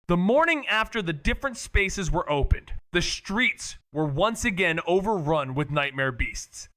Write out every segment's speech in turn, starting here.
The morning after the different spaces were opened, the streets were once again overrun with nightmare beasts.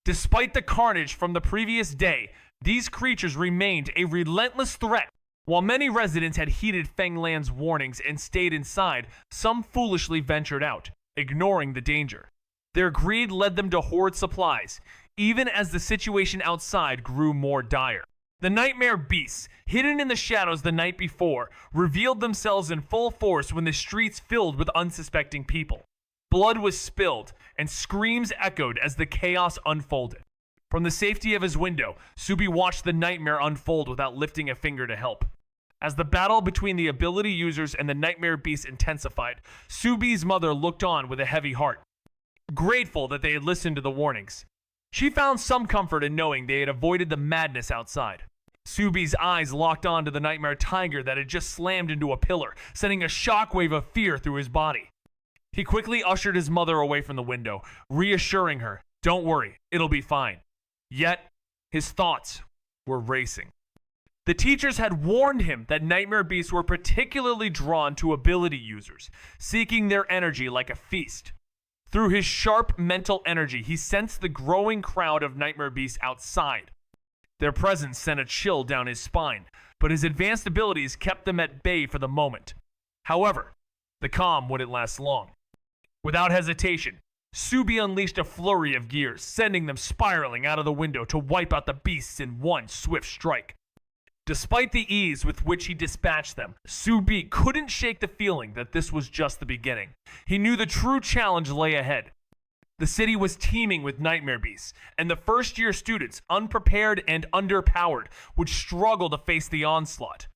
Despite the carnage from the previous day, these creatures remained a relentless threat. While many residents had heeded Fenglan's warnings and stayed inside, some foolishly ventured out, ignoring the danger. Their greed led them to hoard supplies, even as the situation outside grew more dire. The nightmare beasts, hidden in the shadows the night before, revealed themselves in full force when the streets filled with unsuspecting people. Blood was spilled, and screams echoed as the chaos unfolded. From the safety of his window, Subi watched the nightmare unfold without lifting a finger to help. As the battle between the ability users and the nightmare beasts intensified, Subi's mother looked on with a heavy heart, grateful that they had listened to the warnings. She found some comfort in knowing they had avoided the madness outside. Subi's eyes locked on to the nightmare tiger that had just slammed into a pillar, sending a shockwave of fear through his body. He quickly ushered his mother away from the window, reassuring her, "Don't worry, it'll be fine." Yet, his thoughts were racing. The teachers had warned him that nightmare beasts were particularly drawn to ability users, seeking their energy like a feast. Through his sharp mental energy, he sensed the growing crowd of nightmare beasts outside. Their presence sent a chill down his spine, but his advanced abilities kept them at bay for the moment. However, the calm wouldn't last long. Without hesitation, Subi unleashed a flurry of gears, sending them spiraling out of the window to wipe out the beasts in one swift strike. Despite the ease with which he dispatched them, Subi couldn't shake the feeling that this was just the beginning. He knew the true challenge lay ahead. The city was teeming with nightmare beasts, and the first-year students, unprepared and underpowered, would struggle to face the onslaught.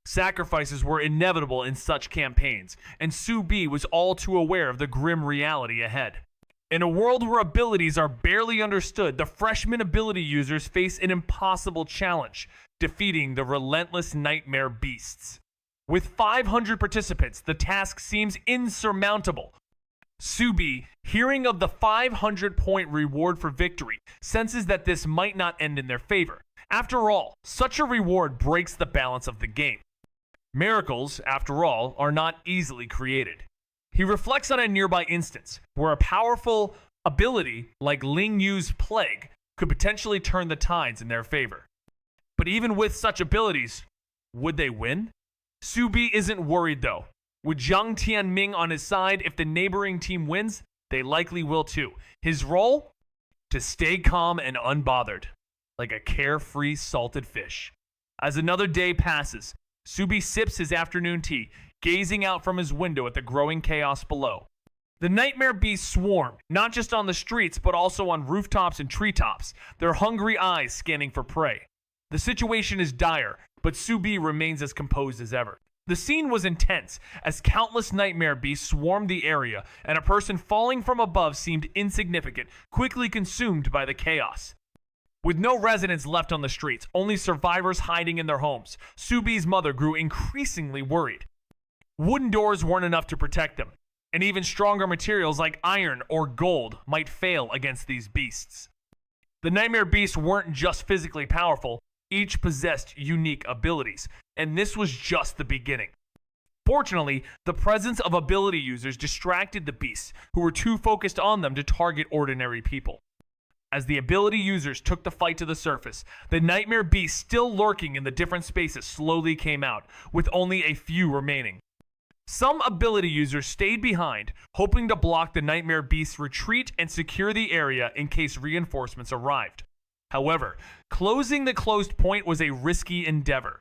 Sacrifices were inevitable in such campaigns, and Subi was all too aware of the grim reality ahead. In a world where abilities are barely understood, the freshman ability users face an impossible challenge, defeating the relentless nightmare beasts. With 500 participants, the task seems insurmountable. Subi, hearing of the 500-point reward for victory, senses that this might not end in their favor. After all, such a reward breaks the balance of the game. Miracles, after all, are not easily created. He reflects on a nearby instance where a powerful ability like Ling Yu's Plague could potentially turn the tides in their favor. But even with such abilities, would they win? Subi isn't worried though. With Zhang Tianming on his side, if the neighboring team wins, they likely will too. His role? To stay calm and unbothered, like a carefree salted fish. As another day passes, Subi sips his afternoon tea, gazing out from his window at the growing chaos below. The nightmare beasts swarm, not just on the streets, but also on rooftops and treetops, their hungry eyes scanning for prey. The situation is dire, but Subi remains as composed as ever. The scene was intense, as countless nightmare beasts swarmed the area, and a person falling from above seemed insignificant, quickly consumed by the chaos. With no residents left on the streets, only survivors hiding in their homes, Subi's mother grew increasingly worried. Wooden doors weren't enough to protect them, and even stronger materials like iron or gold might fail against these beasts. The nightmare beasts weren't just physically powerful, each possessed unique abilities, and this was just the beginning. Fortunately, the presence of ability users distracted the beasts, who were too focused on them to target ordinary people. As the ability users took the fight to the surface, the nightmare beasts still lurking in the different spaces slowly came out, with only a few remaining. Some ability users stayed behind, hoping to block the nightmare beast's retreat and secure the area in case reinforcements arrived. However, closing the closed point was a risky endeavor.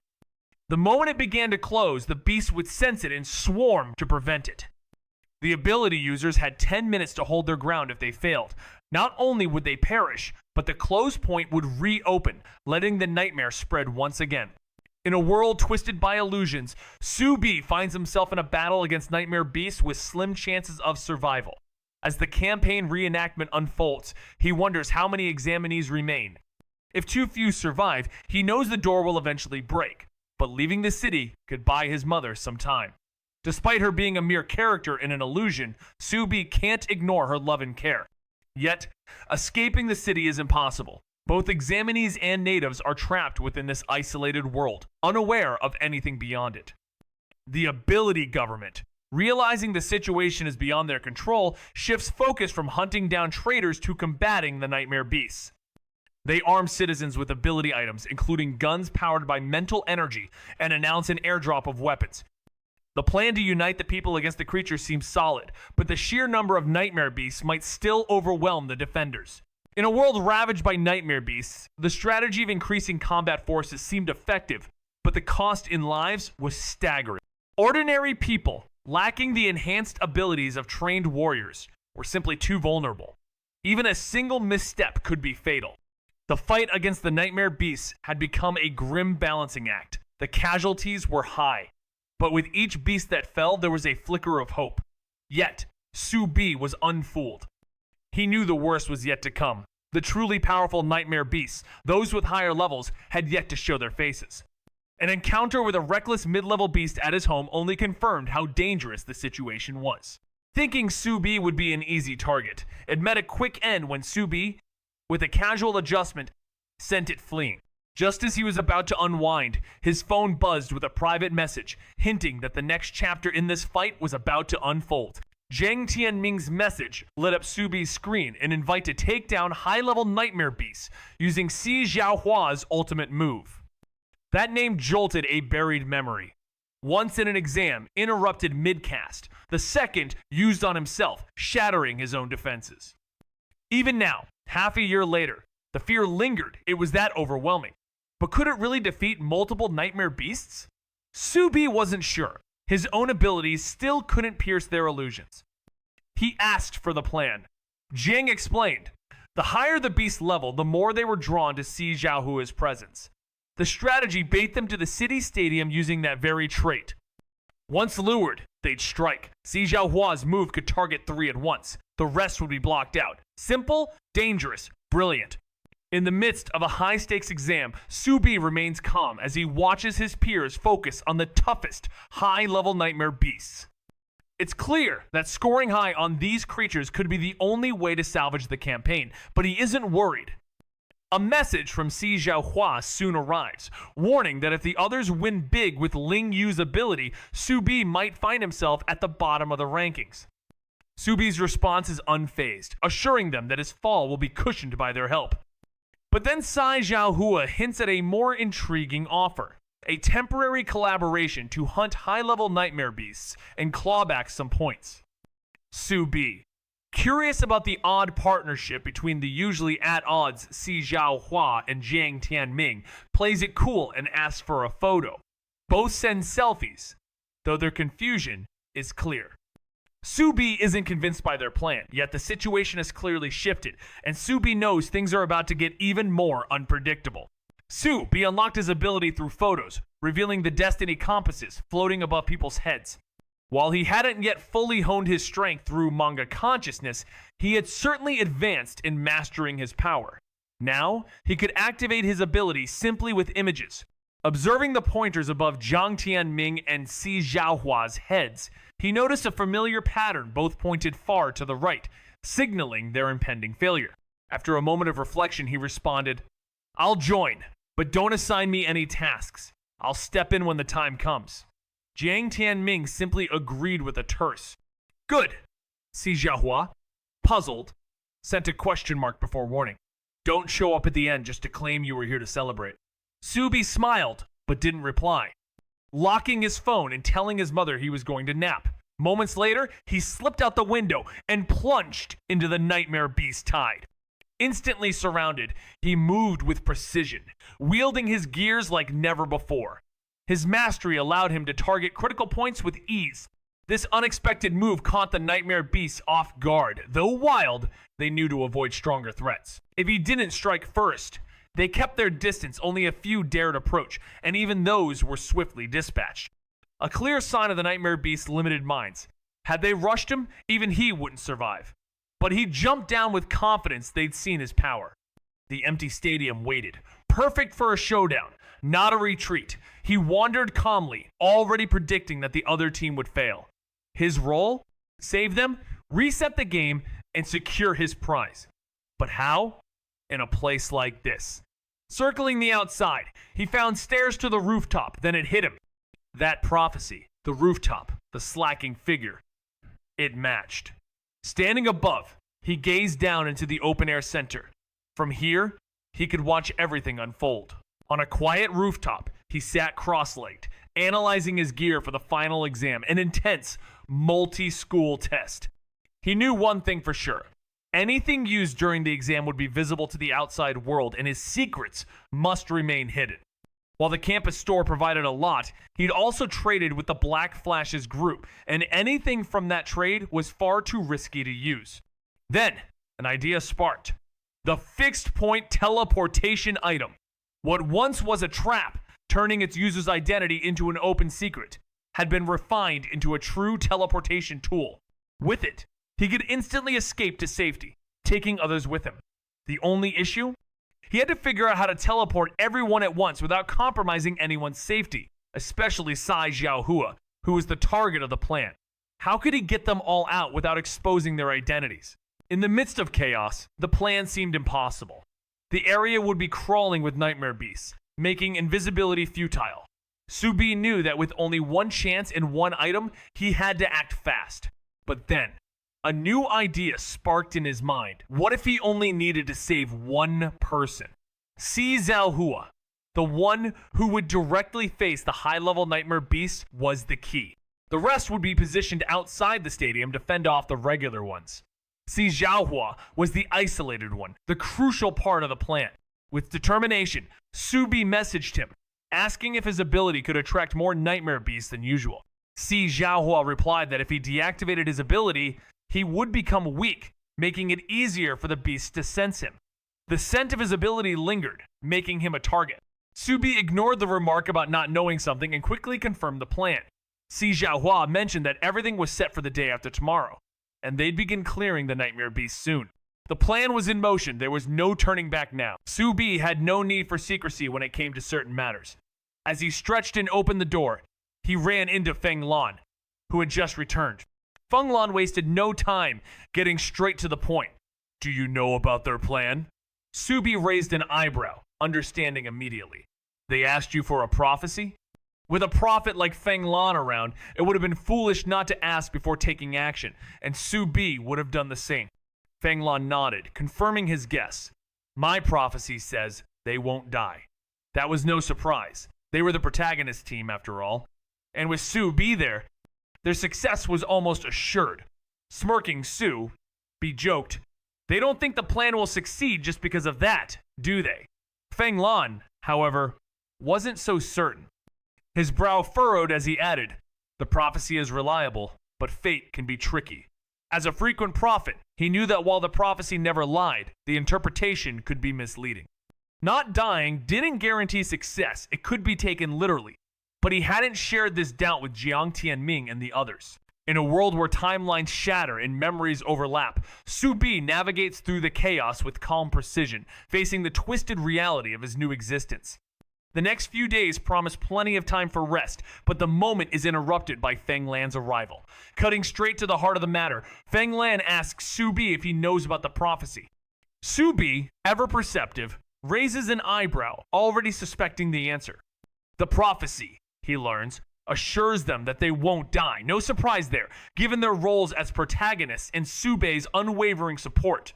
The moment it began to close, the beast would sense it and swarm to prevent it. The ability users had 10 minutes to hold their ground if they failed. Not only would they perish, but the closed point would reopen, letting the nightmare spread once again. In a world twisted by illusions, Subi finds himself in a battle against nightmare beasts with slim chances of survival. As the campaign reenactment unfolds, he wonders how many examinees remain. If too few survive, he knows the door will eventually break, but leaving the city could buy his mother some time. Despite her being a mere character in an illusion, Subi can't ignore her love and care. Yet, escaping the city is impossible. Both examinees and natives are trapped within this isolated world, unaware of anything beyond it. the ability government, realizing the situation is beyond their control, shifts focus from hunting down traitors to combating the nightmare beasts. They arm citizens with ability items, including guns powered by mental energy, and announce an airdrop of weapons. The plan to unite the people against the creatures seems solid, but the sheer number of nightmare beasts might still overwhelm the defenders. In a world ravaged by nightmare beasts, the strategy of increasing combat forces seemed effective, but the cost in lives was staggering. Ordinary people, lacking the enhanced abilities of trained warriors, were simply too vulnerable. Even a single misstep could be fatal. The fight against the nightmare beasts had become a grim balancing act. The casualties were high, but with each beast that fell, there was a flicker of hope. Yet, Su-bi was unfooled. He knew the worst was yet to come. The truly powerful nightmare beasts, those with higher levels, had yet to show their faces. An encounter with a reckless mid-level beast at his home only confirmed how dangerous the situation was. Thinking Su-bi would be an easy target, it met a quick end when Su-bi, with a casual adjustment, sent it fleeing. Just as he was about to unwind, his phone buzzed with a private message, hinting that the next chapter in this fight was about to unfold. Jiang Tianming's message lit up Su-bi's screen, an invite to take down high-level nightmare beasts using Si Xiaohua's ultimate move. That name jolted a buried memory. Once in an exam, interrupted mid-cast. The second used on himself, shattering his own defenses. Even now, half a year later, the fear lingered. It was that overwhelming. But could it really defeat multiple nightmare beasts? Su-bi wasn't sure. His own abilities still couldn't pierce their illusions. He asked for the plan. Jiang explained. The higher the beast level, the more they were drawn to Si Xiaohua's presence. The strategy bait them to the city stadium using that very trait. Once lured, they'd strike. Si Xiaohua's move could target 3 at once. The rest would be blocked out. Simple, dangerous, brilliant. In the midst of a high-stakes exam, Su-bi remains calm as he watches his peers focus on the toughest, high-level nightmare beasts. It's clear that scoring high on these creatures could be the only way to salvage the campaign, but he isn't worried. A message from Si Xiaohua soon arrives, warning that if the others win big with Ling Yu's ability, Su-bi might find himself at the bottom of the rankings. Su-bi's response is unfazed, assuring them that his fall will be cushioned by their help. But then Si Xiaohua hints at a more intriguing offer, a temporary collaboration to hunt high-level nightmare beasts and claw back some points. Su-bi, curious about the odd partnership between the usually at odds Si Xiaohua and Jiang Tianming, plays it cool and asks for a photo. Both send selfies, though their confusion is clear. Su-bi isn't convinced by their plan, yet the situation has clearly shifted, and Su-bi knows things are about to get even more unpredictable. Su-bi unlocked his ability through photos, revealing the destiny compasses floating above people's heads. While he hadn't yet fully honed his strength through manga consciousness, he had certainly advanced in mastering his power. Now, he could activate his ability simply with images. Observing the pointers above Jiang Tianming and Si Xiaohua's heads, he noticed a familiar pattern both pointed far to the right, signaling their impending failure. After a moment of reflection, he responded, "I'll join, but don't assign me any tasks. I'll step in when the time comes." Jiang Tianming simply agreed with a terse, "Good." Si Xiaohua, puzzled, sent a question mark before warning. "Don't show up at the end just to claim you were here to celebrate." Su-bi smiled, but didn't reply, locking his phone and telling his mother he was going to nap. Moments later, he slipped out the window and plunged into the nightmare beast tide. Instantly surrounded, he moved with precision, wielding his gears like never before. His mastery allowed him to target critical points with ease. This unexpected move caught the nightmare beasts off guard. Though wild, they knew to avoid stronger threats. If he didn't strike first, they kept their distance, only a few dared approach, and even those were swiftly dispatched. A clear sign of the nightmare beast's limited minds. Had they rushed him, even he wouldn't survive. But he jumped down with confidence they'd seen his power. The empty stadium waited, perfect for a showdown, not a retreat. He wandered calmly, already predicting that the other team would fail. His role? Save them, reset the game, and secure his prize. But how? In a place like this. Circling the outside, he found stairs to the rooftop, then it hit him. That prophecy. The rooftop, the slacking figure. It matched. Standing above, he gazed down into the open-air center. From here, he could watch everything unfold. On a quiet rooftop, he sat cross-legged, analyzing his gear for the final exam, an intense, multi-school test. He knew one thing for sure. Anything used during the exam would be visible to the outside world, and his secrets must remain hidden. While the campus store provided a lot, he'd also traded with the Black Flash's group, and anything from that trade was far too risky to use. Then, an idea sparked. The fixed point teleportation item. What once was a trap, turning its user's identity into an open secret, had been refined into a true teleportation tool. With it, he could instantly escape to safety, taking others with him. The only issue? He had to figure out how to teleport everyone at once without compromising anyone's safety, especially Sai Xiaohua, who was the target of the plan. How could he get them all out without exposing their identities? In the midst of chaos, the plan seemed impossible. The area would be crawling with nightmare beasts, making invisibility futile. Subi knew that with only one chance and one item, he had to act fast. But then, a new idea sparked in his mind. What if he only needed to save one person? Si Zhaohua, the one who would directly face the high-level nightmare beasts, was the key. The rest would be positioned outside the stadium to fend off the regular ones. Si Zhaohua was the isolated one, the crucial part of the plan. With determination, Subi messaged him, asking if his ability could attract more nightmare beasts than usual. Si Zhaohua replied that if he deactivated his ability, he would become weak, making it easier for the beasts to sense him. The scent of his ability lingered, making him a target. Subi ignored the remark about not knowing something and quickly confirmed the plan. Si Zhaohua mentioned that everything was set for the day after tomorrow, and they'd begin clearing the nightmare beasts soon. The plan was in motion. There was no turning back now. Subi had no need for secrecy when it came to certain matters. As he stretched and opened the door, he ran into Feng Lan, who had just returned. Feng Lan wasted no time, getting straight to the point. Do you know about their plan? Subi raised an eyebrow, understanding immediately. They asked you for a prophecy? With a prophet like Feng Lan around, it would have been foolish not to ask before taking action, and Subi would have done the same. Feng Lan nodded, confirming his guess. My prophecy says they won't die. That was no surprise. They were the protagonist team, after all. And with Subi there, their success was almost assured. Smirking, Subi joked, they don't think the plan will succeed just because of that, do they? Feng Lan, however, wasn't so certain. His brow furrowed as he added, the prophecy is reliable, but fate can be tricky. As a frequent prophet, he knew that while the prophecy never lied, the interpretation could be misleading. Not dying didn't guarantee success. It could be taken literally. But he hadn't shared this doubt with Jiang Tianming and the others. In a world where timelines shatter and memories overlap, Subi navigates through the chaos with calm precision, facing the twisted reality of his new existence. The next few days promise plenty of time for rest, but the moment is interrupted by Feng Lan's arrival. Cutting straight to the heart of the matter, Feng Lan asks Subi if he knows about the prophecy. Subi, ever perceptive, raises an eyebrow, already suspecting the answer. The prophecy, he learns, assures them that they won't die. No surprise there, given their roles as protagonists and Subei's unwavering support.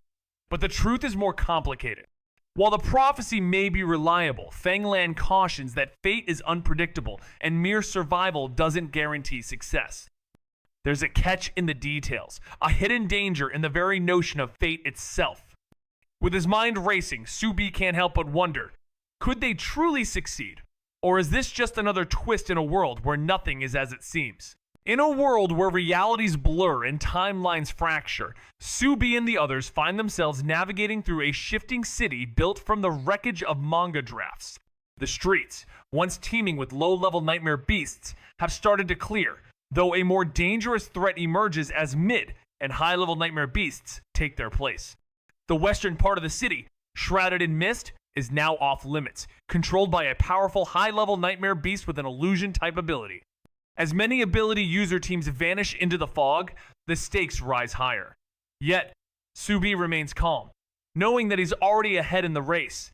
But the truth is more complicated. While the prophecy may be reliable, Feng Lan cautions that fate is unpredictable and mere survival doesn't guarantee success. There's a catch in the details, a hidden danger in the very notion of fate itself. With his mind racing, Subi can't help but wonder, could they truly succeed? Or is this just another twist in a world where nothing is as it seems? In a world where realities blur and timelines fracture, Subi and the others find themselves navigating through a shifting city built from the wreckage of manga drafts. The streets, once teeming with low-level nightmare beasts, have started to clear, though a more dangerous threat emerges as mid- and high-level nightmare beasts take their place. The western part of the city, shrouded in mist, is now off-limits, controlled by a powerful high-level nightmare beast with an illusion-type ability. As many ability user teams vanish into the fog, the stakes rise higher. Yet, Subi remains calm, knowing that he's already ahead in the race,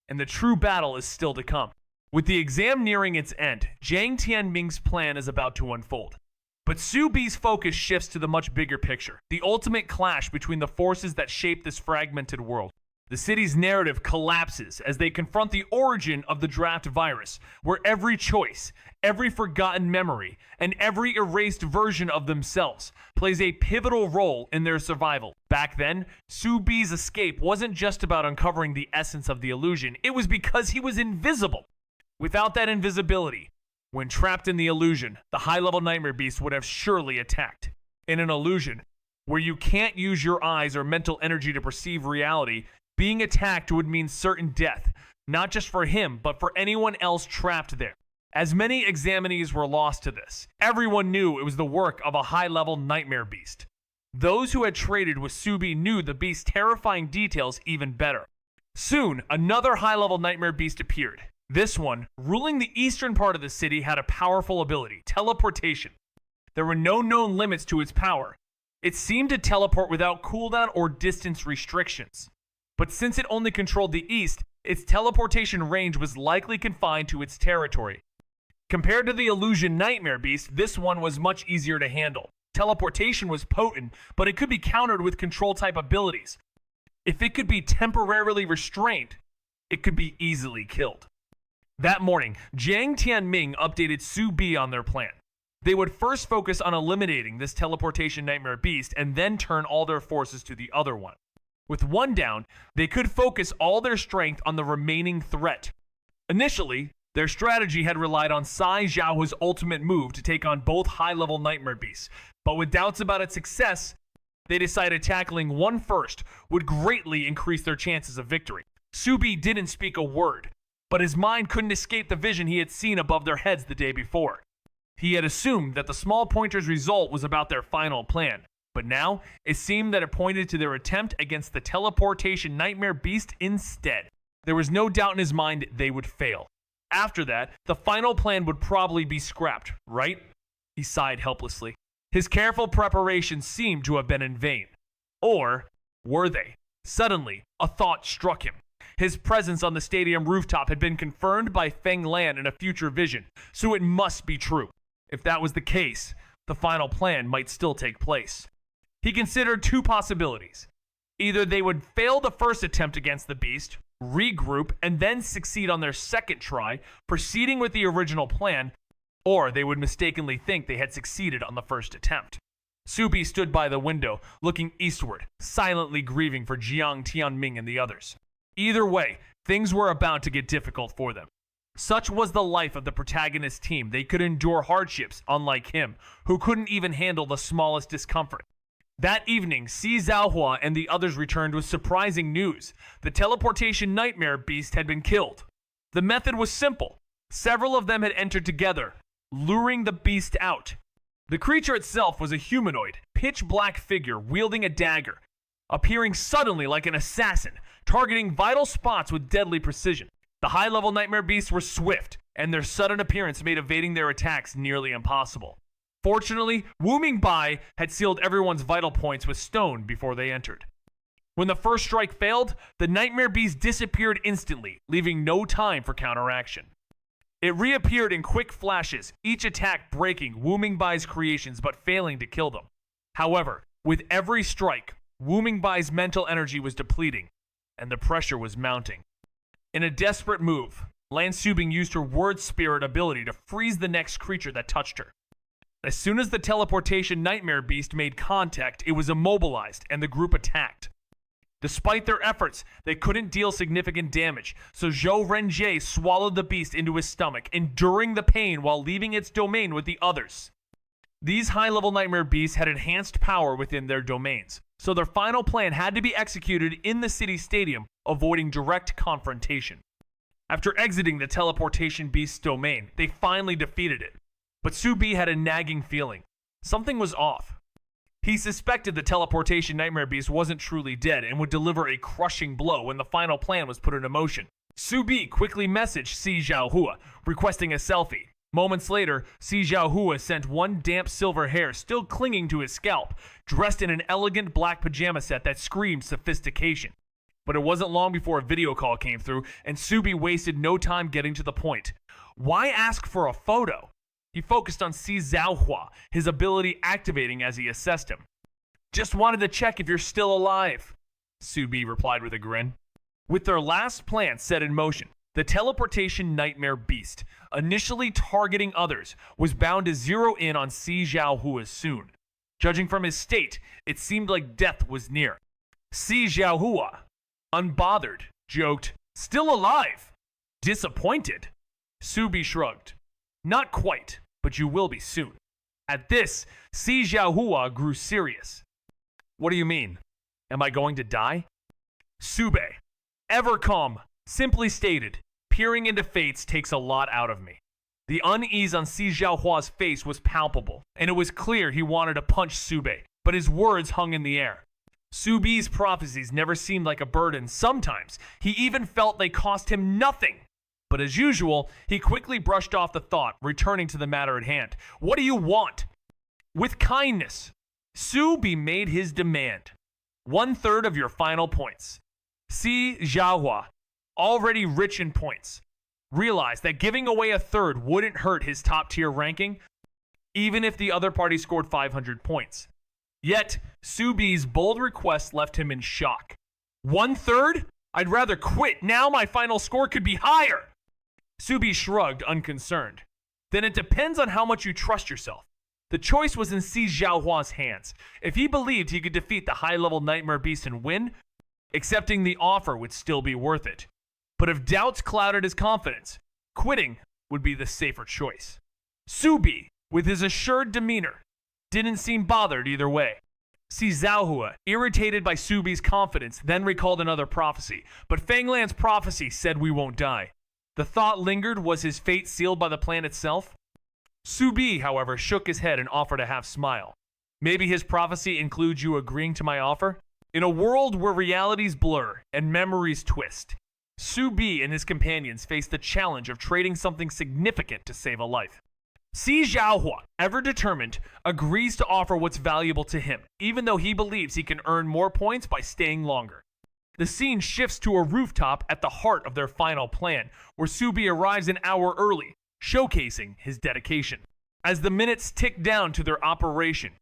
and the true battle is still to come. With the exam nearing its end, Jiang Tianming's plan is about to unfold. But Su Bi's focus shifts to the much bigger picture, the ultimate clash between the forces that shape this fragmented world. The city's narrative collapses as they confront the origin of the draft virus, where every choice, every forgotten memory, and every erased version of themselves plays a pivotal role in their survival. Back then, Su Bi's escape wasn't just about uncovering the essence of the illusion, it was because he was invisible. Without that invisibility, when trapped in the illusion, the high-level nightmare beast would have surely attacked. In an illusion, where you can't use your eyes or mental energy to perceive reality, being attacked would mean certain death, not just for him, but for anyone else trapped there. As many examinees were lost to this, everyone knew it was the work of a high-level nightmare beast. Those who had traded with Su Bi knew the beast's terrifying details even better. Soon, another high-level nightmare beast appeared. This one, ruling the eastern part of the city, had a powerful ability, teleportation. There were no known limits to its power. It seemed to teleport without cooldown or distance restrictions. But since it only controlled the east, its teleportation range was likely confined to its territory. Compared to the illusion nightmare beast, this one was much easier to handle. Teleportation was potent, but it could be countered with control-type abilities. If it could be temporarily restrained, it could be easily killed. That morning, Jiang Tianming updated Su Bi on their plan. They would first focus on eliminating this teleportation nightmare beast and then turn all their forces to the other one. With one down, they could focus all their strength on the remaining threat. Initially, their strategy had relied on Sai Zhaohua's ultimate move to take on both high-level nightmare beasts, but with doubts about its success, they decided tackling one first would greatly increase their chances of victory. Su Bi didn't speak a word, but his mind couldn't escape the vision he had seen above their heads the day before. He had assumed that the small pointer's result was about their final plan, but now it seemed that it pointed to their attempt against the teleportation nightmare beast instead. There was no doubt in his mind they would fail. After that, the final plan would probably be scrapped, right? He sighed helplessly. His careful preparations seemed to have been in vain. Or were they? Suddenly, a thought struck him. His presence on the stadium rooftop had been confirmed by Feng Lan in a future vision, so it must be true. If that was the case, the final plan might still take place. He considered two possibilities. Either they would fail the first attempt against the beast, regroup, and then succeed on their second try, proceeding with the original plan, or they would mistakenly think they had succeeded on the first attempt. Su Bi stood by the window, looking eastward, silently grieving for Jiang Tianming and the others. Either way, things were about to get difficult for them. Such was the life of the protagonist team. They could endure hardships, unlike him, who couldn't even handle the smallest discomfort. That evening, Si Zhaohua and the others returned with surprising news. The teleportation nightmare beast had been killed. The method was simple. Several of them had entered together, luring the beast out. The creature itself was a humanoid, pitch-black figure wielding a dagger, appearing suddenly like an assassin, targeting vital spots with deadly precision. The high-level nightmare beasts were swift, and their sudden appearance made evading their attacks nearly impossible. Fortunately, Wu Mingbai had sealed everyone's vital points with stone before they entered. When the first strike failed, the nightmare beast disappeared instantly, leaving no time for counteraction. It reappeared in quick flashes, each attack breaking Wu Mingbai's creations but failing to kill them. However, with every strike, Wu Mingbai's mental energy was depleting, and the pressure was mounting. In a desperate move, Lan Subing used her word spirit ability to freeze the next creature that touched her. As soon as the teleportation nightmare beast made contact, it was immobilized and the group attacked. Despite their efforts, they couldn't deal significant damage, so Zhou Renjie swallowed the beast into his stomach, enduring the pain while leaving its domain with the others. These high-level nightmare beasts had enhanced power within their domains, so their final plan had to be executed in the city stadium, avoiding direct confrontation. After exiting the teleportation beast's domain, they finally defeated it. But Su Bi had a nagging feeling. Something was off. He suspected the teleportation nightmare beast wasn't truly dead and would deliver a crushing blow when the final plan was put into motion. Su Bi quickly messaged Si Zhaohua, requesting a selfie. Moments later, Si Zhaohua sent one damp silver hair still clinging to his scalp, dressed in an elegant black pajama set that screamed sophistication. But it wasn't long before a video call came through, and Subi wasted no time getting to the point. Why ask for a photo? He focused on Si Zhaohua, his ability activating as he assessed him. Just wanted to check if you're still alive, Subi replied with a grin. With their last plan set in motion, the teleportation nightmare beast, initially targeting others, was bound to zero in on Si Zhaohua soon. Judging from his state, it seemed like death was near. Si Zhaohua, unbothered, joked, "Still alive?" Disappointed? Subi shrugged. "Not quite, but you will be soon." At this, Si Zhaohua grew serious. "What do you mean? Am I going to die?" Sube, ever calm, simply stated, "Peering into fates takes a lot out of me." The unease on Si Zhaohua's face was palpable, and it was clear he wanted to punch Sube, but his words hung in the air. Subi's prophecies never seemed like a burden. Sometimes, he even felt they cost him nothing. But as usual, he quickly brushed off the thought, returning to the matter at hand. "What do you want?" With kindness, Subi made his demand. 1/3 of your final points. Si Zhaohua, already rich in points, realized that giving away 1/3 wouldn't hurt his top-tier ranking, even if the other party scored 500 points. Yet, Subi's bold request left him in shock. 1/3? I'd rather quit. Now my final score could be higher. Subi shrugged, unconcerned. Then it depends on how much you trust yourself. The choice was in Si Zhaohua's hands. If he believed he could defeat the high-level Nightmare Beast and win, accepting the offer would still be worth it. But if doubts clouded his confidence, quitting would be the safer choice. Subi, with his assured demeanor, didn't seem bothered either way. Si Zhaohua, irritated by Subi's confidence, then recalled another prophecy. But Fanglan's prophecy said we won't die. The thought lingered, was his fate sealed by the plan itself? Subi, however, shook his head and offered a half smile. Maybe his prophecy includes you agreeing to my offer? In a world where realities blur and memories twist, Subi and his companions faced the challenge of trading something significant to save a life. Si Zhaohua, ever determined, agrees to offer what's valuable to him, even though he believes he can earn more points by staying longer. The scene shifts to a rooftop at the heart of their final plan, where Subi arrives an hour early, showcasing his dedication. As the minutes tick down to their operation,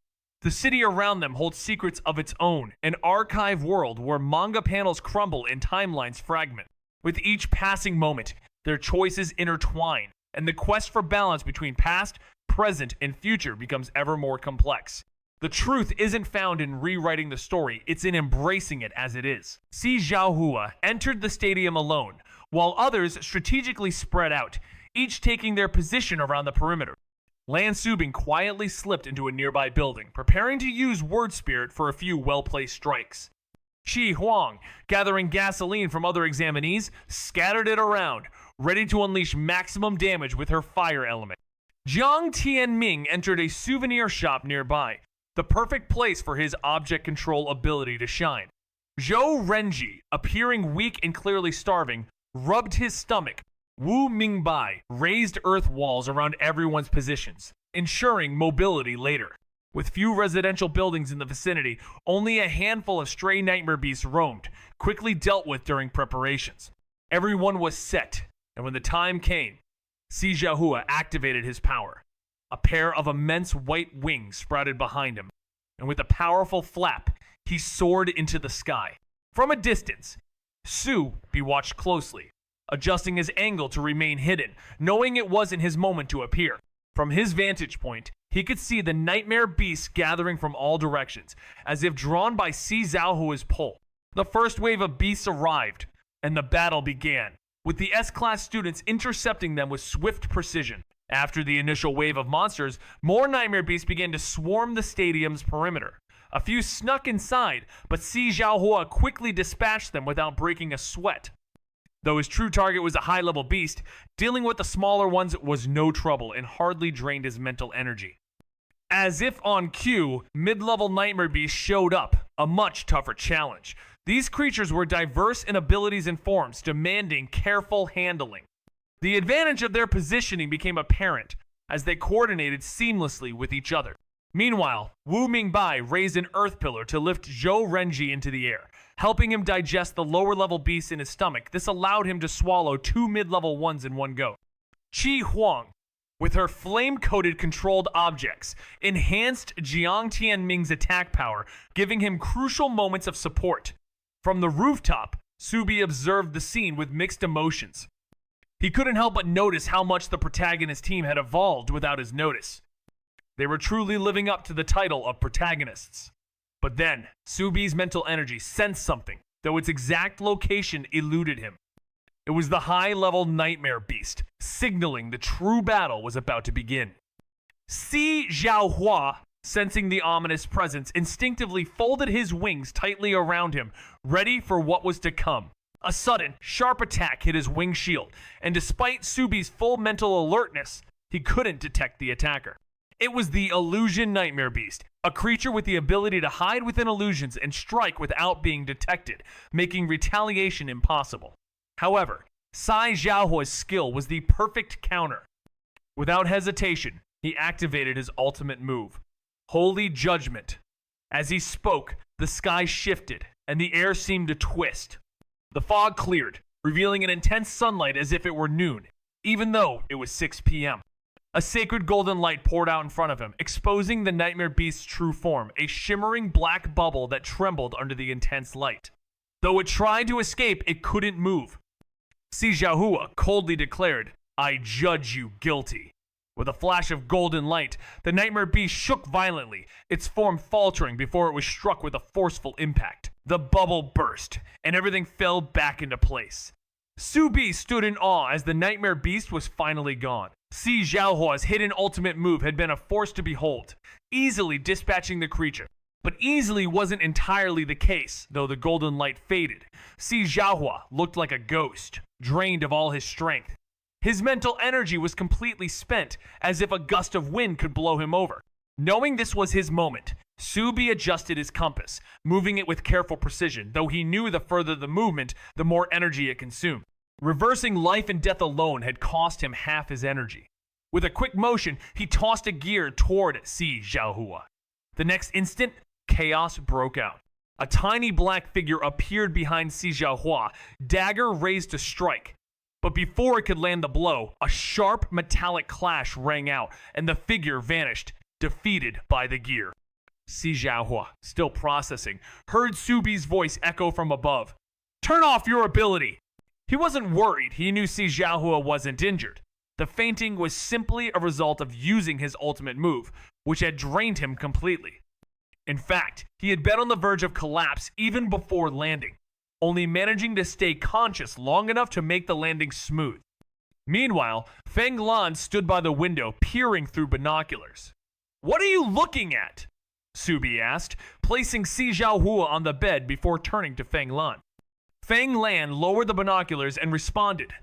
the city around them holds secrets of its own, an archive world where manga panels crumble and timelines fragment. With each passing moment, their choices intertwine, and the quest for balance between past, present, and future becomes ever more complex. The truth isn't found in rewriting the story, it's in embracing it as it is. Si Zhaohua entered the stadium alone, while others strategically spread out, each taking their position around the perimeter. Lan Subing quietly slipped into a nearby building, preparing to use word spirit for a few well-placed strikes. Qi Huang, gathering gasoline from other examinees, scattered it around, ready to unleash maximum damage with her fire element. Jiang Tianming entered a souvenir shop nearby, the perfect place for his object control ability to shine. Zhou Renji, appearing weak and clearly starving, rubbed his stomach. Wu Mingbai raised earth walls around everyone's positions, ensuring mobility later. With few residential buildings in the vicinity, only a handful of stray nightmare beasts roamed, quickly dealt with during preparations. Everyone was set, and when the time came, Si Zhaohua activated his power. A pair of immense white wings sprouted behind him, and with a powerful flap, he soared into the sky. From a distance, Subi watched closely, adjusting his angle to remain hidden, knowing it wasn't his moment to appear. From his vantage point, he could see the nightmare beasts gathering from all directions, as if drawn by Si Zhaohua's pull. The first wave of beasts arrived, and the battle began, with the S-Class students intercepting them with swift precision. After the initial wave of monsters, more nightmare beasts began to swarm the stadium's perimeter. A few snuck inside, but Si Zhaohua quickly dispatched them without breaking a sweat. Though his true target was a high-level beast, dealing with the smaller ones was no trouble and hardly drained his mental energy. As if on cue, mid-level nightmare beasts showed up, a much tougher challenge. These creatures were diverse in abilities and forms, demanding careful handling. The advantage of their positioning became apparent as they coordinated seamlessly with each other. Meanwhile, Wu Mingbai raised an earth pillar to lift Zhou Renji into the air, helping him digest the lower level beasts in his stomach. This allowed him to swallow 2 mid-level ones in one go. Qi Huang, with her flame-coated controlled objects, enhanced Jiang Tianming's attack power, giving him crucial moments of support. From the rooftop, Subi observed the scene with mixed emotions. He couldn't help but notice how much the protagonist team had evolved without his notice. They were truly living up to the title of protagonists. But then, Subi's mental energy sensed something, though its exact location eluded him. It was the high-level nightmare beast, signaling the true battle was about to begin. Si Zhaohua, sensing the ominous presence, instinctively folded his wings tightly around him, ready for what was to come. A sudden, sharp attack hit his wing shield, and despite Subi's full mental alertness, he couldn't detect the attacker. It was the Illusion Nightmare Beast, a creature with the ability to hide within illusions and strike without being detected, making retaliation impossible. However, Sai Zhaohua's skill was the perfect counter. Without hesitation, he activated his ultimate move, Holy Judgment. As he spoke, the sky shifted, and the air seemed to twist. The fog cleared, revealing an intense sunlight as if it were noon, even though it was 6 p.m. A sacred golden light poured out in front of him, exposing the Nightmare Beast's true form, a shimmering black bubble that trembled under the intense light. Though it tried to escape, it couldn't move. Si Zhaohua coldly declared, "I judge you guilty." With a flash of golden light, the Nightmare Beast shook violently, its form faltering before it was struck with a forceful impact. The bubble burst, and everything fell back into place. Subi stood in awe as the Nightmare Beast was finally gone. Si Zhaohua's hidden ultimate move had been a force to behold, easily dispatching the creature. But easily wasn't entirely the case, though the golden light faded. Si Zhaohua looked like a ghost, drained of all his strength. His mental energy was completely spent, as if a gust of wind could blow him over. Knowing this was his moment, Subi adjusted his compass, moving it with careful precision, though he knew the further the movement, the more energy it consumed. Reversing life and death alone had cost him half his energy. With a quick motion, he tossed a gear toward Si Zhaohua. The next instant, chaos broke out. A tiny black figure appeared behind Si Zhaohua, dagger raised to strike. But before it could land the blow, a sharp metallic clash rang out, and the figure vanished, defeated by the gear. Si Zhaohua, still processing, heard Subi's voice echo from above. "Turn off your ability!" He wasn't worried. He knew Si Zhaohua wasn't injured. The fainting was simply a result of using his ultimate move, which had drained him completely. In fact, he had been on the verge of collapse even before landing, only managing to stay conscious long enough to make the landing smooth. Meanwhile, Feng Lan stood by the window, peering through binoculars. "What are you looking at?" Subi asked, placing Si Zhaohua on the bed before turning to Feng Lan. Feng Lan lowered the binoculars and responded,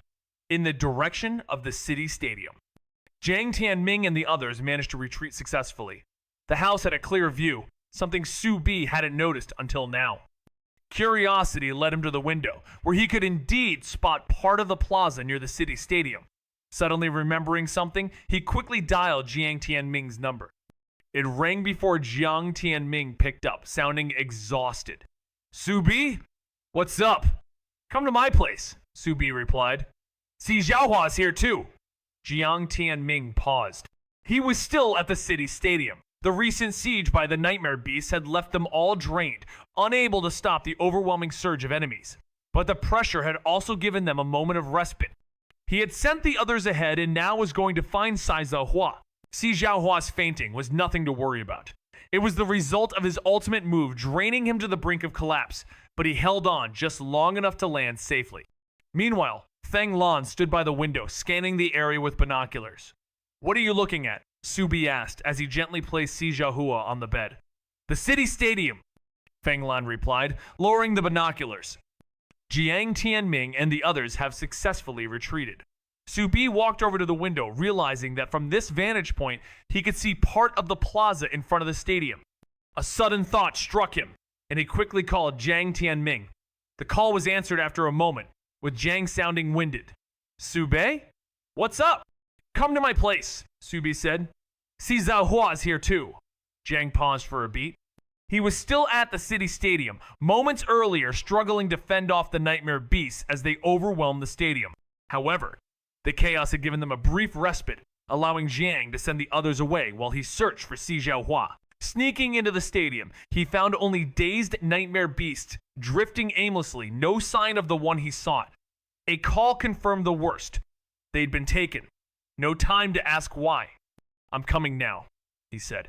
"In the direction of the city stadium." Jiang Tianming and the others managed to retreat successfully. The house had a clear view, something Subi hadn't noticed until now. Curiosity led him to the window, where he could indeed spot part of the plaza near the city stadium. Suddenly remembering something, he quickly dialed Jiang Tianming's number. It rang before Jiang Tianming picked up, sounding exhausted. "Subi? What's up?" "Come to my place," Subi replied. "Si Zhaohua's here too." Jiang Tianming paused. He was still at the city stadium. The recent siege by the Nightmare Beasts had left them all drained, unable to stop the overwhelming surge of enemies. But the pressure had also given them a moment of respite. He had sent the others ahead and now was going to find Sai Zhaohua. Si Zhaohua's fainting was nothing to worry about. It was the result of his ultimate move draining him to the brink of collapse, but he held on just long enough to land safely. Meanwhile, Feng Lan stood by the window, scanning the area with binoculars. "What are you looking at?" Subi asked as he gently placed Si Zhaohua on the bed. "The city stadium," Feng Lan replied, lowering the binoculars. Jiang Tianming and the others have successfully retreated. Subi walked over to the window, realizing that from this vantage point, he could see part of the plaza in front of the stadium. A sudden thought struck him, and he quickly called Jiang Tianming. The call was answered after a moment, with Jiang sounding winded. "Subi? What's up?" "Come to my place," Subi said. "Si Zhaohua's here too." Jiang paused for a beat. He was still at the city stadium, moments earlier struggling to fend off the nightmare beasts as they overwhelmed the stadium. However, the chaos had given them a brief respite, allowing Jiang to send the others away while he searched for Si Xiaohua. Sneaking into the stadium, he found only dazed nightmare beasts, drifting aimlessly, no sign of the one he sought. A call confirmed the worst. They'd been taken. No time to ask why. "I'm coming now," he said.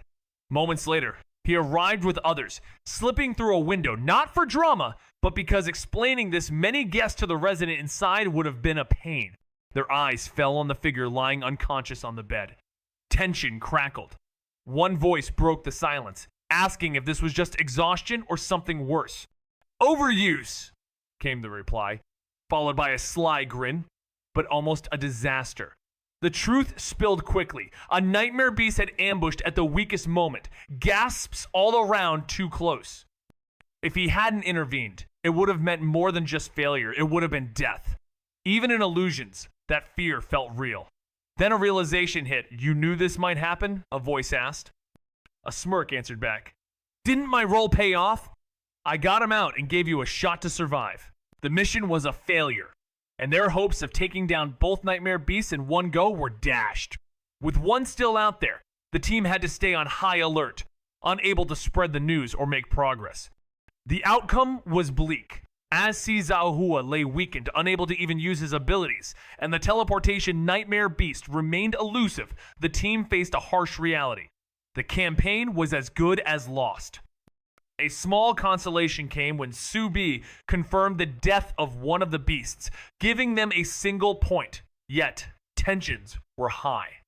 Moments later, he arrived with others, slipping through a window, not for drama, but because explaining this many guests to the resident inside would have been a pain. Their eyes fell on the figure lying unconscious on the bed. Tension crackled. One voice broke the silence, asking if this was just exhaustion or something worse. "Overuse," came the reply, followed by a sly grin, but almost a disaster. The truth spilled quickly. A nightmare beast had ambushed at the weakest moment, gasps all around too close. If he hadn't intervened, it would have meant more than just failure. It would have been death. Even in illusions, that fear felt real. Then a realization hit. "You knew this might happen?" a voice asked. A smirk answered back. "Didn't my role pay off? I got him out and gave you a shot to survive. The mission was a failure, and their hopes of taking down both nightmare beasts in one go were dashed. With one still out there, the team had to stay on high alert, unable to spread the news or make progress. The outcome was bleak. As Si Xiaohua lay weakened, unable to even use his abilities, and the teleportation nightmare beast remained elusive, the team faced a harsh reality. The campaign was as good as lost. A small consolation came when Su Bi confirmed the death of one of the beasts, giving them a single point. Yet, tensions were high.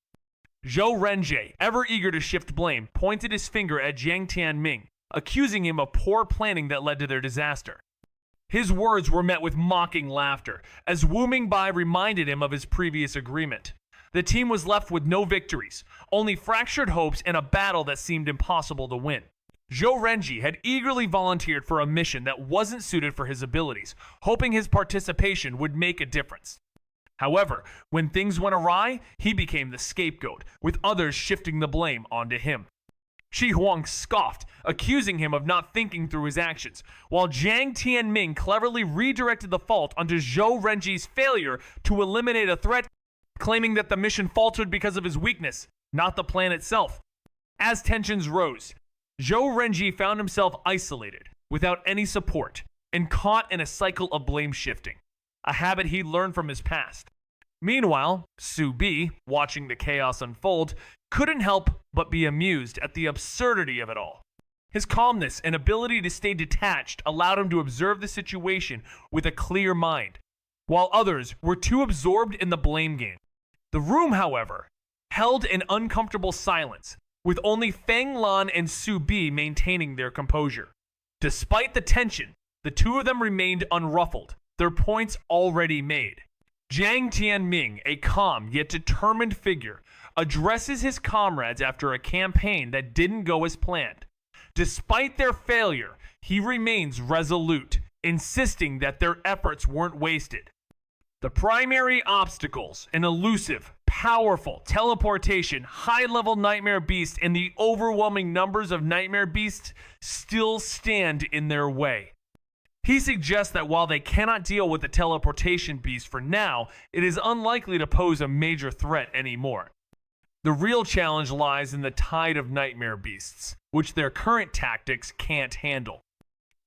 Zhou Renjie, ever eager to shift blame, pointed his finger at Jiang Tianming, accusing him of poor planning that led to their disaster. His words were met with mocking laughter, as Wu Mingbai reminded him of his previous agreement. The team was left with no victories, only fractured hopes and a battle that seemed impossible to win. Zhou Renjie had eagerly volunteered for a mission that wasn't suited for his abilities, hoping his participation would make a difference. However, when things went awry, he became the scapegoat, with others shifting the blame onto him. Shi Huang scoffed, accusing him of not thinking through his actions, while Jiang Tianming cleverly redirected the fault onto Zhou Renjie's failure to eliminate a threat, claiming that the mission faltered because of his weakness, not the plan itself. As tensions rose, Zhou Renjie found himself isolated, without any support, and caught in a cycle of blame shifting, a habit he learned from his past. Meanwhile, Su Bi, watching the chaos unfold, couldn't help but be amused at the absurdity of it all. His calmness and ability to stay detached allowed him to observe the situation with a clear mind, while others were too absorbed in the blame game. The room, however, held an uncomfortable silence, with only Feng Lan and Su Bi maintaining their composure. Despite the tension, the two of them remained unruffled, their points already made. Jiang Tianming, a calm yet determined figure, addresses his comrades after a campaign that didn't go as planned. Despite their failure, he remains resolute, insisting that their efforts weren't wasted. The primary obstacles, an elusive, powerful teleportation, high-level nightmare beast, and the overwhelming numbers of nightmare beasts still stand in their way. He suggests that while they cannot deal with the teleportation beast for now, it is unlikely to pose a major threat anymore. The real challenge lies in the tide of nightmare beasts, which their current tactics can't handle.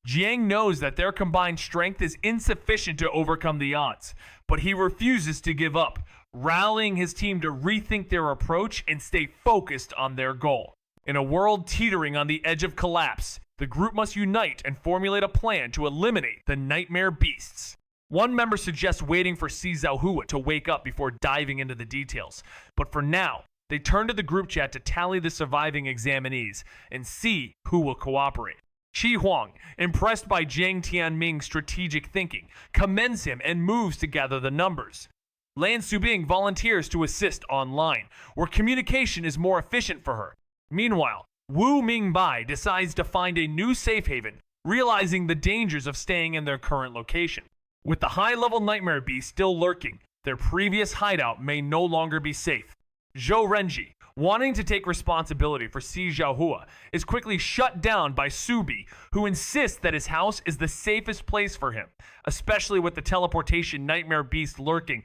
Jiang knows that their combined strength is insufficient to overcome the odds, but he refuses to give up, rallying his team to rethink their approach and stay focused on their goal. In a world teetering on the edge of collapse, the group must unite and formulate a plan to eliminate the nightmare beasts. One member suggests waiting for Si Xiaohua to wake up before diving into the details, but for now, they turn to the group chat to tally the surviving examinees and see who will cooperate. Shi Huang, impressed by Jiang Tianming's strategic thinking, commends him and moves to gather the numbers. Lan Subing volunteers to assist online, where communication is more efficient for her. Meanwhile, Wu Mingbai decides to find a new safe haven, realizing the dangers of staying in their current location. With the high-level nightmare beast still lurking, their previous hideout may no longer be safe. Zhou Renjie, wanting to take responsibility for Si Xiaohua, is quickly shut down by Subi, who insists that his house is the safest place for him, especially with the teleportation nightmare beast lurking.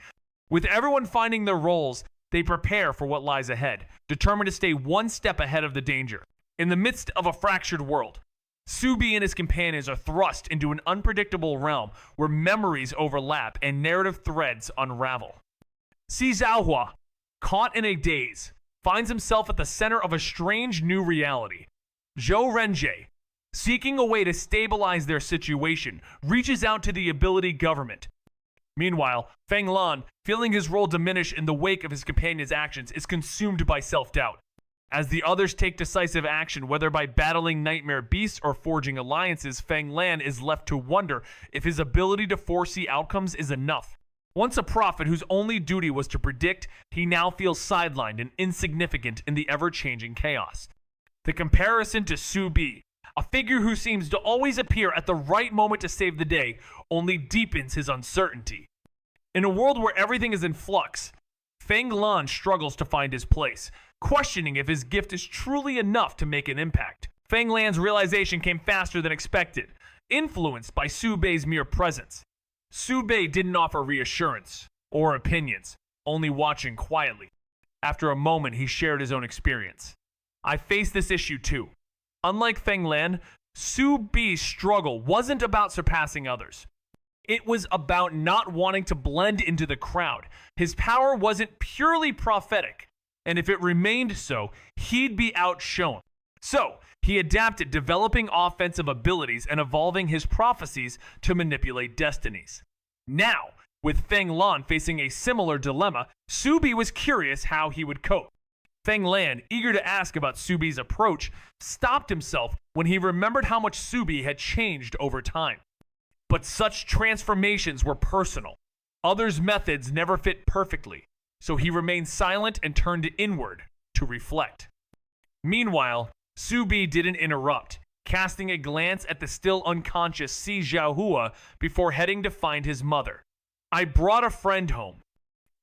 With everyone finding their roles, they prepare for what lies ahead, determined to stay one step ahead of the danger. In the midst of a fractured world, Subi and his companions are thrust into an unpredictable realm where memories overlap and narrative threads unravel. Si Xiaohua, caught in a daze, finds himself at the center of a strange new reality. Zhou Renjie, seeking a way to stabilize their situation, reaches out to the ability government. Meanwhile, Feng Lan, feeling his role diminish in the wake of his companion's actions, is consumed by self-doubt. As the others take decisive action, whether by battling nightmare beasts or forging alliances, Feng Lan is left to wonder if his ability to foresee outcomes is enough. Once a prophet whose only duty was to predict, he now feels sidelined and insignificant in the ever-changing chaos. The comparison to Subi, a figure who seems to always appear at the right moment to save the day, only deepens his uncertainty. In a world where everything is in flux, Feng Lan struggles to find his place, questioning if his gift is truly enough to make an impact. Feng Lan's realization came faster than expected, influenced by Su Bei's mere presence. Su Bei didn't offer reassurance or opinions, only watching quietly. After a moment, he shared his own experience. I faced this issue too. Unlike Feng Lan, Su Bei's struggle wasn't about surpassing others. It was about not wanting to blend into the crowd. His power wasn't purely prophetic, and if it remained so, he'd be outshone. So, he adapted, developing offensive abilities and evolving his prophecies to manipulate destinies. Now, with Feng Lan facing a similar dilemma, Su Bei was curious how he would cope. Feng Lan, eager to ask about Su Bei's approach, stopped himself when he remembered how much Su Bei had changed over time. But such transformations were personal. Others' methods never fit perfectly, so he remained silent and turned inward to reflect. Meanwhile, Su Bei didn't interrupt, casting a glance at the still unconscious Si Xiaohua before heading to find his mother. I brought a friend home,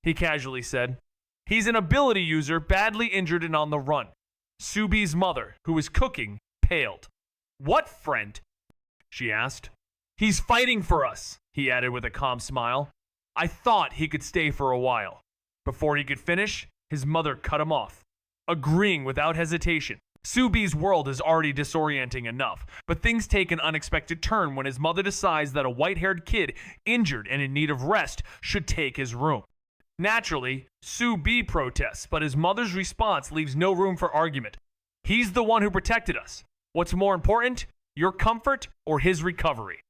he casually said. He's an ability user, badly injured and on the run. Su Bei's mother, who was cooking, paled. What friend? She asked. He's fighting for us, he added with a calm smile. I thought he could stay for a while. Before he could finish, his mother cut him off, agreeing without hesitation. Su Bei's world is already disorienting enough, but things take an unexpected turn when his mother decides that a white-haired kid, injured and in need of rest, should take his room. Naturally, Su Bei protests, but his mother's response leaves no room for argument. He's the one who protected us. What's more important, your comfort or his recovery?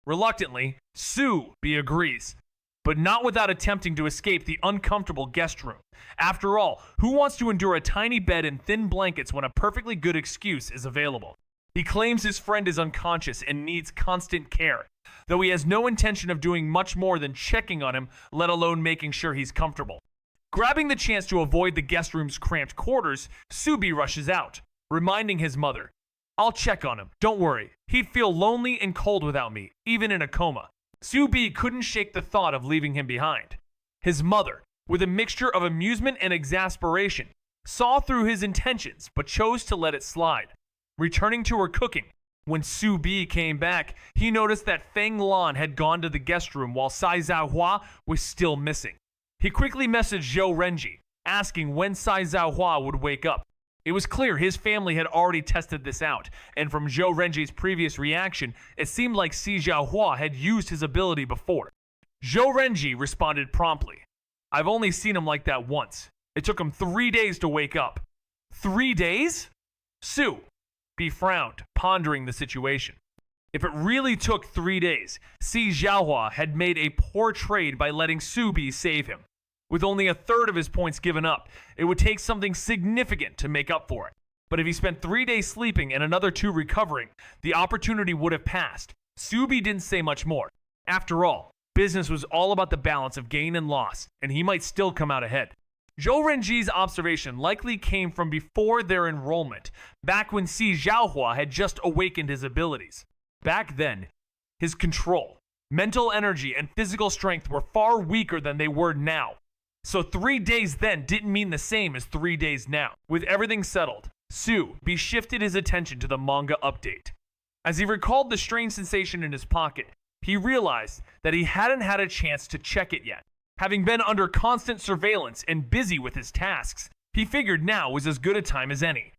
Reluctantly, Su Bei agrees, but not without attempting to escape the uncomfortable guest room. After all, who wants to endure a tiny bed and thin blankets when a perfectly good excuse is available? He claims his friend is unconscious and needs constant care, though he has no intention of doing much more than checking on him, let alone making sure he's comfortable. Grabbing the chance to avoid the guest room's cramped quarters, Su Bei rushes out, reminding his mother, I'll check on him, don't worry. He'd feel lonely and cold without me, even in a coma. Su Bei couldn't shake the thought of leaving him behind. His mother, with a mixture of amusement and exasperation, saw through his intentions but chose to let it slide. Returning to her cooking, when Su Bei came back, he noticed that Feng Lan had gone to the guest room while Sai Zhaohua was still missing. He quickly messaged Zhou Renjie, asking when Sai Zhaohua would wake up. It was clear his family had already tested this out, and from Zhou Renjie's previous reaction, it seemed like Si Xiaohua had used his ability before. Zhou Renjie responded promptly. I've only seen him like that once. It took him 3 days to wake up. 3 days? Su Bei frowned, pondering the situation. If it really took 3 days, Si Xiaohua had made a poor trade by letting Su Bei save him. With only a third of his points given up, it would take something significant to make up for it. But if he spent 3 days sleeping and another 2 recovering, the opportunity would have passed. Su Bei didn't say much more. After all, business was all about the balance of gain and loss, and he might still come out ahead. Zhou Renjie's observation likely came from before their enrollment, back when Si Xiaohua had just awakened his abilities. Back then, his control, mental energy, and physical strength were far weaker than they were now. So 3 days then didn't mean the same as 3 days now. With everything settled, Soo-bi shifted his attention to the manga update. As he recalled the strange sensation in his pocket, he realized that he hadn't had a chance to check it yet. Having been under constant surveillance and busy with his tasks, he figured now was as good a time as any.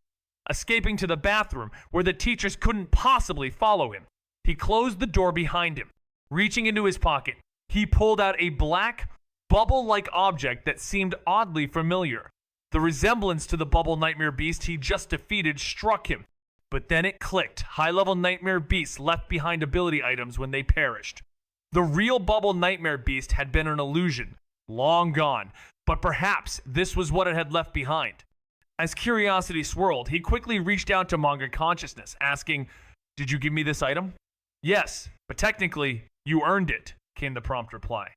Escaping to the bathroom where the teachers couldn't possibly follow him, he closed the door behind him. Reaching into his pocket, he pulled out a black, bubble-like object that seemed oddly familiar. The resemblance to the bubble nightmare beast he just defeated struck him, but then it clicked. High-level nightmare beasts left behind ability items when they perished. The real bubble nightmare beast had been an illusion, long gone, but perhaps this was what it had left behind. As curiosity swirled, he quickly reached out to Manga Consciousness, asking, "Did you give me this item?" "Yes, but technically, you earned it," came the prompt reply.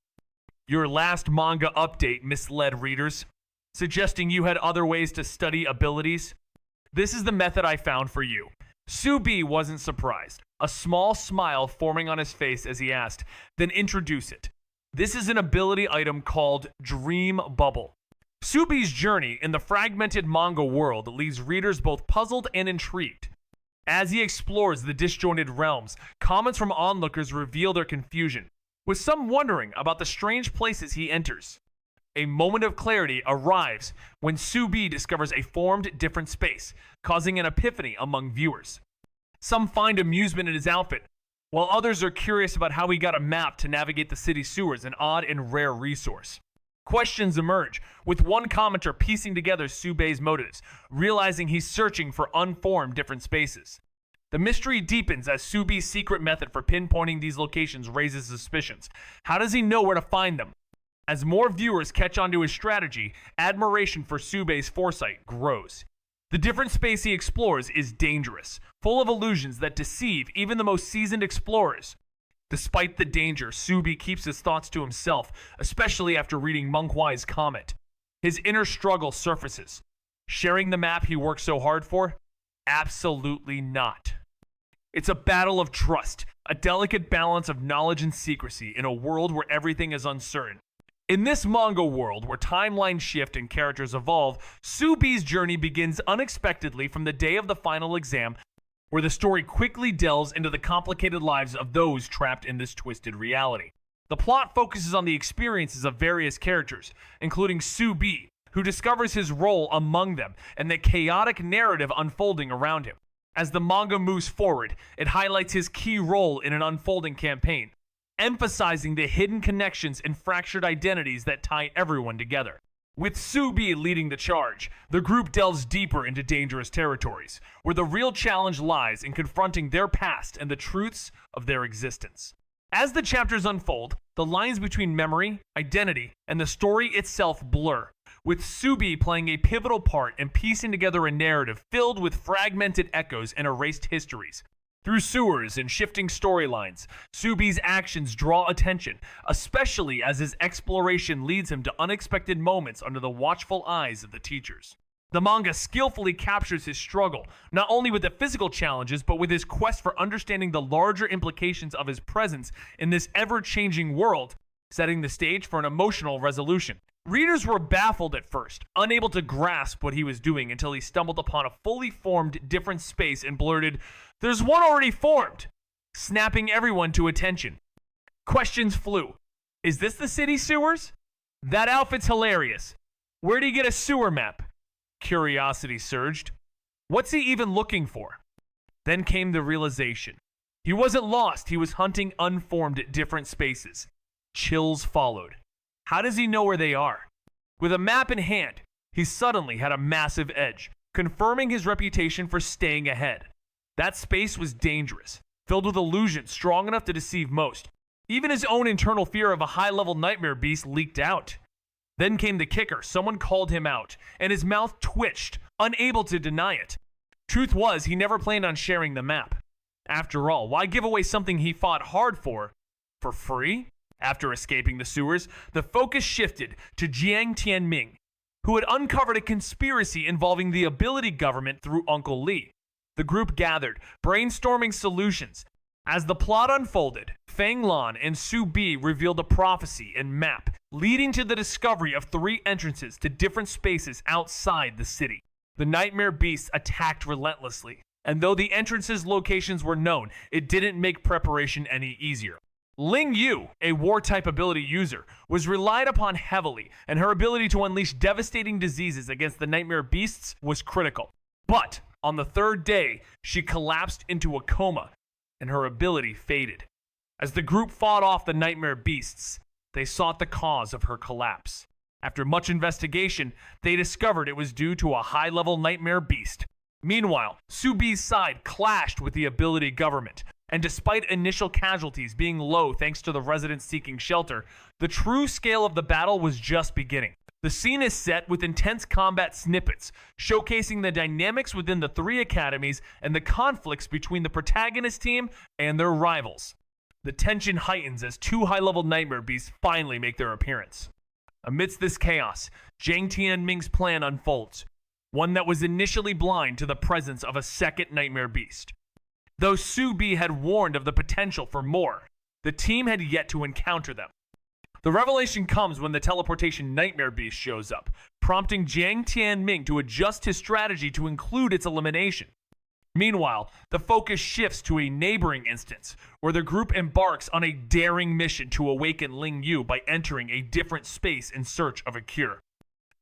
Your last manga update misled readers, suggesting you had other ways to study abilities. This is the method I found for you. Soo-bi wasn't surprised, a small smile forming on his face as he asked, "Then introduce it." This is an ability item called Dream Bubble. Soo-bi's journey in the fragmented manga world leaves readers both puzzled and intrigued. As he explores the disjointed realms, comments from onlookers reveal their confusion, with some wondering about the strange places he enters. A moment of clarity arrives when Soo-bi discovers a formed different space, causing an epiphany among viewers. Some find amusement in his outfit, while others are curious about how he got a map to navigate the city sewers, an odd and rare resource. Questions emerge, with one commenter piecing together Soo-bi's motives, realizing he's searching for unformed different spaces. The mystery deepens as Soo-bi's secret method for pinpointing these locations raises suspicions. How does he know where to find them? As more viewers catch on to his strategy, admiration for Soo-bi's foresight grows. The different space he explores is dangerous, full of illusions that deceive even the most seasoned explorers. Despite the danger, Soo-bi keeps his thoughts to himself, especially after reading manhwa's comment. His inner struggle surfaces. Sharing the map he worked so hard for? Absolutely not. It's a battle of trust, a delicate balance of knowledge and secrecy in a world where everything is uncertain. In this manga world where timelines shift and characters evolve, Soo-bi's journey begins unexpectedly from the day of the final exam, where the story quickly delves into the complicated lives of those trapped in this twisted reality. The plot focuses on the experiences of various characters, including Soo-bi, who discovers his role among them, and the chaotic narrative unfolding around him. As the manga moves forward, it highlights his key role in an unfolding campaign, emphasizing the hidden connections and fractured identities that tie everyone together. With Soo-bi leading the charge, the group delves deeper into dangerous territories, where the real challenge lies in confronting their past and the truths of their existence. As the chapters unfold, the lines between memory, identity, and the story itself blur, with Soo-bi playing a pivotal part in piecing together a narrative filled with fragmented echoes and erased histories. Through sewers and shifting storylines, Soo-bi's actions draw attention, especially as his exploration leads him to unexpected moments under the watchful eyes of the teachers. The manga skillfully captures his struggle, not only with the physical challenges, but with his quest for understanding the larger implications of his presence in this ever-changing world, setting the stage for an emotional resolution. Readers were baffled at first, unable to grasp what he was doing until he stumbled upon a fully formed different space and blurted, "There's one already formed," snapping everyone to attention. Questions flew. Is this the city sewers? That outfit's hilarious. Where'd he get a sewer map? Curiosity surged. What's he even looking for? Then came the realization. He wasn't lost, he was hunting unformed different spaces. Chills followed. How does he know where they are? With a map in hand, he suddenly had a massive edge, confirming his reputation for staying ahead. That space was dangerous, filled with illusions strong enough to deceive most. Even his own internal fear of a high-level nightmare beast leaked out. Then came the kicker. Someone called him out, and his mouth twitched, unable to deny it. Truth was, he never planned on sharing the map. After all, why give away something he fought hard for free? After escaping the sewers, the focus shifted to Jiang Tianming, who had uncovered a conspiracy involving the ability government through Uncle Lee. The group gathered, brainstorming solutions. As the plot unfolded, Feng Lan and Soo-bi revealed a prophecy and map, leading to the discovery of 3 entrances to different spaces outside the city. The Nightmare Beasts attacked relentlessly, and though the entrances' locations were known, it didn't make preparation any easier. Ling Yu, a war-type ability user, was relied upon heavily, and her ability to unleash devastating diseases against the Nightmare Beasts was critical. But on the 3rd day, she collapsed into a coma, and her ability faded. As the group fought off the Nightmare Beasts, they sought the cause of her collapse. After much investigation, they discovered it was due to a high-level Nightmare Beast. Meanwhile, Subi's side clashed with the ability government, and despite initial casualties being low thanks to the residents seeking shelter, the true scale of the battle was just beginning. The scene is set with intense combat snippets, showcasing the dynamics within the 3 academies and the conflicts between the protagonist team and their rivals. The tension heightens as 2 high-level Nightmare Beasts finally make their appearance. Amidst this chaos, Jiang Tianming's plan unfolds, one that was initially blind to the presence of a second Nightmare Beast. Though Subi had warned of the potential for more, the team had yet to encounter them. The revelation comes when the teleportation Nightmare Beast shows up, prompting Jiang Tianming to adjust his strategy to include its elimination. Meanwhile, the focus shifts to a neighboring instance, where the group embarks on a daring mission to awaken Ling Yu by entering a different space in search of a cure.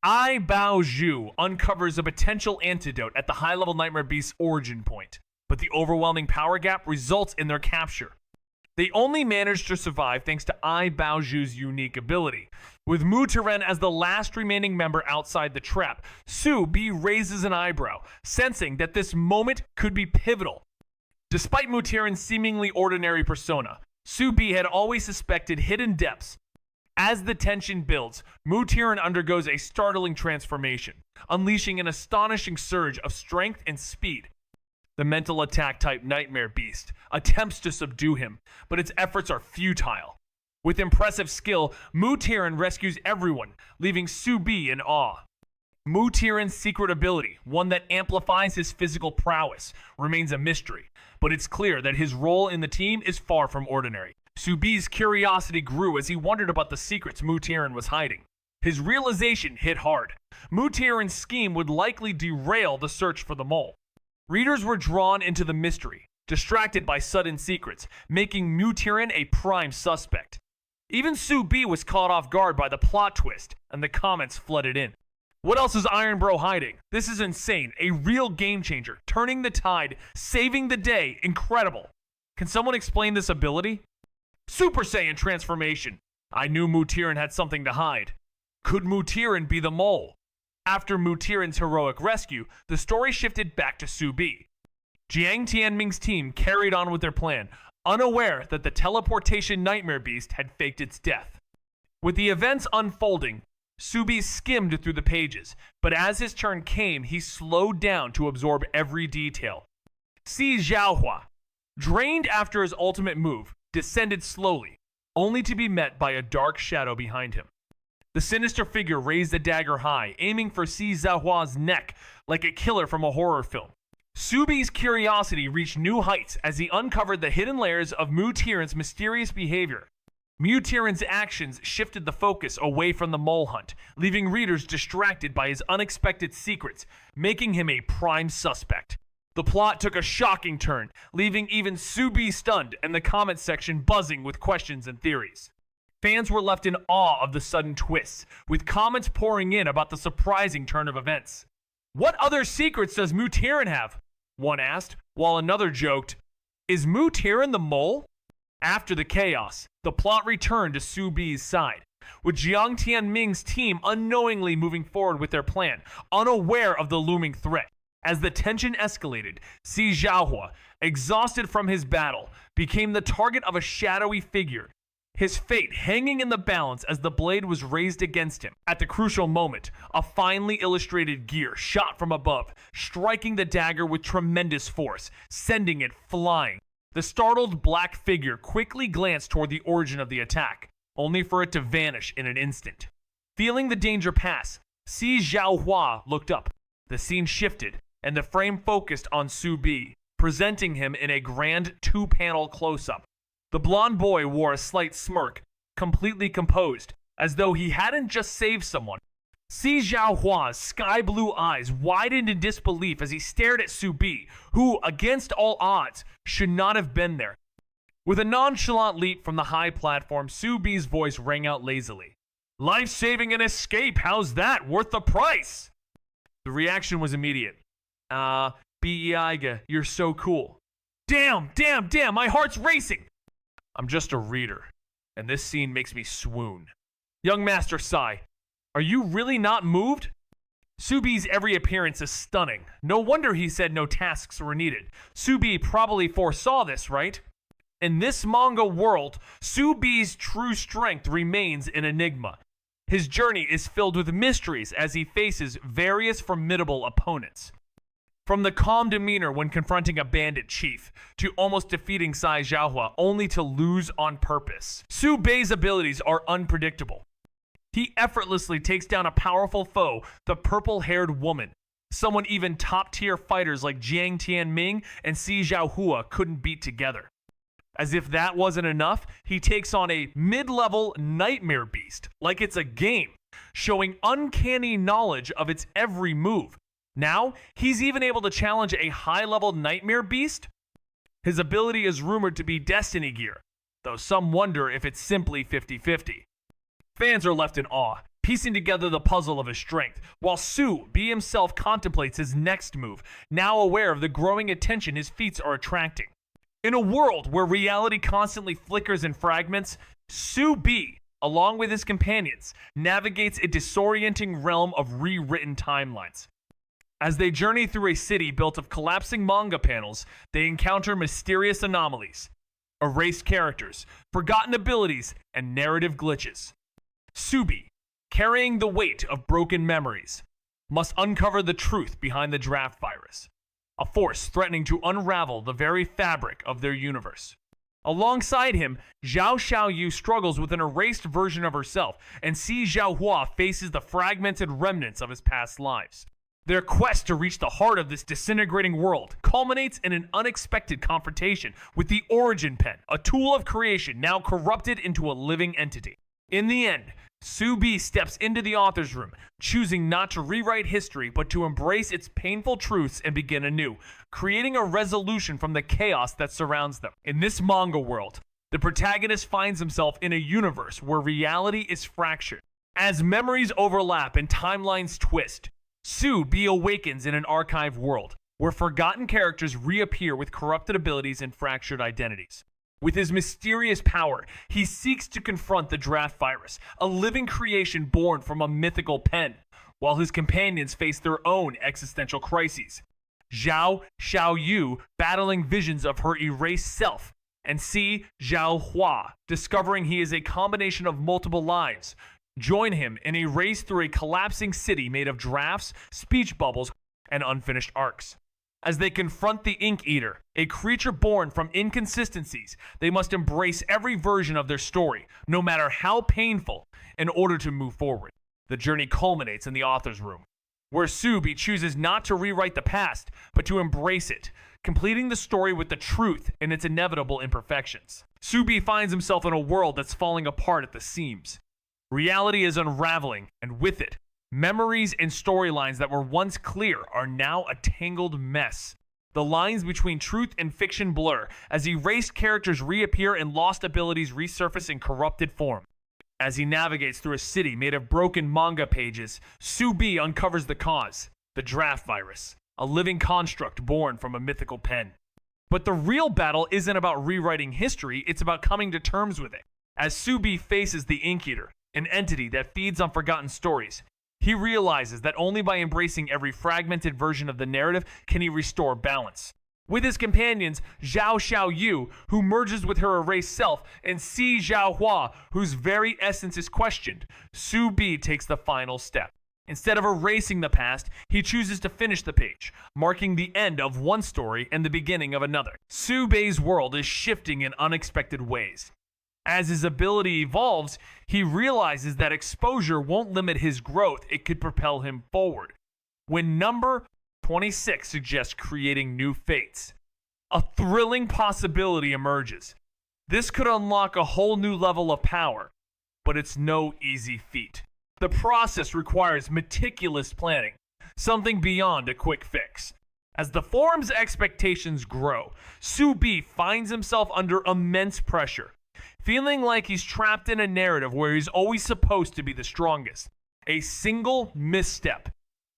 Ai Bao Zhu uncovers a potential antidote at the high-level Nightmare Beast's origin point, but the overwhelming power gap results in their capture. They only managed to survive thanks to Ai Bao Zhu's unique ability. With Mu Tiren as the last remaining member outside the trap, Su Bi raises an eyebrow, sensing that this moment could be pivotal. Despite Mu Tiren's seemingly ordinary persona, Su Bi had always suspected hidden depths. As the tension builds, Mu Tiren undergoes a startling transformation, unleashing an astonishing surge of strength and speed. The mental attack type Nightmare Beast attempts to subdue him, but its efforts are futile. With impressive skill, Mu Tiren rescues everyone, leaving Su Bi in awe. Mu Tiren's secret ability, one that amplifies his physical prowess, remains a mystery, but it's clear that his role in the team is far from ordinary. Su Bi's curiosity grew as he wondered about the secrets Mu Tiren was hiding. His realization hit hard. Mu Tiren's scheme would likely derail the search for the mole. Readers were drawn into the mystery, distracted by sudden secrets, making Mu Tiren a prime suspect. Even Su Bi was caught off guard by the plot twist, and the comments flooded in. What else is Iron Bro hiding? This is insane, a real game changer, turning the tide, saving the day, incredible. Can someone explain this ability? Super Saiyan transformation. I knew Mu Tiren had something to hide. Could Mu Tiren be the mole? After Mu Tiren's heroic rescue, the story shifted back to Su Bi. Jiang Tianming's team carried on with their plan, unaware that the teleportation Nightmare Beast had faked its death. With the events unfolding, Su Bi skimmed through the pages, but as his turn came, he slowed down to absorb every detail. Si Zhaohua, drained after his ultimate move, descended slowly, only to be met by a dark shadow behind him. The sinister figure raised a dagger high, aiming for Si Zhaohua's neck like a killer from a horror film. Su Bi's curiosity reached new heights as he uncovered the hidden layers of Mu Tiren's mysterious behavior. Mu Tiren's actions shifted the focus away from the mole hunt, leaving readers distracted by his unexpected secrets, making him a prime suspect. The plot took a shocking turn, leaving even Su Bi stunned and the comment section buzzing with questions and theories. Fans were left in awe of the sudden twists, with comments pouring in about the surprising turn of events. What other secrets does Mu Tiren have? One asked, while another joked, is Mu Tiren the mole? After the chaos, the plot returned to Su Bi's side, with Jiang Tianming's team unknowingly moving forward with their plan, unaware of the looming threat. As the tension escalated, Si Zhaohua, exhausted from his battle, became the target of a shadowy figure, his fate hanging in the balance as the blade was raised against him. At the crucial moment, a finely illustrated gear shot from above, striking the dagger with tremendous force, sending it flying. The startled black figure quickly glanced toward the origin of the attack, only for it to vanish in an instant. Feeling the danger pass, Si Zhaohua looked up. The scene shifted, and the frame focused on Su Bi, presenting him in a grand 2-panel close-up. The blonde boy wore a slight smirk, completely composed, as though he hadn't just saved someone. Si Xiaohua's sky blue eyes widened in disbelief as he stared at Su Bi, who, against all odds, should not have been there. With a nonchalant leap from the high platform, Su Bi's voice rang out lazily. Life-saving and escape, how's that? Worth the price? The reaction was immediate. Beiga, you're so cool. Damn, my heart's racing. I'm just a reader, and this scene makes me swoon. Young Master Sai, are you really not moved? Su Bi's every appearance is stunning. No wonder he said no tasks were needed. Su Bi probably foresaw this, right? In this manga world, Su Bi's true strength remains an enigma. His journey is filled with mysteries as he faces various formidable opponents. From the calm demeanor when confronting a bandit chief, to almost defeating Sai Xiaohua only to lose on purpose. Su Bei's abilities are unpredictable. He effortlessly takes down a powerful foe, the purple-haired woman, someone even top-tier fighters like Jiang Tianming and Si Xiaohua couldn't beat together. As if that wasn't enough, he takes on a mid-level nightmare beast, like it's a game, showing uncanny knowledge of its every move. Now, he's even able to challenge a high-level nightmare beast? His ability is rumored to be Destiny Gear, though some wonder if it's simply 50-50. Fans are left in awe, piecing together the puzzle of his strength, while Su Bi himself contemplates his next move, now aware of the growing attention his feats are attracting. In a world where reality constantly flickers and fragments, Su Bi, along with his companions, navigates a disorienting realm of rewritten timelines. As they journey through a city built of collapsing manga panels, they encounter mysterious anomalies, erased characters, forgotten abilities, and narrative glitches. Su Bi, carrying the weight of broken memories, must uncover the truth behind the draft virus, a force threatening to unravel the very fabric of their universe. Alongside him, Zhao Xiaoyu struggles with an erased version of herself, and Si Xiaohua faces the fragmented remnants of his past lives. Their quest to reach the heart of this disintegrating world culminates in an unexpected confrontation with the Origin Pen, a tool of creation now corrupted into a living entity. In the end, Su Bi steps into the author's room, choosing not to rewrite history but to embrace its painful truths and begin anew, creating a resolution from the chaos that surrounds them. In this manga world, the protagonist finds himself in a universe where reality is fractured. As memories overlap and timelines twist, Su Bi awakens in an archived world where forgotten characters reappear with corrupted abilities and fractured identities. With his mysterious power, he seeks to confront the draft virus, a living creation born from a mythical pen, while his companions face their own existential crises. Zhao Xiaoyu battling visions of her erased self, and Si Xiaohua discovering he is a combination of multiple lives. Join him in a race through a collapsing city made of drafts, speech bubbles, and unfinished arcs. As they confront the Ink Eater, a creature born from inconsistencies, they must embrace every version of their story, no matter how painful, in order to move forward. The journey culminates in the author's room, where Su Bi chooses not to rewrite the past, but to embrace it, completing the story with the truth and its inevitable imperfections. Su Bi finds himself in a world that's falling apart at the seams. Reality is unraveling, and with it, memories and storylines that were once clear are now a tangled mess. The lines between truth and fiction blur as erased characters reappear and lost abilities resurface in corrupted form. As he navigates through a city made of broken manga pages, Su Bi uncovers the cause, the draft virus, a living construct born from a mythical pen. But the real battle isn't about rewriting history, it's about coming to terms with it. As Su Bi faces the Ink Eater, an entity that feeds on forgotten stories, he realizes that only by embracing every fragmented version of the narrative can he restore balance. With his companions, Zhao Xiaoyu, who merges with her erased self, and Si Xiaohua, whose very essence is questioned, Su Bi takes the final step. Instead of erasing the past, he chooses to finish the page, marking the end of one story and the beginning of another. Su Bei's world is shifting in unexpected ways. As his ability evolves, he realizes that exposure won't limit his growth, it could propel him forward. When number 26 suggests creating new fates, a thrilling possibility emerges. This could unlock a whole new level of power, but it's no easy feat. The process requires meticulous planning, something beyond a quick fix. As the forum's expectations grow, Subi finds himself under immense pressure, feeling like he's trapped in a narrative where he's always supposed to be the strongest. A single misstep,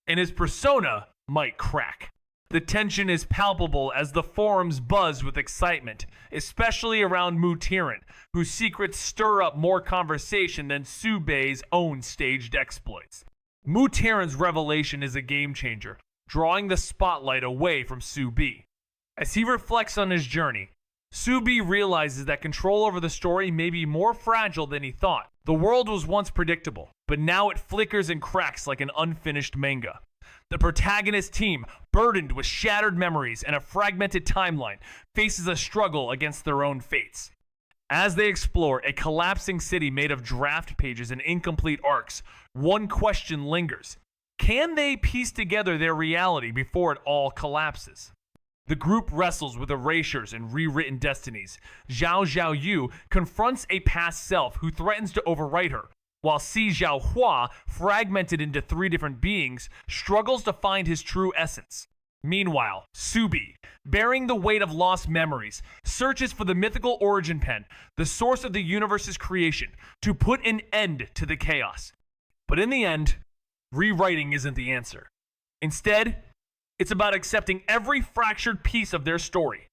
and his persona might crack. The tension is palpable as the forums buzz with excitement, especially around Mutiran, whose secrets stir up more conversation than Subei's own staged exploits. Mutiran's revelation is a game changer, drawing the spotlight away from Subi. As he reflects on his journey, Subi realizes that control over the story may be more fragile than he thought. The world was once predictable, but now it flickers and cracks like an unfinished manga. The protagonist team, burdened with shattered memories and a fragmented timeline, faces a struggle against their own fates. As they explore a collapsing city made of draft pages and incomplete arcs, one question lingers. Can they piece together their reality before it all collapses? The group wrestles with erasures and rewritten destinies. Zhao Xiaoyu confronts a past self who threatens to overwrite her, while Si Zhaohua, fragmented into 3 different beings, struggles to find his true essence. Meanwhile, Subi, bearing the weight of lost memories, searches for the mythical origin pen, the source of the universe's creation, to put an end to the chaos. But in the end, rewriting isn't the answer. Instead, it's about accepting every fractured piece of their story.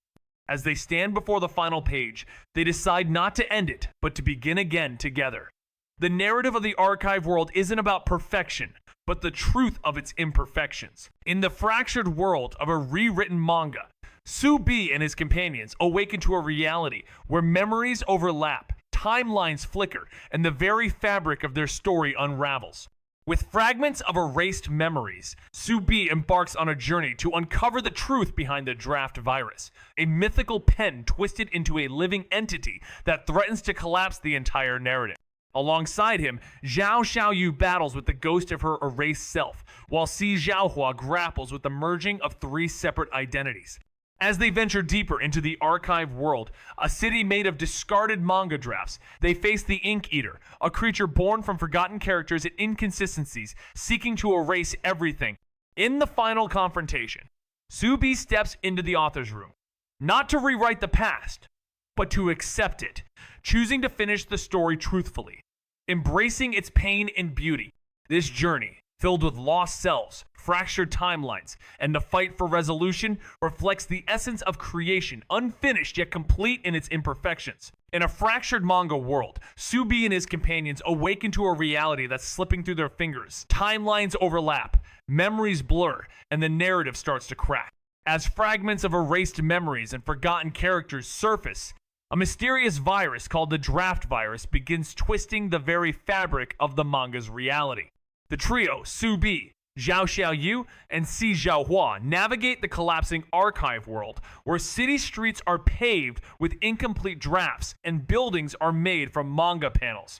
As they stand before the final page, they decide not to end it, but to begin again together. The narrative of the archive world isn't about perfection, but the truth of its imperfections. In the fractured world of a rewritten manga, Subi and his companions awaken to a reality where memories overlap, timelines flicker, and the very fabric of their story unravels. With fragments of erased memories, Subi embarks on a journey to uncover the truth behind the draft virus, a mythical pen twisted into a living entity that threatens to collapse the entire narrative. Alongside him, Zhao Xiaoyu battles with the ghost of her erased self, while Si Zhaohua grapples with the merging of 3 separate identities. As they venture deeper into the archive world, a city made of discarded manga drafts, they face the Ink Eater, a creature born from forgotten characters and inconsistencies, seeking to erase everything. In the final confrontation, Subi steps into the author's room, not to rewrite the past, but to accept it, choosing to finish the story truthfully, embracing its pain and beauty. This journey, filled with lost selves, fractured timelines, and the fight for resolution, reflects the essence of creation, unfinished yet complete in its imperfections. In a fractured manga world, Subi and his companions awaken to a reality that's slipping through their fingers. Timelines overlap, memories blur, and the narrative starts to crack. As fragments of erased memories and forgotten characters surface, a mysterious virus called the draft virus begins twisting the very fabric of the manga's reality. The trio, Subi, Zhao Xiaoyu, and Si Zhaohua, navigate the collapsing archive world, where city streets are paved with incomplete drafts and buildings are made from manga panels.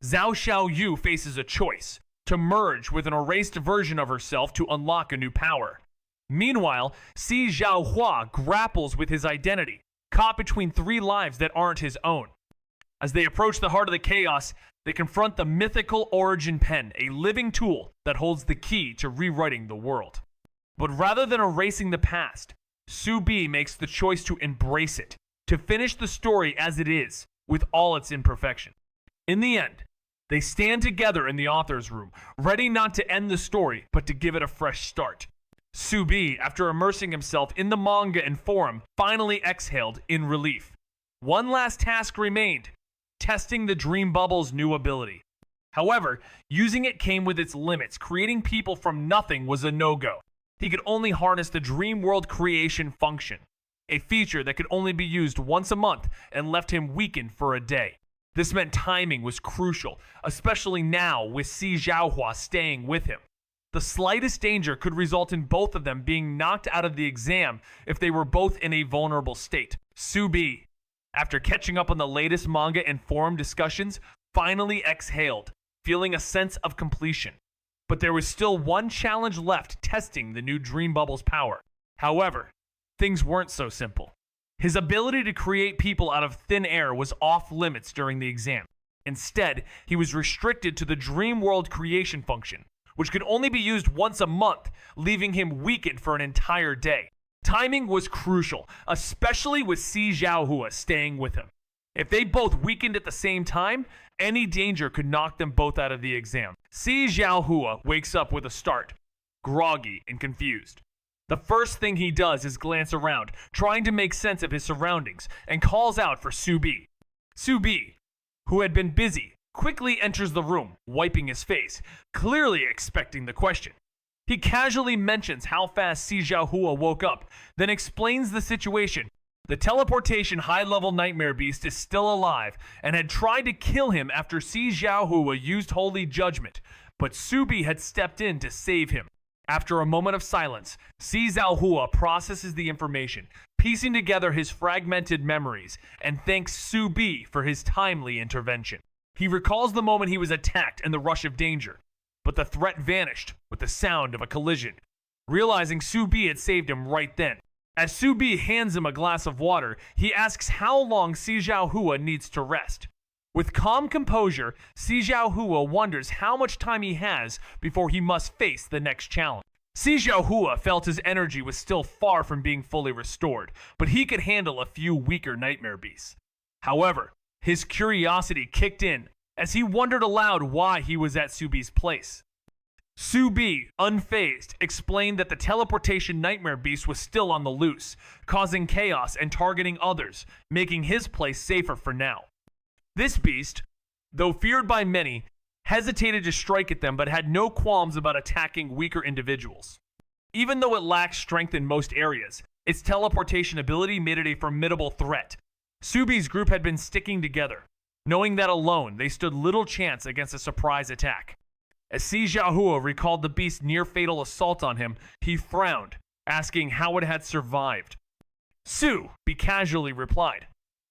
Zhao Xiaoyu faces a choice: to merge with an erased version of herself to unlock a new power. Meanwhile, Si Zhaohua grapples with his identity, caught between 3 lives that aren't his own. As they approach the heart of the chaos, they confront the mythical origin pen, a living tool that holds the key to rewriting the world. But rather than erasing the past, Subi makes the choice to embrace it, to finish the story as it is, with all its imperfection. In the end, they stand together in the author's room, ready not to end the story, but to give it a fresh start. Subi, after immersing himself in the manga and forum, finally exhaled in relief. One last task remained: testing the Dream Bubble's new ability. However, using it came with its limits. Creating people from nothing was a no-go. He could only harness the Dream World creation function, a feature that could only be used once a month and left him weakened for a day. This meant timing was crucial, especially now with Si Zhaohua staying with him. The slightest danger could result in both of them being knocked out of the exam if they were both in a vulnerable state. Subi, after catching up on the latest manga and forum discussions, finally exhaled, feeling a sense of completion. But there was still one challenge left: testing the new Dream Bubble's power. However, things weren't so simple. His ability to create people out of thin air was off limits during the exam. Instead, he was restricted to the dream world creation function, which could only be used once a month, leaving him weakened for an entire day. Timing was crucial, especially with Si Xiaohua staying with him. If they both weakened at the same time, any danger could knock them both out of the exam. Si Xiaohua wakes up with a start, groggy and confused. The first thing he does is glance around, trying to make sense of his surroundings, and calls out for Su Bi. Su Bi, who had been busy, quickly enters the room, wiping his face, clearly expecting the question. He casually mentions how fast Si Xiaohua woke up, then explains the situation. The teleportation high-level nightmare beast is still alive and had tried to kill him after Si Xiaohua used Holy Judgment, but Su Bi had stepped in to save him. After a moment of silence, Si Xiaohua processes the information, piecing together his fragmented memories, and thanks Su Bi for his timely intervention. He recalls the moment he was attacked and the rush of danger, but the threat vanished with the sound of a collision. Realizing Su Bi had saved him right then, as Su Bi hands him a glass of water, he asks how long Si Xiaohua needs to rest. With calm composure, Si Xiaohua wonders how much time he has before he must face the next challenge. Si Xiaohua felt his energy was still far from being fully restored, but he could handle a few weaker nightmare beasts. However, his curiosity kicked in as he wondered aloud why he was at Su Bi's place. Su Bi, unfazed, explained that the teleportation nightmare beast was still on the loose, causing chaos and targeting others, making his place safer for now. This beast, though feared by many, hesitated to strike at them but had no qualms about attacking weaker individuals. Even though it lacked strength in most areas, its teleportation ability made it a formidable threat. Su Bi's group had been sticking together, knowing that alone they stood little chance against a surprise attack. As Si Xiaohua recalled the beast's near-fatal assault on him, he frowned, asking how it had survived. Su Bi casually replied,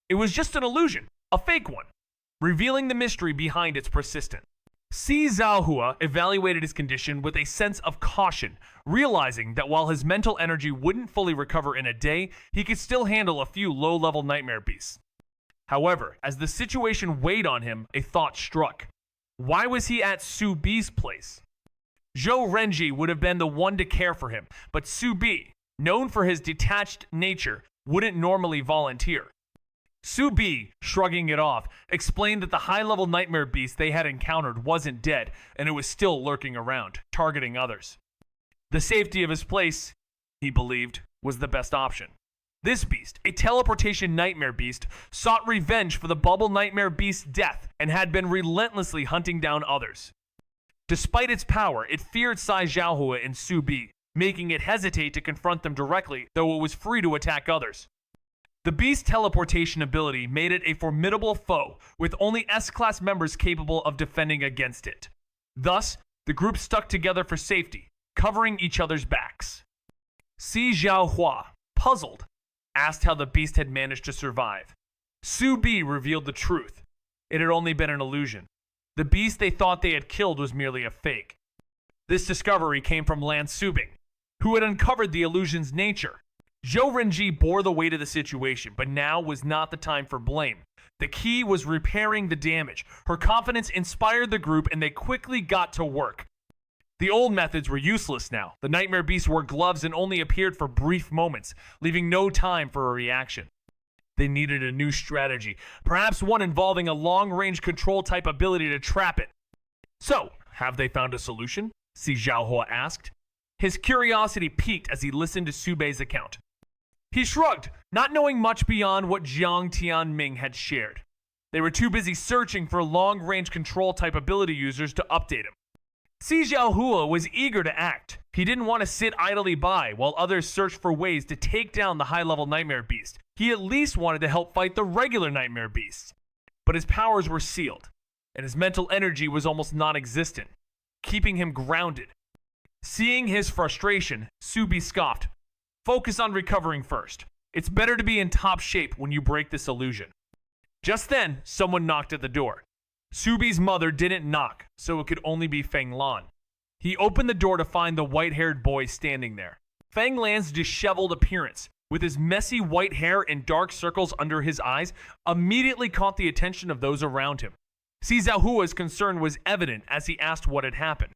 "It was just an illusion, a fake one," revealing the mystery behind its persistence. Si Xiaohua evaluated his condition with a sense of caution, realizing that while his mental energy wouldn't fully recover in a day, he could still handle a few low-level nightmare beasts. However, as the situation weighed on him, a thought struck. Why was he at Su Bi's place? Zhou Renji would have been the one to care for him, but Su Bi, known for his detached nature, wouldn't normally volunteer. Su Bi, shrugging it off, explained that the high-level nightmare beast they had encountered wasn't dead, and it was still lurking around, targeting others. The safety of his place, he believed, was the best option. This beast, a teleportation nightmare beast, sought revenge for the bubble nightmare beast's death and had been relentlessly hunting down others. Despite its power, it feared Si Xiaohua and Su Bi, making it hesitate to confront them directly, though it was free to attack others. The beast's teleportation ability made it a formidable foe, with only S-class members capable of defending against it. Thus, the group stuck together for safety, covering each other's backs. Si Xiaohua, puzzled, asked how the beast had managed to survive. Su Bi revealed the truth. It had only been an illusion. The beast they thought they had killed was merely a fake. This discovery came from Lan Subing, who had uncovered the illusion's nature. Zhou Renji bore the weight of the situation, but now was not the time for blame. The key was repairing the damage. Her confidence inspired the group, and they quickly got to work. The old methods were useless now. The nightmare beast wore gloves and only appeared for brief moments, leaving no time for a reaction. They needed a new strategy, perhaps one involving a long-range control type ability to trap it. So, have they found a solution? Si Xiaohua asked. His curiosity piqued as he listened to Su Bei's account. He shrugged, not knowing much beyond what Jiang Tianming had shared. They were too busy searching for long-range control type ability users to update him. Si Xiaohua was eager to act. He didn't want to sit idly by while others searched for ways to take down the high-level nightmare beast. He at least wanted to help fight the regular nightmare beasts. But his powers were sealed, and his mental energy was almost non-existent, keeping him grounded. Seeing his frustration, Su Bi scoffed. Focus on recovering first. It's better to be in top shape when you break this illusion. Just then, someone knocked at the door. Su Bi's mother didn't knock, so it could only be Feng Lan. He opened the door to find the white-haired boy standing there. Feng Lan's disheveled appearance, with his messy white hair and dark circles under his eyes, immediately caught the attention of those around him. Si Zhaohua's concern was evident as he asked what had happened.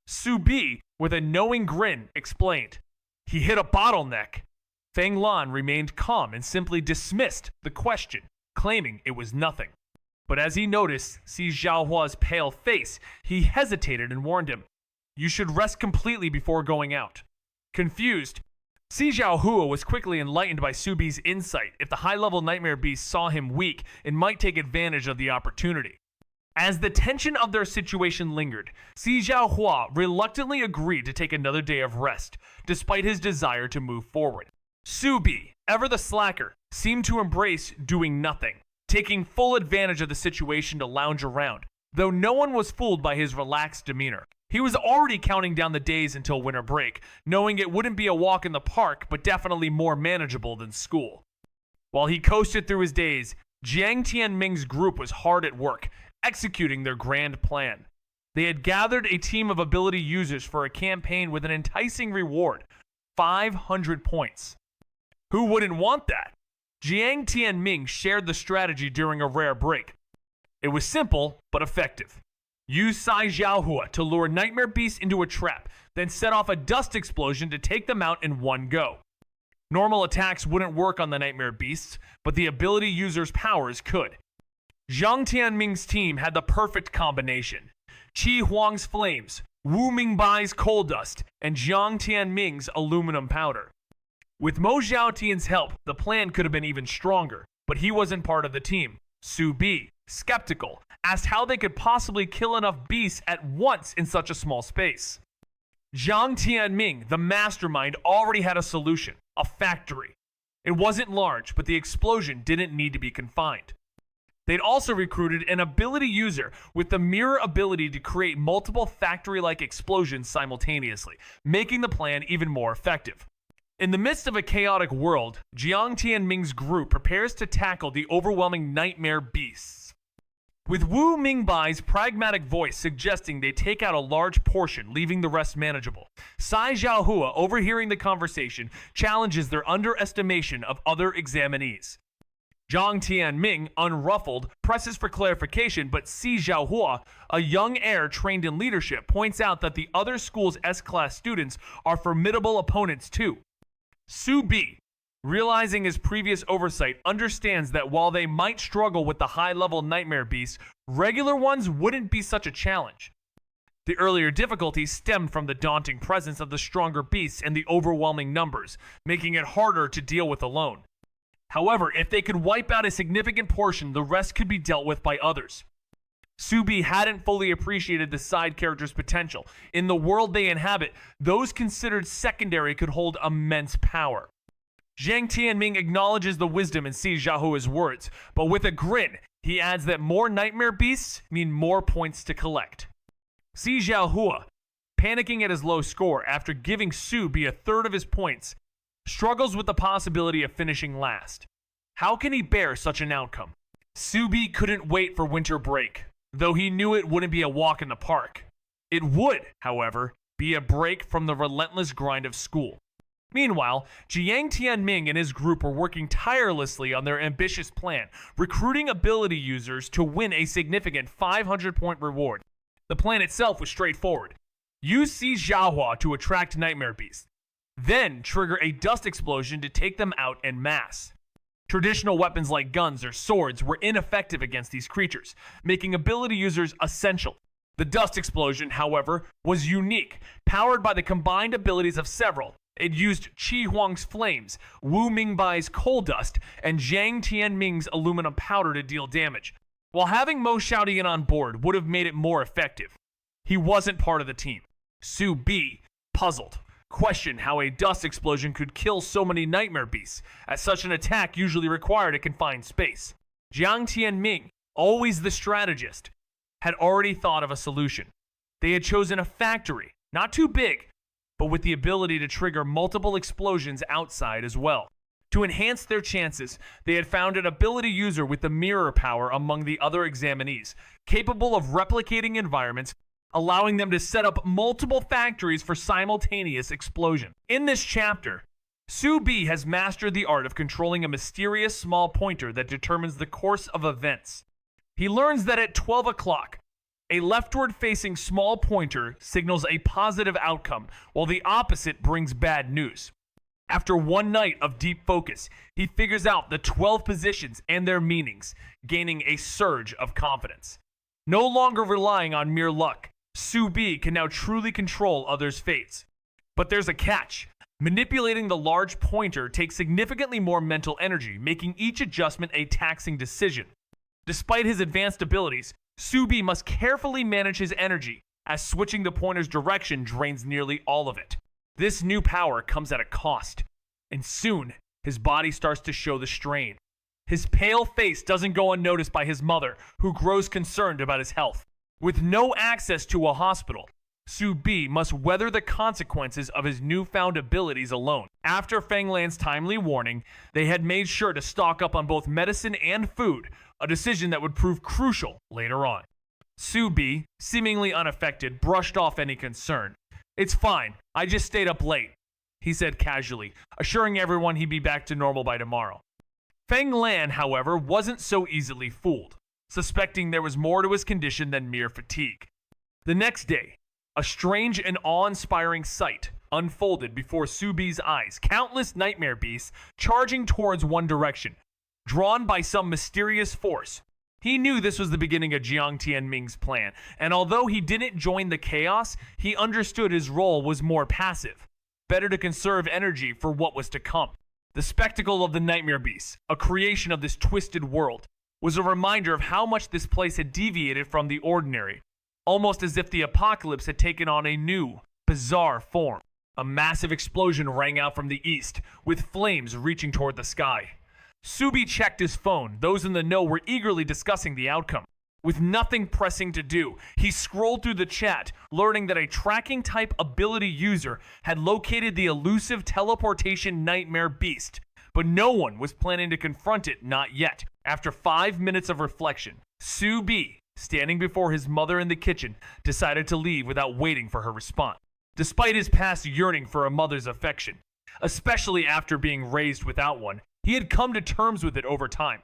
Su Bi, with a knowing grin, explained, "He hit a bottleneck." Feng Lan remained calm and simply dismissed the question, claiming it was nothing. But as he noticed Si Zhaohua's pale face, he hesitated and warned him, "You should rest completely before going out." Confused, Si Zhaohua was quickly enlightened by Su Bi's insight. If the high-level nightmare beast saw him weak, it might take advantage of the opportunity. As the tension of their situation lingered, Si Zhaohua reluctantly agreed to take another day of rest, despite his desire to move forward. Su Bi, ever the slacker, seemed to embrace doing nothing, taking full advantage of the situation to lounge around, though no one was fooled by his relaxed demeanor. He was already counting down the days until winter break, knowing it wouldn't be a walk in the park, but definitely more manageable than school. While he coasted through his days, Jiang Tianming's group was hard at work, executing their grand plan. They had gathered a team of ability users for a campaign with an enticing reward, 500 points. Who wouldn't want that? Jiang Tianming shared the strategy during a rare break. It was simple, but effective. Use Si Zhaohua to lure nightmare beasts into a trap, then set off a dust explosion to take them out in one go. Normal attacks wouldn't work on the nightmare beasts, but the ability user's powers could. Jiang Tianming's team had the perfect combination. Qi Huang's flames, Wu Mingbai's coal dust, and Jiang Tianming's aluminum powder. With Mo Zhaotian's help, the plan could have been even stronger, but he wasn't part of the team. Su Bi, skeptical, asked how they could possibly kill enough beasts at once in such a small space. Jiang Tianming, the mastermind, already had a solution, a factory. It wasn't large, but the explosion didn't need to be confined. They'd also recruited an ability user with the mirror ability to create multiple factory-like explosions simultaneously, making the plan even more effective. In the midst of a chaotic world, Jiang Tianming's group prepares to tackle the overwhelming nightmare beasts. With Wu Mingbai's pragmatic voice suggesting they take out a large portion, leaving the rest manageable, Si Zhaohua, overhearing the conversation, challenges their underestimation of other examinees. Jiang Tianming, unruffled, presses for clarification, but Si Zhaohua, a young heir trained in leadership, points out that the other school's S-class students are formidable opponents too. Su Bi, realizing his previous oversight, understands that while they might struggle with the high-level nightmare beasts, regular ones wouldn't be such a challenge. The earlier difficulties stemmed from the daunting presence of the stronger beasts and the overwhelming numbers, making it harder to deal with alone. However, if they could wipe out a significant portion, the rest could be dealt with by others. Su Bi hadn't fully appreciated the side characters' potential. In the world they inhabit, those considered secondary could hold immense power. Jiang Tianming acknowledges the wisdom in Si Zhaohua's words, but with a grin, he adds that more nightmare beasts mean more points to collect. Si Zhaohua, panicking at his low score after giving Su Bi a third of his points, struggles with the possibility of finishing last. How can he bear such an outcome? Su Bi couldn't wait for winter break, though he knew it wouldn't be a walk in the park. It would, however, be a break from the relentless grind of school. Meanwhile, Jiang Tianming and his group were working tirelessly on their ambitious plan, recruiting ability users to win a significant 500-point reward. The plan itself was straightforward. Use Si Zhaohua to attract nightmare beasts, then trigger a dust explosion to take them out en masse. Traditional weapons like guns or swords were ineffective against these creatures, making ability users essential. The dust explosion, however, was unique, powered by the combined abilities of several. It used Qi Huang's flames, Wu Mingbai's coal dust, and Jiang Tianming's aluminum powder to deal damage. While having Mo Xiaotian on board would have made it more effective, he wasn't part of the team. Su Bi, puzzled, questioned how a dust explosion could kill so many nightmare beasts, as such an attack usually required a confined space. Jiang Tianming, always the strategist, had already thought of a solution. They had chosen a factory, not too big, but with the ability to trigger multiple explosions outside as well. To enhance their chances, they had found an ability user with the mirror power among the other examinees, capable of replicating environments, allowing them to set up multiple factories for simultaneous explosion. In this chapter, Su Bi has mastered the art of controlling a mysterious small pointer that determines the course of events. He learns that at 12 o'clock, a leftward-facing small pointer signals a positive outcome, while the opposite brings bad news. After one night of deep focus, he figures out the 12 positions and their meanings, gaining a surge of confidence. No longer relying on mere luck, Su-bi can now truly control others' fates. But there's a catch. Manipulating the large pointer takes significantly more mental energy, making each adjustment a taxing decision. Despite his advanced abilities, Su-bi must carefully manage his energy, as switching the pointer's direction drains nearly all of it. This new power comes at a cost, and soon his body starts to show the strain. His pale face doesn't go unnoticed by his mother, who grows concerned about his health. With no access to a hospital, Su-bi must weather the consequences of his newfound abilities alone. After Feng Lan's timely warning, they had made sure to stock up on both medicine and food, a decision that would prove crucial later on. Su-bi, seemingly unaffected, brushed off any concern. "It's fine, I just stayed up late," he said casually, assuring everyone he'd be back to normal by tomorrow. Feng Lan, however, wasn't so easily fooled, suspecting there was more to his condition than mere fatigue. The next day, a strange and awe-inspiring sight unfolded before Su-bi's eyes, countless nightmare beasts charging towards one direction, drawn by some mysterious force. He knew this was the beginning of Jiang Tianming's plan, and although he didn't join the chaos, he understood his role was more passive. Better to conserve energy for what was to come. The spectacle of the nightmare beasts, a creation of this twisted world, was a reminder of how much this place had deviated from the ordinary, almost as if the apocalypse had taken on a new, bizarre form. A massive explosion rang out from the east, with flames reaching toward the sky. Su-bi checked his phone. Those in the know were eagerly discussing the outcome. With nothing pressing to do, he scrolled through the chat, learning that a tracking-type ability user had located the elusive teleportation nightmare beast, but no one was planning to confront it, not yet. After 5 minutes of reflection, Su-bi, standing before his mother in the kitchen, decided to leave without waiting for her response. Despite his past yearning for a mother's affection, especially after being raised without one, he had come to terms with it over time.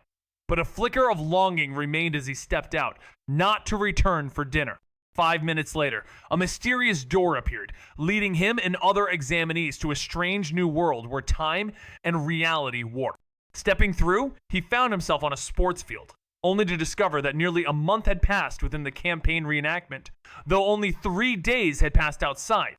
But a flicker of longing remained as he stepped out, not to return for dinner. 5 minutes later, a mysterious door appeared, leading him and other examinees to a strange new world where time and reality warped. Stepping through, he found himself on a sports field, only to discover that nearly a month had passed within the campaign reenactment, though only 3 days had passed outside.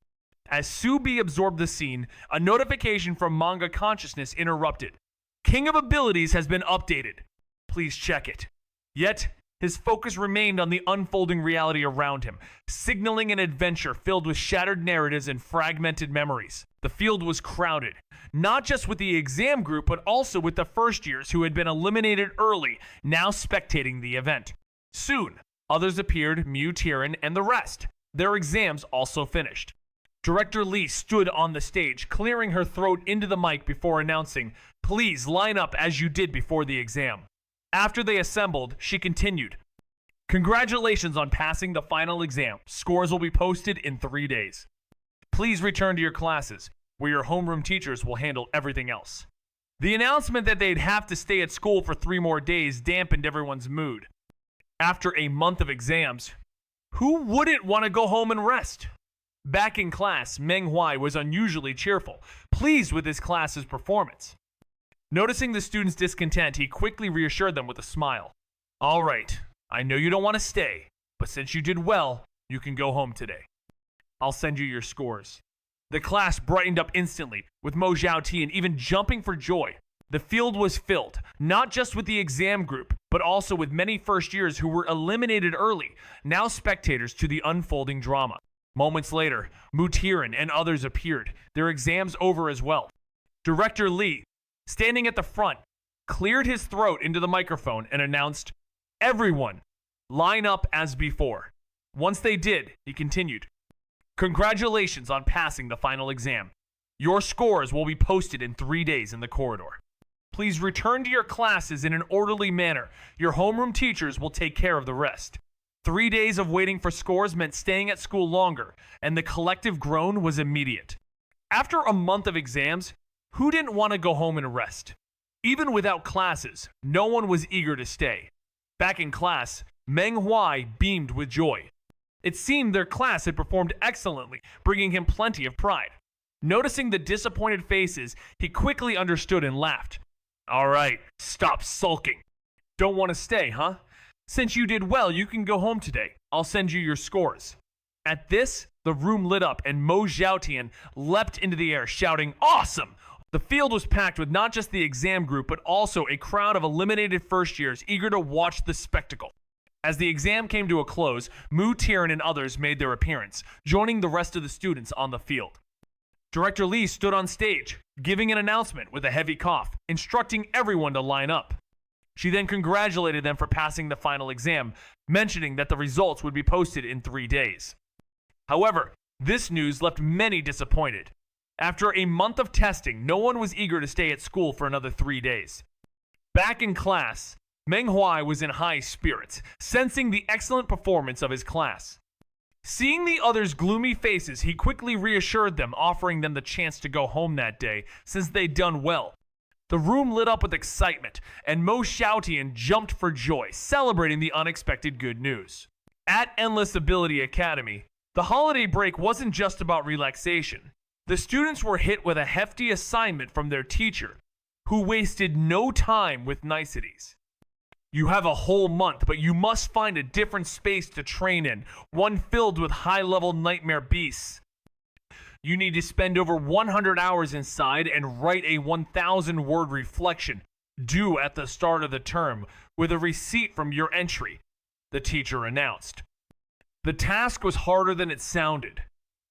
As Su-bi absorbed the scene, a notification from Manga Consciousness interrupted. "King of Abilities has been updated. Please check it." Yet, his focus remained on the unfolding reality around him, signaling an adventure filled with shattered narratives and fragmented memories. The field was crowded, not just with the exam group, but also with the first years who had been eliminated early, now spectating the event. Soon, others appeared, Mu Tiran and the rest. Their exams also finished. Director Lee stood on the stage, clearing her throat into the mic before announcing, "Please line up as you did before the exam." After they assembled, she continued, "Congratulations on passing the final exam. Scores will be posted in 3 days. Please return to your classes, where your homeroom teachers will handle everything else." The announcement that they'd have to stay at school for 3 more days dampened everyone's mood. After a month of exams, who wouldn't want to go home and rest? Back in class, Manhwa was unusually cheerful, pleased with his class's performance. Noticing the students' discontent, he quickly reassured them with a smile. "All right, I know you don't want to stay, but since you did well, you can go home today. I'll send you your scores." The class brightened up instantly, with Mo Zhaotian even jumping for joy. The field was filled, not just with the exam group, but also with many first years who were eliminated early, now spectators to the unfolding drama. Moments later, Mu Tiran and others appeared, their exams over as well. Director Lee, standing at the front, cleared his throat into the microphone and announced, "Everyone, line up as before." Once they did, he continued, "Congratulations on passing the final exam. Your scores will be posted in 3 days in the corridor. Please return to your classes in an orderly manner. Your homeroom teachers will take care of the rest." 3 days of waiting for scores meant staying at school longer, and the collective groan was immediate. After a month of exams, who didn't want to go home and rest? Even without classes, no one was eager to stay. Back in class, manhwa beamed with joy. It seemed their class had performed excellently, bringing him plenty of pride. Noticing the disappointed faces, he quickly understood and laughed. All right, stop sulking. Don't want to stay, huh? Since you did well, you can go home today. I'll send you your scores. At this, the room lit up and Mo Xiaotian leapt into the air, shouting, "Awesome!" The field was packed with not just the exam group, but also a crowd of eliminated first years eager to watch the spectacle. As the exam came to a close, Mu Tiran and others made their appearance, joining the rest of the students on the field. Director Lee stood on stage, giving an announcement with a heavy cough, instructing everyone to line up. She then congratulated them for passing the final exam, mentioning that the results would be posted in 3 days. However, this news left many disappointed. After a month of testing, no one was eager to stay at school for another 3 days. Back in class, Meng Huai was in high spirits, sensing the excellent performance of his class. Seeing the others' gloomy faces, he quickly reassured them, offering them the chance to go home that day, since they'd done well. The room lit up with excitement, and Mo Xiaotian jumped for joy, celebrating the unexpected good news. At Endless Ability Academy, the holiday break wasn't just about relaxation. The students were hit with a hefty assignment from their teacher, who wasted no time with niceties. You have a whole month, but you must find a different space to train in, one filled with high-level nightmare beasts. You need to spend over 100 hours inside and write a 1,000-word reflection, due at the start of the term, with a receipt from your entry, the teacher announced. The task was harder than it sounded.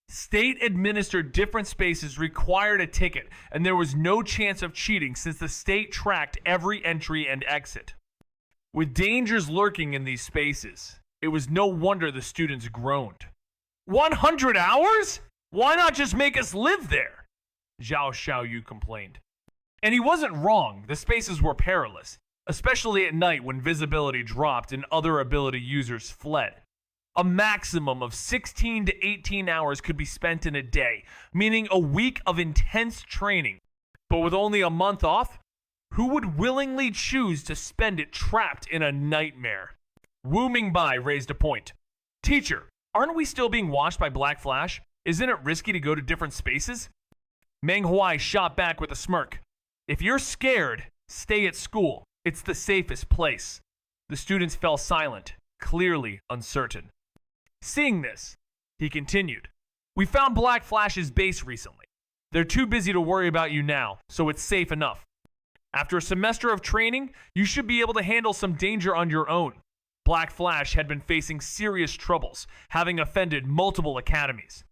State-administered different spaces required a ticket, and there was no chance of cheating since the state tracked every entry and exit. With dangers lurking in these spaces, it was no wonder the students groaned. 100 hours? Why not just make us live there? Zhao Xiaoyu complained. And he wasn't wrong. The spaces were perilous, especially at night when visibility dropped and other ability users fled. A maximum of 16 to 18 hours could be spent in a day, meaning a week of intense training. But with only a month off, who would willingly choose to spend it trapped in a nightmare? Wu Mingbai raised a point. Teacher, aren't we still being watched by Black Flash? Isn't it risky to go to different spaces? Meng Huai shot back with a smirk. If you're scared, stay at school. It's the safest place. The students fell silent, clearly uncertain. Seeing this, he continued. We found Black Flash's base recently. They're too busy to worry about you now, so it's safe enough. After a semester of training, you should be able to handle some danger on your own. Black Flash had been facing serious troubles, having offended multiple academies.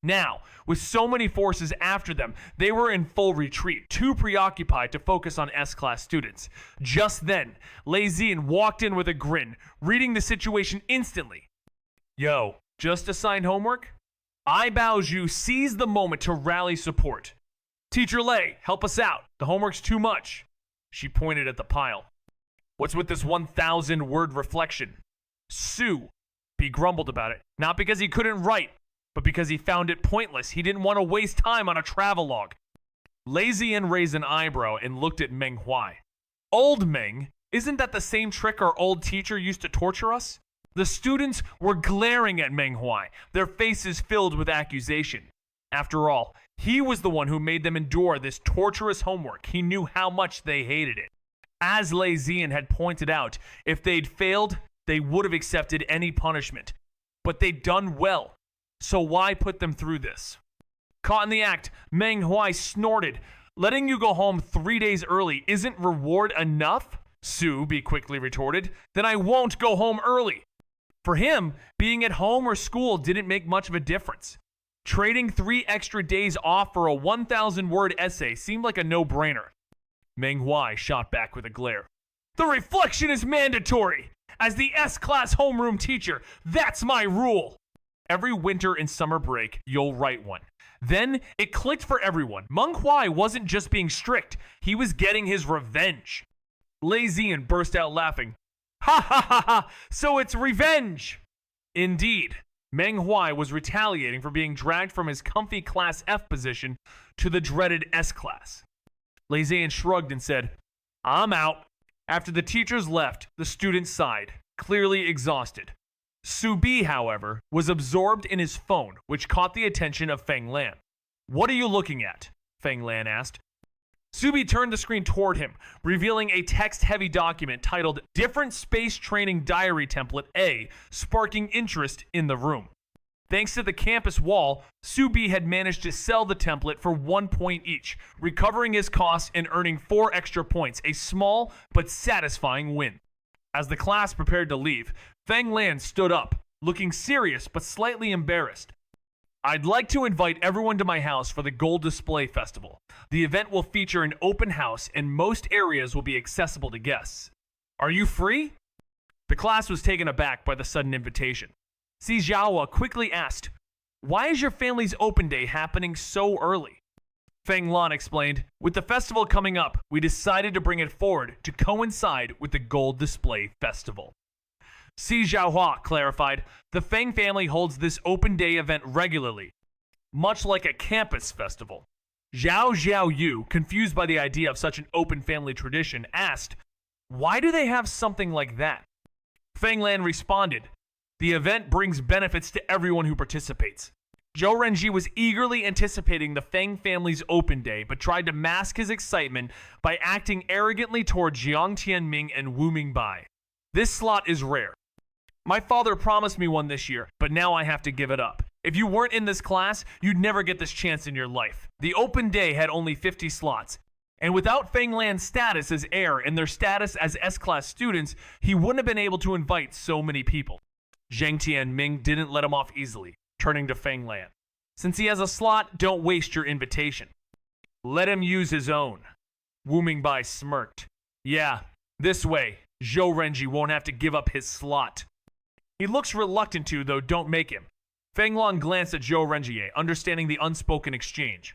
Now, with so many forces after them, they were in full retreat, too preoccupied to focus on S-class students. Just then, Lei Zian walked in with a grin, reading the situation instantly. Yo, just assigned homework? I Bao Zhu seized the moment to rally support. Teacher Lei, help us out. The homework's too much. She pointed at the pile. What's with this 1,000-word reflection? Su. He grumbled about it, not because he couldn't write, but because he found it pointless. He didn't want to waste time on a travelogue. Lei Zian raised an eyebrow and looked at Meng Huai. Old Meng, isn't that the same trick our old teacher used to torture us? The students were glaring at Meng Huai, their faces filled with accusation. After all, he was the one who made them endure this torturous homework. He knew how much they hated it. As Lei Zian had pointed out, if they'd failed, they would have accepted any punishment. But they'd done well, so why put them through this? Caught in the act, Meng Huai snorted. Letting you go home 3 days early isn't reward enough? Su Bi quickly retorted. Then I won't go home early. For him, being at home or school didn't make much of a difference. Trading 3 extra days off for a 1,000-word essay seemed like a no-brainer. Meng Huai shot back with a glare. The reflection is mandatory! As the S-class homeroom teacher, that's my rule! Every winter and summer break, you'll write one. Then, it clicked for everyone. Meng Huai wasn't just being strict, he was getting his revenge. Lei Zian burst out laughing. Ha ha ha ha! So it's revenge! Indeed. Meng Huai was retaliating for being dragged from his comfy Class F position to the dreaded S class. Lei Zian shrugged and said, I'm out. After the teachers left, the students sighed, clearly exhausted. Subi, however, was absorbed in his phone, which caught the attention of Feng Lan. "What are you looking at?" Feng Lan asked. Subi turned the screen toward him, revealing a text-heavy document titled Different Space Training Diary Template A, sparking interest in the room. Thanks to the campus wall, Subi had managed to sell the template for 1 point each, recovering his costs and earning 4 extra points, a small but satisfying win. As the class prepared to leave, Feng Lan stood up, looking serious but slightly embarrassed. "I'd like to invite everyone to my house for the Gold Display Festival. The event will feature an open house and most areas will be accessible to guests. Are you free?" The class was taken aback by the sudden invitation. Si Jiahua quickly asked, "Why is your family's open day happening so early?" Feng Lan explained, "With the festival coming up, we decided to bring it forward to coincide with the Gold Display Festival." Si Jiahua clarified, "The Feng family holds this open day event regularly, much like a campus festival." Zhao Xiaoyu, confused by the idea of such an open family tradition, asked, "Why do they have something like that?" Feng Lan responded, "The event brings benefits to everyone who participates." Zhou Renji was eagerly anticipating the Feng family's open day, but tried to mask his excitement by acting arrogantly toward Jiang Tianming and Wu Mingbai. "This slot is rare. My father promised me one this year, but now I have to give it up. If you weren't in this class, you'd never get this chance in your life. The open day had only 50 slots, and without Feng Lan's status as heir and their status as S-class students, he wouldn't have been able to invite so many people." Jiang Tianming didn't let him off easily, turning to Feng Lan. "Since he has a slot, don't waste your invitation. Let him use his own." Wu Mingbai smirked. "Yeah, this way, Zhou Renji won't have to give up his slot." "He looks reluctant to, though don't make him." Feng Lan glanced at Zhou Renji, understanding the unspoken exchange.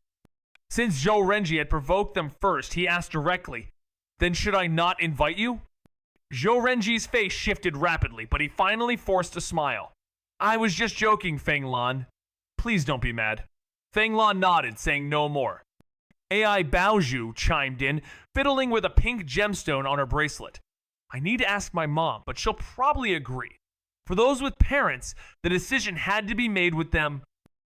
Since Zhou Renji had provoked them first, he asked directly, "Then should I not invite you?" Zhou Renji's face shifted rapidly, but he finally forced a smile. "I was just joking, Feng Lan. Please don't be mad." Feng Lan nodded, saying no more. AI Baozhu chimed in, fiddling with a pink gemstone on her bracelet. "I need to ask my mom, but she'll probably agree. For those with parents, the decision had to be made with them,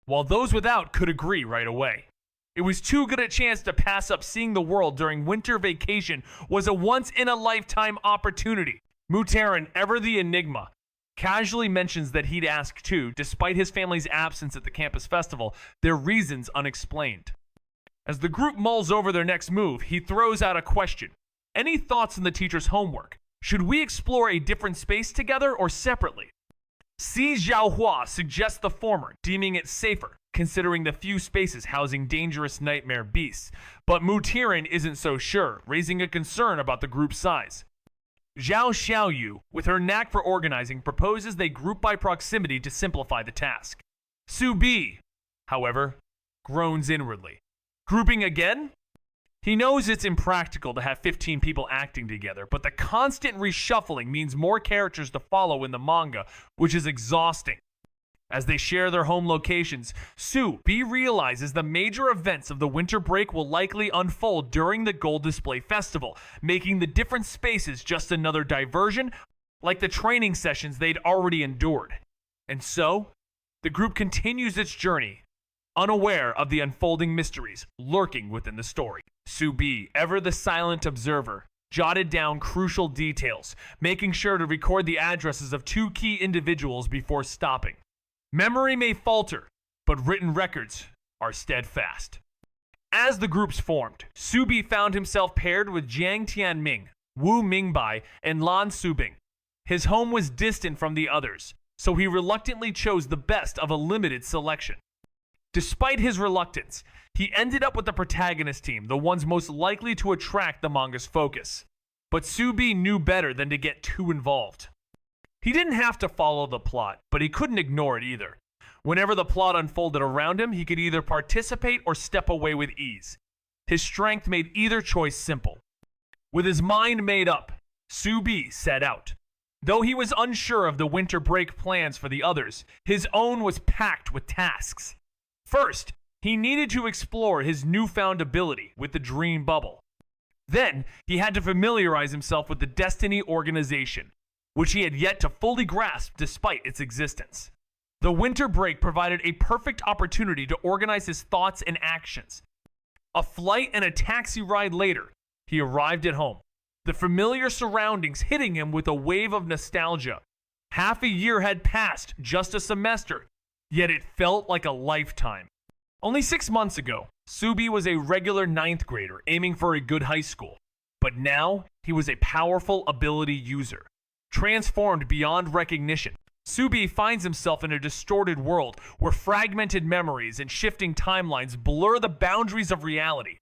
while those without could agree right away. It was too good a chance to pass up. Seeing the world during winter vacation was a once-in-a-lifetime opportunity." Mutarin, ever the enigma, casually mentions that he'd ask too, despite his family's absence at the campus festival, their reasons unexplained. As the group mulls over their next move, he throws out a question. "Any thoughts on the teacher's homework? Should we explore a different space together or separately?" Si Jiahua suggests the former, deeming it safer, considering the few spaces housing dangerous nightmare beasts, but Mutirin isn't so sure, raising a concern about the group's size. Zhao Xiaoyu, with her knack for organizing, proposes they group by proximity to simplify the task. Subi, however, groans inwardly. "Grouping again?" He knows it's impractical to have 15 people acting together, but the constant reshuffling means more characters to follow in the manga, which is exhausting. As they share their home locations, Subi realizes the major events of the winter break will likely unfold during the Gold Display Festival, making the different spaces just another diversion, like the training sessions they'd already endured. And so, the group continues its journey, unaware of the unfolding mysteries lurking within the story. Subi, ever the silent observer, jotted down crucial details, making sure to record the addresses of 2 key individuals before stopping. Memory may falter, but written records are steadfast. As the groups formed, Subi found himself paired with Jiang Tianming, Wu Mingbai, and Lan Subing. His home was distant from the others, so he reluctantly chose the best of a limited selection. Despite his reluctance, he ended up with the protagonist team, the ones most likely to attract the manga's focus. But Subi knew better than to get too involved. He didn't have to follow the plot, but he couldn't ignore it either. Whenever the plot unfolded around him, he could either participate or step away with ease. His strength made either choice simple. With his mind made up, Subi set out. Though he was unsure of the winter break plans for the others, his own was packed with tasks. First, he needed to explore his newfound ability with the dream bubble. Then, he had to familiarize himself with the Destiny organization, which he had yet to fully grasp despite its existence. The winter break provided a perfect opportunity to organize his thoughts and actions. A flight and a taxi ride later, he arrived at home, the familiar surroundings hitting him with a wave of nostalgia. Half a year had passed, just a semester, yet it felt like a lifetime. Only 6 months ago, Subi was a regular 9th grader aiming for a good high school, but now he was a powerful ability user. Transformed beyond recognition, Subi finds himself in a distorted world where fragmented memories and shifting timelines blur the boundaries of reality.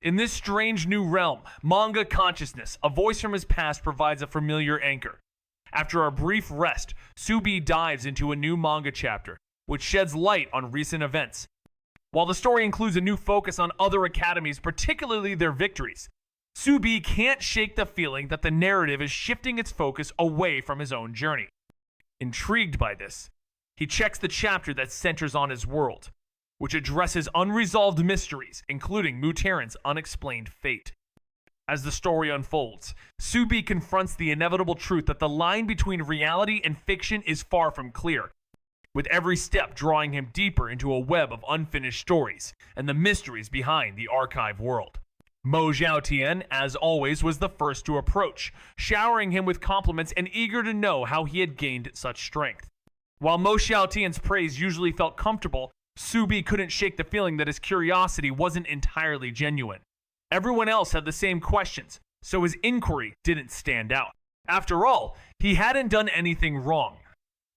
In this strange new realm, manga consciousness, a voice from his past, provides a familiar anchor. After a brief rest, Subi dives into a new manga chapter, which sheds light on recent events. While the story includes a new focus on other academies, particularly their victories, Subi can't shake the feeling that the narrative is shifting its focus away from his own journey. Intrigued by this, he checks the chapter that centers on his world, which addresses unresolved mysteries, including Mutaren's unexplained fate. As the story unfolds, Subi confronts the inevitable truth that the line between reality and fiction is far from clear, with every step drawing him deeper into a web of unfinished stories and the mysteries behind the archive world. Mo Xiaotian, as always, was the first to approach, showering him with compliments and eager to know how he had gained such strength. While Mo Xiaotian's praise usually felt comfortable, Subi couldn't shake the feeling that his curiosity wasn't entirely genuine. Everyone else had the same questions, so his inquiry didn't stand out. After all, he hadn't done anything wrong.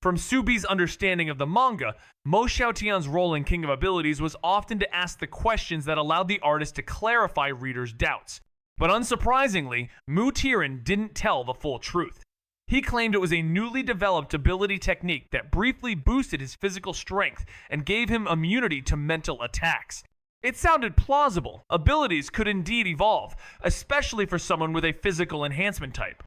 From Subi's understanding of the manga, Mo Xiaotian's role in King of Abilities was often to ask the questions that allowed the artist to clarify readers' doubts. But unsurprisingly, Mutiren didn't tell the full truth. He claimed it was a newly developed ability technique that briefly boosted his physical strength and gave him immunity to mental attacks. It sounded plausible. Abilities could indeed evolve, especially for someone with a physical enhancement type.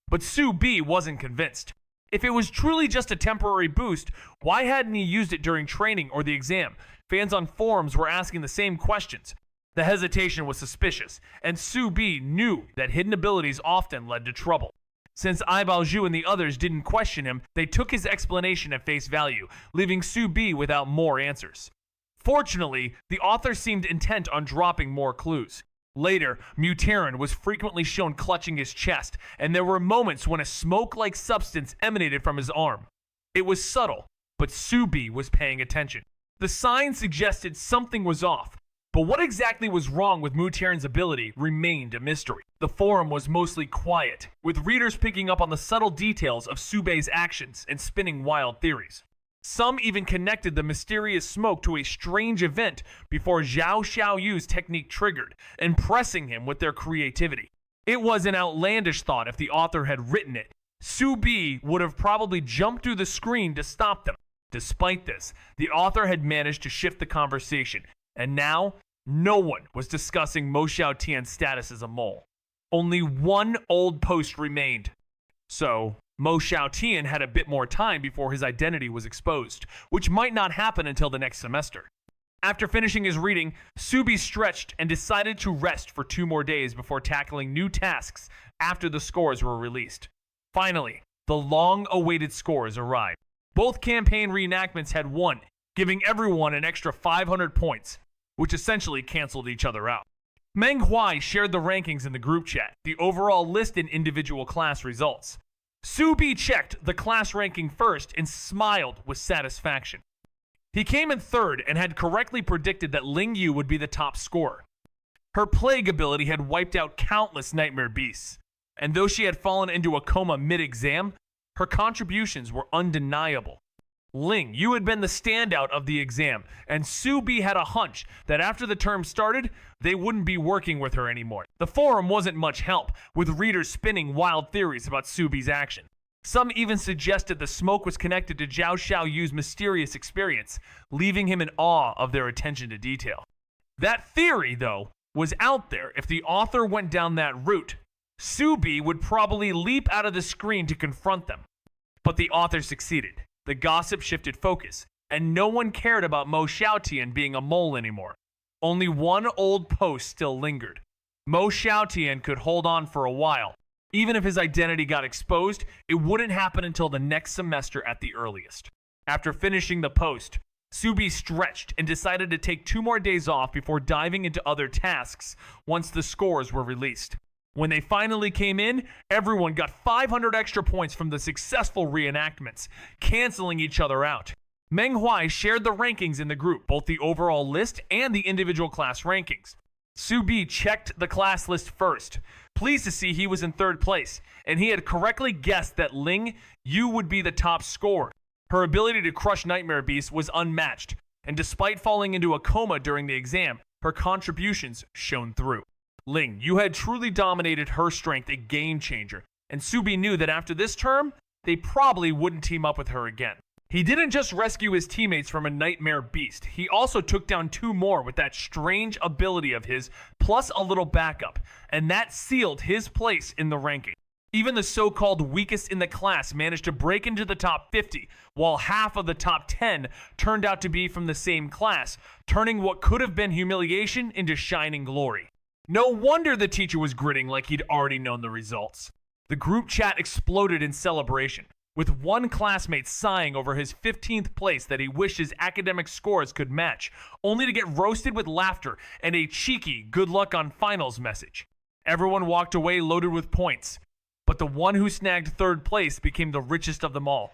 But Subi wasn't convinced. If it was truly just a temporary boost, why hadn't he used it during training or the exam? Fans on forums were asking the same questions. The hesitation was suspicious, and Subi knew that hidden abilities often led to trouble. Since Aibaoju and the others didn't question him, they took his explanation at face value, leaving Subi without more answers. Fortunately, the author seemed intent on dropping more clues. Later, Mutaren was frequently shown clutching his chest, and there were moments when a smoke-like substance emanated from his arm. It was subtle, but Subi was paying attention. The sign suggested something was off, but what exactly was wrong with Mutaren's ability remained a mystery. The forum was mostly quiet, with readers picking up on the subtle details of Subei's actions and spinning wild theories. Some even connected the mysterious smoke to a strange event before Zhao Xiaoyu's technique triggered, impressing him with their creativity. It was an outlandish thought if the author had written it. Subi would have probably jumped through the screen to stop them. Despite this, the author had managed to shift the conversation, and now no one was discussing Mo Xiaotian's status as a mole. Only one old post remained. So, Mo Xiaotian had a bit more time before his identity was exposed, which might not happen until the next semester. After finishing his reading, Subi stretched and decided to rest for 2 more days before tackling new tasks after the scores were released. Finally, the long-awaited scores arrived. Both campaign reenactments had won, giving everyone an extra 500 points, which essentially canceled each other out. Manhwa shared the rankings in the group chat, the overall list and individual class results. Subi checked the class ranking first and smiled with satisfaction. He came in 3rd and had correctly predicted that Ling Yu would be the top scorer. Her plague ability had wiped out countless nightmare beasts, and though she had fallen into a coma mid-exam, her contributions were undeniable. Ling Yu had been the standout of the exam, and Subi had a hunch that after the term started, they wouldn't be working with her anymore. The forum wasn't much help, with readers spinning wild theories about Subi's action. Some even suggested the smoke was connected to Zhao Xiaoyu's mysterious experience, leaving him in awe of their attention to detail. That theory, though, was out there. If the author went down that route, Subi would probably leap out of the screen to confront them. But the author succeeded. The gossip shifted focus, and no one cared about Mo Xiaotian being a mole anymore. Only one old post still lingered. Mo Xiaotian could hold on for a while. Even if his identity got exposed, it wouldn't happen until the next semester at the earliest. After finishing the post, Subi stretched and decided to take 2 more days off before diving into other tasks once the scores were released. When they finally came in, everyone got 500 extra points from the successful reenactments, canceling each other out. Manhwa shared the rankings in the group, both the overall list and the individual class rankings. Subi checked the class list first, pleased to see he was in 3rd place, and he had correctly guessed that Ling Yu would be the top scorer. Her ability to crush Nightmare Beasts was unmatched, and despite falling into a coma during the exam, her contributions shone through. Ling Yu had truly dominated her strength, a game changer, and Subi knew that after this term, they probably wouldn't team up with her again. He didn't just rescue his teammates from a nightmare beast, he also took down 2 more with that strange ability of his, plus a little backup, and that sealed his place in the ranking. Even the so-called weakest in the class managed to break into the top 50, while half of the top 10 turned out to be from the same class, turning what could have been humiliation into shining glory. No wonder the teacher was grinning like he'd already known the results. The group chat exploded in celebration, with one classmate sighing over his 15th place that he wished his academic scores could match, only to get roasted with laughter and a cheeky good luck on finals message. Everyone walked away loaded with points, but the one who snagged 3rd place became the richest of them all,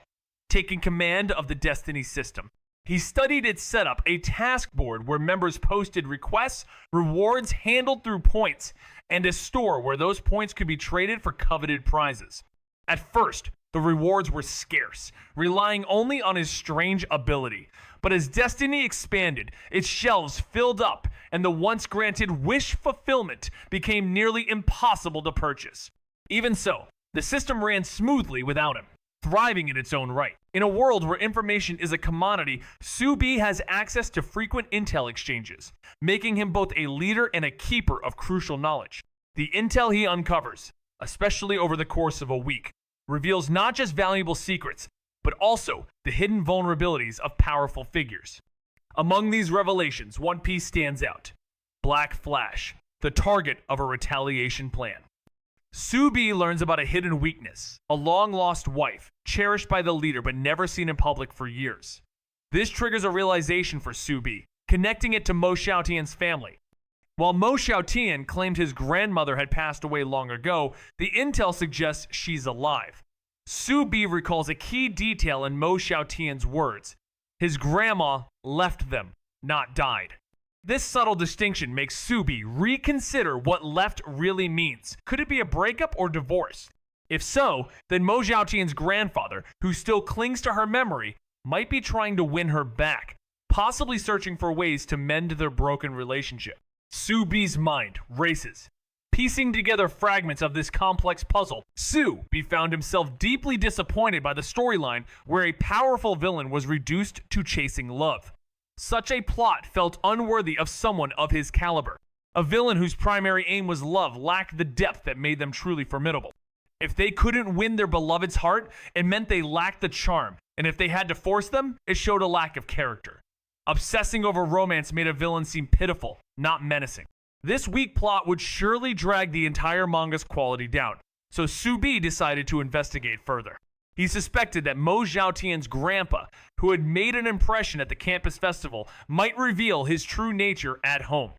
taking command of the Destiny system. He studied its setup, a task board where members posted requests, rewards handled through points, and a store where those points could be traded for coveted prizes. At first, the rewards were scarce, relying only on his strange ability. But as Destiny expanded, its shelves filled up, and the once granted wish fulfillment became nearly impossible to purchase. Even so, the system ran smoothly without him, thriving in its own right. In a world where information is a commodity, Subi has access to frequent intel exchanges, making him both a leader and a keeper of crucial knowledge. The intel he uncovers, especially over the course of a week, reveals not just valuable secrets, but also the hidden vulnerabilities of powerful figures. Among these revelations, one piece stands out: Black Flash, the target of a retaliation plan. Subi learns about a hidden weakness, a long-lost wife, cherished by the leader but never seen in public for years. This triggers a realization for Subi, connecting it to Mo Xiaotian's family. While Mo Xiaotian claimed his grandmother had passed away long ago, the intel suggests she's alive. Subi recalls a key detail in Mo Xiaotian's words: his grandma left them, not died. This subtle distinction makes Subi reconsider what left really means. Could it be a breakup or divorce? If so, then Mo Xiaotian's grandfather, who still clings to her memory, might be trying to win her back, possibly searching for ways to mend their broken relationship. Subi's mind races. Piecing together fragments of this complex puzzle, Subi found himself deeply disappointed by the storyline where a powerful villain was reduced to chasing love. Such a plot felt unworthy of someone of his caliber. A villain whose primary aim was love lacked the depth that made them truly formidable. If they couldn't win their beloved's heart, it meant they lacked the charm, and if they had to force them, it showed a lack of character. Obsessing over romance made a villain seem pitiful, not menacing. This weak plot would surely drag the entire manga's quality down, so Subi decided to investigate further. He suspected that Mo Xiaotian's grandpa, who had made an impression at the campus festival, might reveal his true nature at home.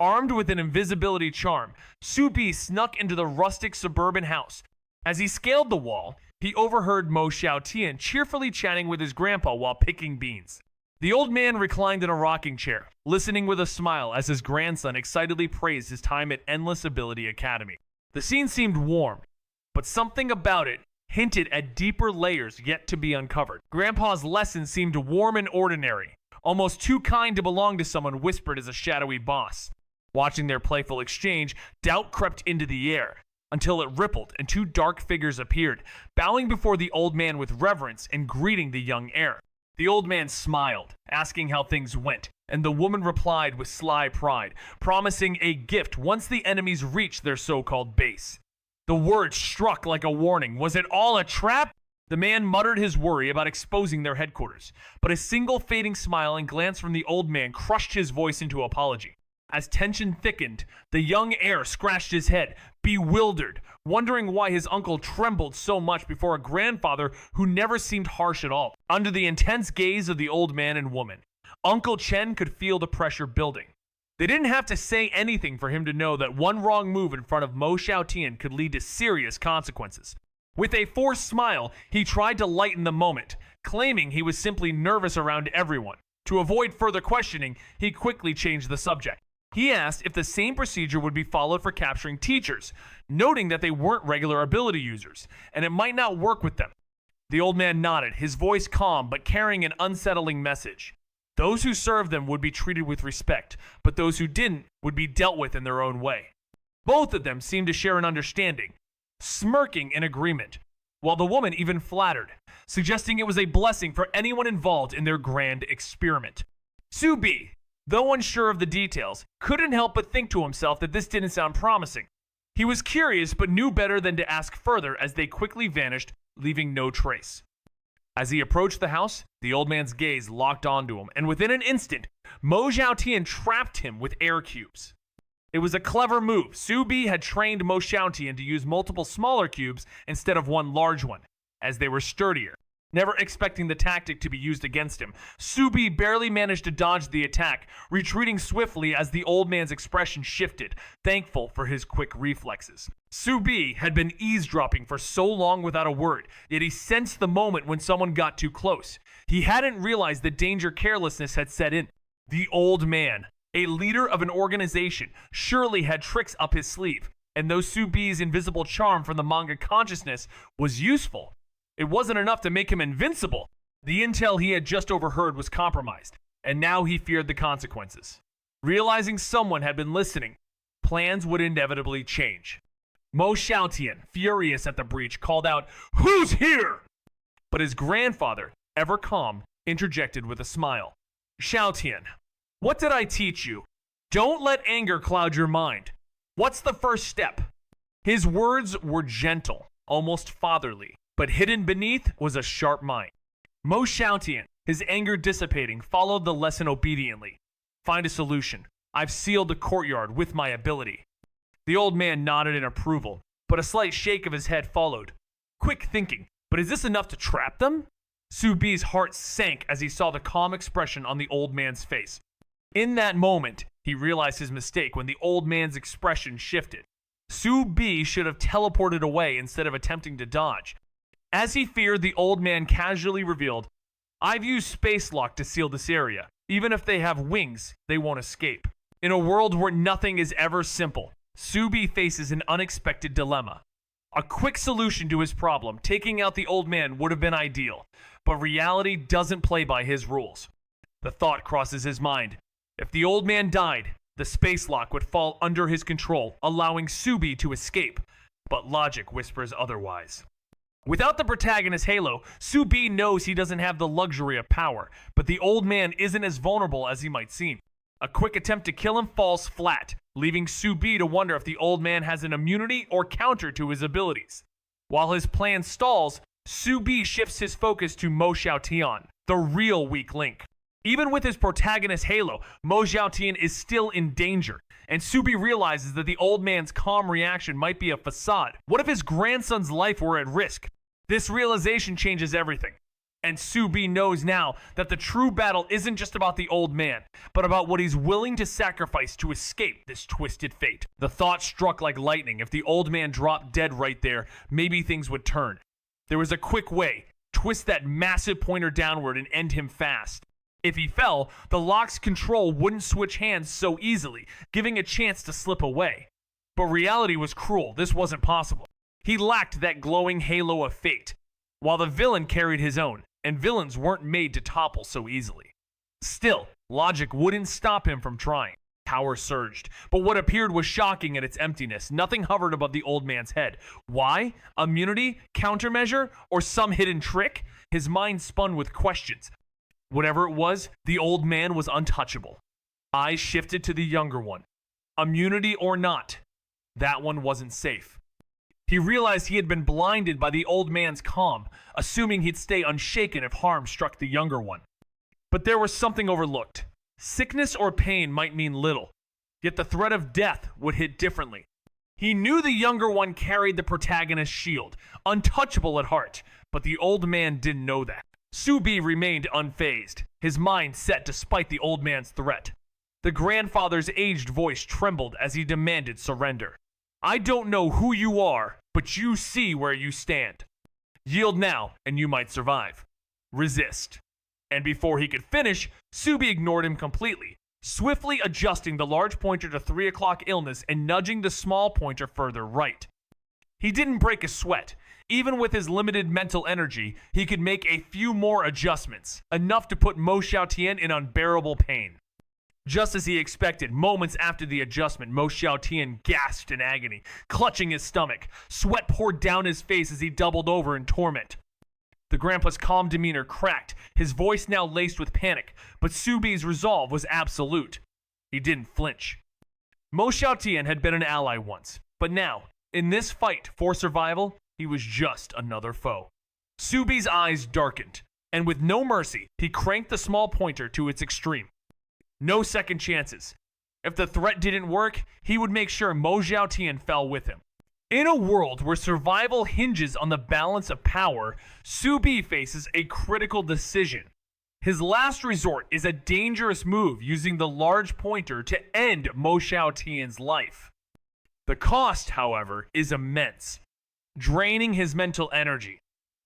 Armed with an invisibility charm, Subi snuck into the rustic suburban house. As he scaled the wall, he overheard Mo Xiaotian cheerfully chatting with his grandpa while picking beans. The old man reclined in a rocking chair, listening with a smile as his grandson excitedly praised his time at Endless Ability Academy. The scene seemed warm, but something about it hinted at deeper layers yet to be uncovered. Grandpa's lesson seemed warm and ordinary, almost too kind to belong to someone whispered as a shadowy boss. Watching their playful exchange, doubt crept into the air, until it rippled and 2 dark figures appeared, bowing before the old man with reverence and greeting the young heir. The old man smiled, asking how things went, and the woman replied with sly pride, promising a gift once the enemies reached their so-called base. The words struck like a warning. Was it all a trap? The man muttered his worry about exposing their headquarters, but a single fading smile and glance from the old man crushed his voice into apology. As tension thickened, the young heir scratched his head, bewildered, wondering why his uncle trembled so much before a grandfather who never seemed harsh at all. Under the intense gaze of the old man and woman, Uncle Chen could feel the pressure building. They didn't have to say anything for him to know that one wrong move in front of Mo Xiaotian could lead to serious consequences. With a forced smile, he tried to lighten the moment, claiming he was simply nervous around everyone. To avoid further questioning, he quickly changed the subject. He asked if the same procedure would be followed for capturing teachers, noting that they weren't regular ability users, and it might not work with them. The old man nodded, his voice calm but carrying an unsettling message. Those who served them would be treated with respect, but those who didn't would be dealt with in their own way. Both of them seemed to share an understanding, smirking in agreement, while the woman even flattered, suggesting it was a blessing for anyone involved in their grand experiment. Su Bi, though unsure of the details, couldn't help but think to himself that this didn't sound promising. He was curious but knew better than to ask further as they quickly vanished, leaving no trace. As he approached the house, the old man's gaze locked onto him, and within an instant, Mo Xiaotian trapped him with air cubes. It was a clever move. Su Bi had trained Mo Xiaotian to use multiple smaller cubes instead of one large one, as they were sturdier. Never expecting the tactic to be used against him, Su Bi barely managed to dodge the attack, retreating swiftly as the old man's expression shifted, thankful for his quick reflexes. Su Bi had been eavesdropping for so long without a word, yet he sensed the moment when someone got too close. He hadn't realized the danger carelessness had set in. The old man, a leader of an organization, surely had tricks up his sleeve, and though Su Bi's invisible charm from the manga consciousness was useful, it wasn't enough to make him invincible. The intel he had just overheard was compromised, and now he feared the consequences. Realizing someone had been listening, plans would inevitably change. Mo Xiaotian, furious at the breach, called out, "Who's here?" But his grandfather, ever calm, interjected with a smile. "Xiaotian, what did I teach you? Don't let anger cloud your mind. What's the first step?" His words were gentle, almost fatherly, but hidden beneath was a sharp mind. Mo Xiaotian, his anger dissipating, followed the lesson obediently. "Find a solution. I've sealed the courtyard with my ability." The old man nodded in approval, but a slight shake of his head followed. Quick thinking, but is this enough to trap them? Su Bi's heart sank as he saw the calm expression on the old man's face. In that moment, he realized his mistake when the old man's expression shifted. Su Bi should have teleported away instead of attempting to dodge. As he feared, the old man casually revealed, "I've used space lock to seal this area. Even if they have wings, they won't escape." In a world where nothing is ever simple, Su Bi faces an unexpected dilemma. A quick solution to his problem, taking out the old man, would have been ideal, but reality doesn't play by his rules. The thought crosses his mind. If the old man died, the space lock would fall under his control, allowing Su Bi to escape, but logic whispers otherwise. Without the protagonist's halo, Su Bi knows he doesn't have the luxury of power, but the old man isn't as vulnerable as he might seem. A quick attempt to kill him falls flat, leaving Su Bi to wonder if the old man has an immunity or counter to his abilities. While his plan stalls, Su Bi shifts his focus to Mo Xiaotian, the real weak link. Even with his protagonist halo, Mo Xiaotian is still in danger, and Su Bi realizes that the old man's calm reaction might be a facade. What if his grandson's life were at risk? This realization changes everything. And Su Bi knows now that the true battle isn't just about the old man, but about what he's willing to sacrifice to escape this twisted fate. The thought struck like lightning. If the old man dropped dead right there, maybe things would turn. There was a quick way. Twist that massive pointer downward and end him fast. If he fell, the lock's control wouldn't switch hands so easily, giving a chance to slip away. But reality was cruel. This wasn't possible. He lacked that glowing halo of fate, while the villain carried his own, and villains weren't made to topple so easily. Still, logic wouldn't stop him from trying. Power surged, but what appeared was shocking in its emptiness. Nothing hovered above the old man's head. Why? Immunity? Countermeasure? Or some hidden trick? His mind spun with questions. Whatever it was, the old man was untouchable. Eyes shifted to the younger one. Immunity or not, that one wasn't safe. He realized he had been blinded by the old man's calm, assuming he'd stay unshaken if harm struck the younger one. But there was something overlooked. Sickness or pain might mean little, Yet the threat of death would hit differently. He knew the younger one carried the protagonist's shield, untouchable at heart, but the old man didn't know that. Subi remained unfazed, his mind set despite the old man's threat. The grandfather's aged voice trembled as he demanded surrender. I don't know who you are, but you see where you stand. Yield now, and you might survive. Resist. And before he could finish, Subi ignored him completely, swiftly adjusting the large pointer to 3 o'clock illness and nudging the small pointer further right. He didn't break a sweat. Even with his limited mental energy, he could make a few more adjustments, enough to put Mo Xiaotian in unbearable pain. Just as he expected, moments after the adjustment, Mo Xiaotian gasped in agony, clutching his stomach. Sweat poured down his face as he doubled over in torment. The grandpa's calm demeanor cracked, his voice now laced with panic, but Subi's resolve was absolute. He didn't flinch. Mo Xiaotian had been an ally once, but now, in this fight for survival, he was just another foe. Subi's eyes darkened, and with no mercy, he cranked the small pointer to its extreme. No second chances. If the threat didn't work, he would make sure Mo Xiaotian fell with him. In a world where survival hinges on the balance of power, Subi faces a critical decision. His last resort is a dangerous move using the large pointer to end Mo Xiaotian's life. The cost, however, is immense, draining his mental energy,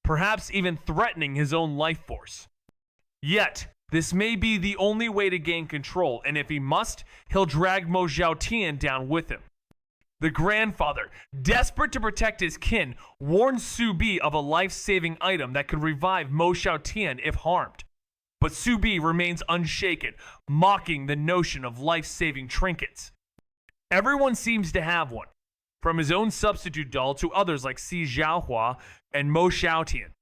perhaps even threatening his own life force. Yet, this may be the only way to gain control, and if he must, he'll drag Mo Xiaotian down with him. The grandfather, desperate to protect his kin, warned Subi of a life-saving item that could revive Mo Xiaotian if harmed. But Subi remains unshaken, mocking the notion of life-saving trinkets. Everyone seems to have one, from his own substitute doll to others like Si Xiaohua and Mo Xiaotian.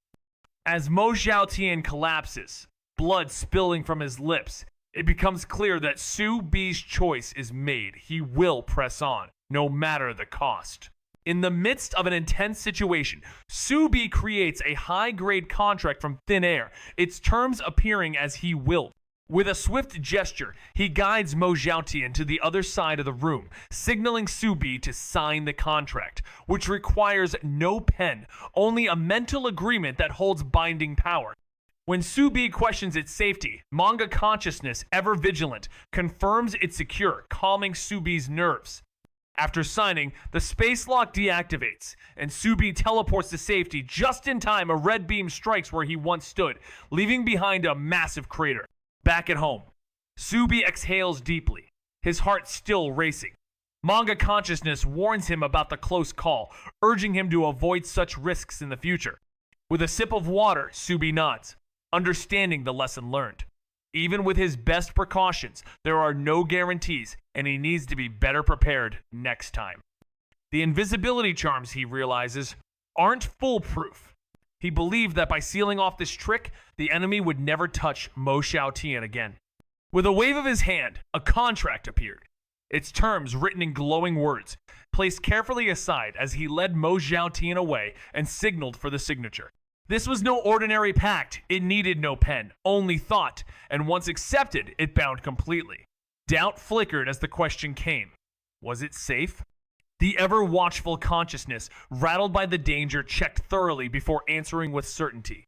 As Mo Xiaotian collapses, blood spilling from his lips, it becomes clear that Subi's choice is made. He will press on, no matter the cost. In the midst of an intense situation, Subi creates a high-grade contract from thin air, its terms appearing as he willed. With a swift gesture, he guides Mo Xiaotian to the other side of the room, signaling Subi to sign the contract, which requires no pen, only a mental agreement that holds binding power. When Subi questions its safety, Manga consciousness, ever vigilant, confirms it's secure, calming Subi's nerves. After signing, the space lock deactivates, and Subi teleports to safety. Just in time, a red beam strikes where he once stood, leaving behind a massive crater. Back at home, Subi exhales deeply, his heart still racing. Manga consciousness warns him about the close call, urging him to avoid such risks in the future. With a sip of water, Subi nods, understanding the lesson learned. Even with his best precautions, there are no guarantees, and he needs to be better prepared next time. The invisibility charms, he realizes, aren't foolproof. He believed that by sealing off this trick, the enemy would never touch Mo Xiaotian again. With a wave of his hand, a contract appeared, its terms written in glowing words, placed carefully aside as he led Mo Xiaotian away and signaled for the signature. This was no ordinary pact. It needed no pen, only thought, and once accepted, it bound completely. Doubt flickered as the question came. Was it safe? The ever-watchful consciousness, rattled by the danger, checked thoroughly before answering with certainty.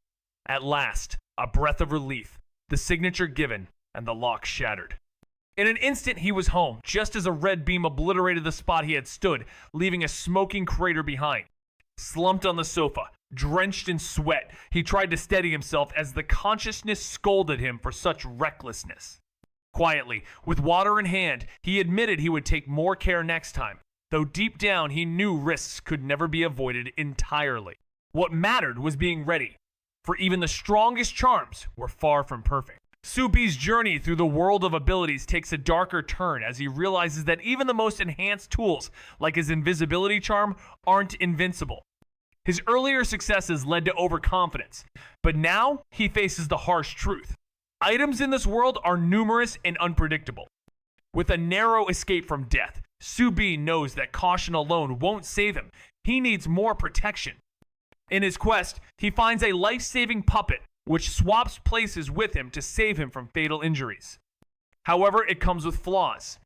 At last, a breath of relief, the signature given, and the lock shattered. In an instant, he was home, just as a red beam obliterated the spot he had stood, leaving a smoking crater behind. Slumped on the sofa, drenched in sweat, he tried to steady himself as the consciousness scolded him for such recklessness. Quietly, with water in hand, he admitted he would take more care next time, though deep down he knew risks could never be avoided entirely. What mattered was being ready, for even the strongest charms were far from perfect. Subi's journey through the world of abilities takes a darker turn as he realizes that even the most enhanced tools, like his invisibility charm, aren't invincible. His earlier successes led to overconfidence, but now he faces the harsh truth. Items in this world are numerous and unpredictable. With a narrow escape from death, Subi knows that caution alone won't save him. He needs more protection. In his quest, he finds a life-saving puppet which swaps places with him to save him from fatal injuries. However, it comes with flaws.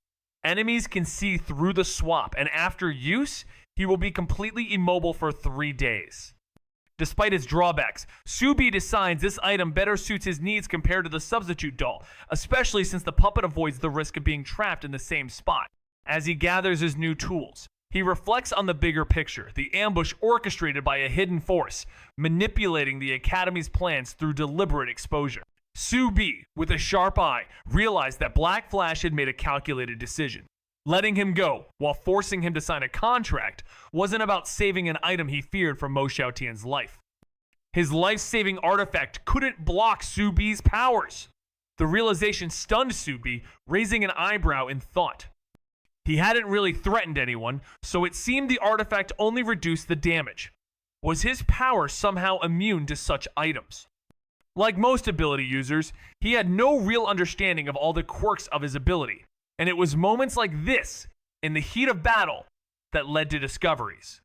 Enemies can see through the swap, and after use, he will be completely immobile for 3 days. Despite its drawbacks, Subi decides this item better suits his needs compared to the substitute doll, especially since the puppet avoids the risk of being trapped in the same spot. As he gathers his new tools, he reflects on the bigger picture, the ambush orchestrated by a hidden force, manipulating the Academy's plans through deliberate exposure. Subi, with a sharp eye, realized that Black Flash had made a calculated decision. Letting him go, while forcing him to sign a contract, wasn't about saving an item he feared for Mo Xiaotian's life. His life-saving artifact couldn't block Subi's powers. The realization stunned Subi, raising an eyebrow in thought. He hadn't really threatened anyone, so it seemed the artifact only reduced the damage. Was his power somehow immune to such items? Like most ability users, he had no real understanding of all the quirks of his ability. And it was moments like this, in the heat of battle, that led to discoveries.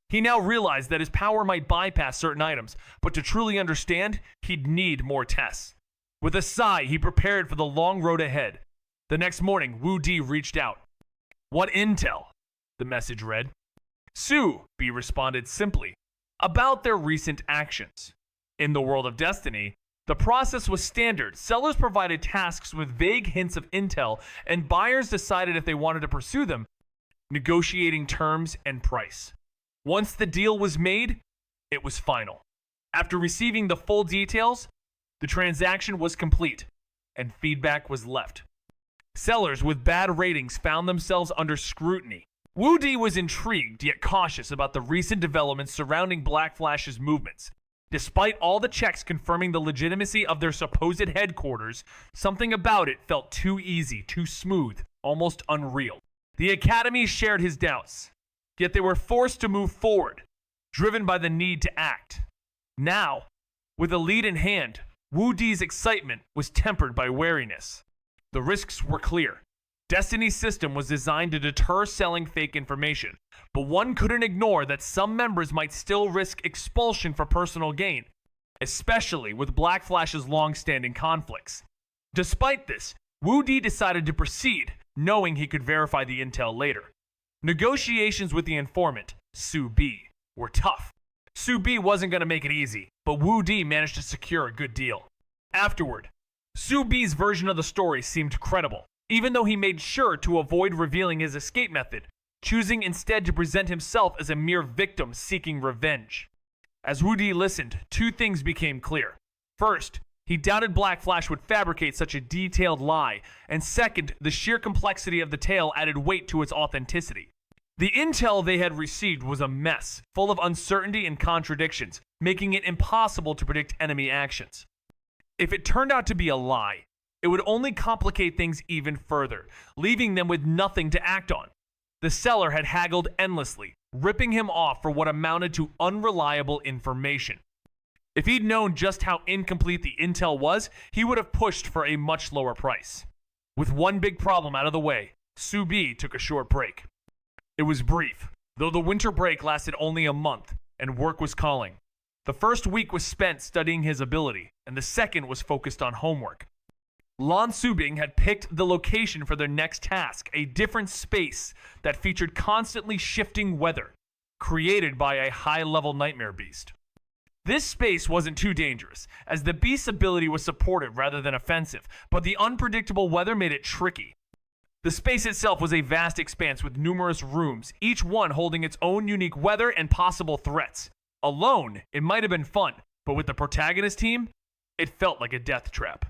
He now realized that his power might bypass certain items, but to truly understand, he'd need more tests. With a sigh, he prepared for the long road ahead. The next morning, Wu Di reached out. "What intel?" the message read. Su-bi responded simply, "About their recent actions." In the world of Destiny, the process was standard. Sellers provided tasks with vague hints of intel, and buyers decided if they wanted to pursue them, negotiating terms and price. Once the deal was made, it was final. After receiving the full details, the transaction was complete, and feedback was left. Sellers with bad ratings found themselves under scrutiny. Wu Di was intrigued yet cautious about the recent developments surrounding Black Flash's movements. Despite all the checks confirming the legitimacy of their supposed headquarters, something about it felt too easy, too smooth, almost unreal. The Academy shared his doubts, yet they were forced to move forward, driven by the need to act. Now, with a lead in hand, Wu Di's excitement was tempered by wariness. The risks were clear. Destiny's system was designed to deter selling fake information, but one couldn't ignore that some members might still risk expulsion for personal gain, especially with Black Flash's long-standing conflicts. Despite this, Wu Di decided to proceed, knowing he could verify the intel later. Negotiations with the informant, Su-bi, were tough. Su-bi wasn't going to make it easy, but Wu Di managed to secure a good deal. Afterward, Su-bi's version of the story seemed credible, even though he made sure to avoid revealing his escape method, choosing instead to present himself as a mere victim seeking revenge. As Wu Di listened, two things became clear. First, he doubted Black Flash would fabricate such a detailed lie, and second, the sheer complexity of the tale added weight to its authenticity. The intel they had received was a mess, full of uncertainty and contradictions, making it impossible to predict enemy actions. If it turned out to be a lie, it would only complicate things even further, leaving them with nothing to act on. The seller had haggled endlessly, ripping him off for what amounted to unreliable information. If he'd known just how incomplete the intel was, he would have pushed for a much lower price. With one big problem out of the way, Su-bi took a short break. It was brief, though the winter break lasted only a month, and work was calling. The first week was spent studying his ability, and the second was focused on homework. Lan Subing had picked the location for their next task, a different space that featured constantly shifting weather, created by a high-level nightmare beast. This space wasn't too dangerous, as the beast's ability was supportive rather than offensive, but the unpredictable weather made it tricky. The space itself was a vast expanse with numerous rooms, each one holding its own unique weather and possible threats. Alone, it might have been fun, but with the protagonist team, it felt like a death trap.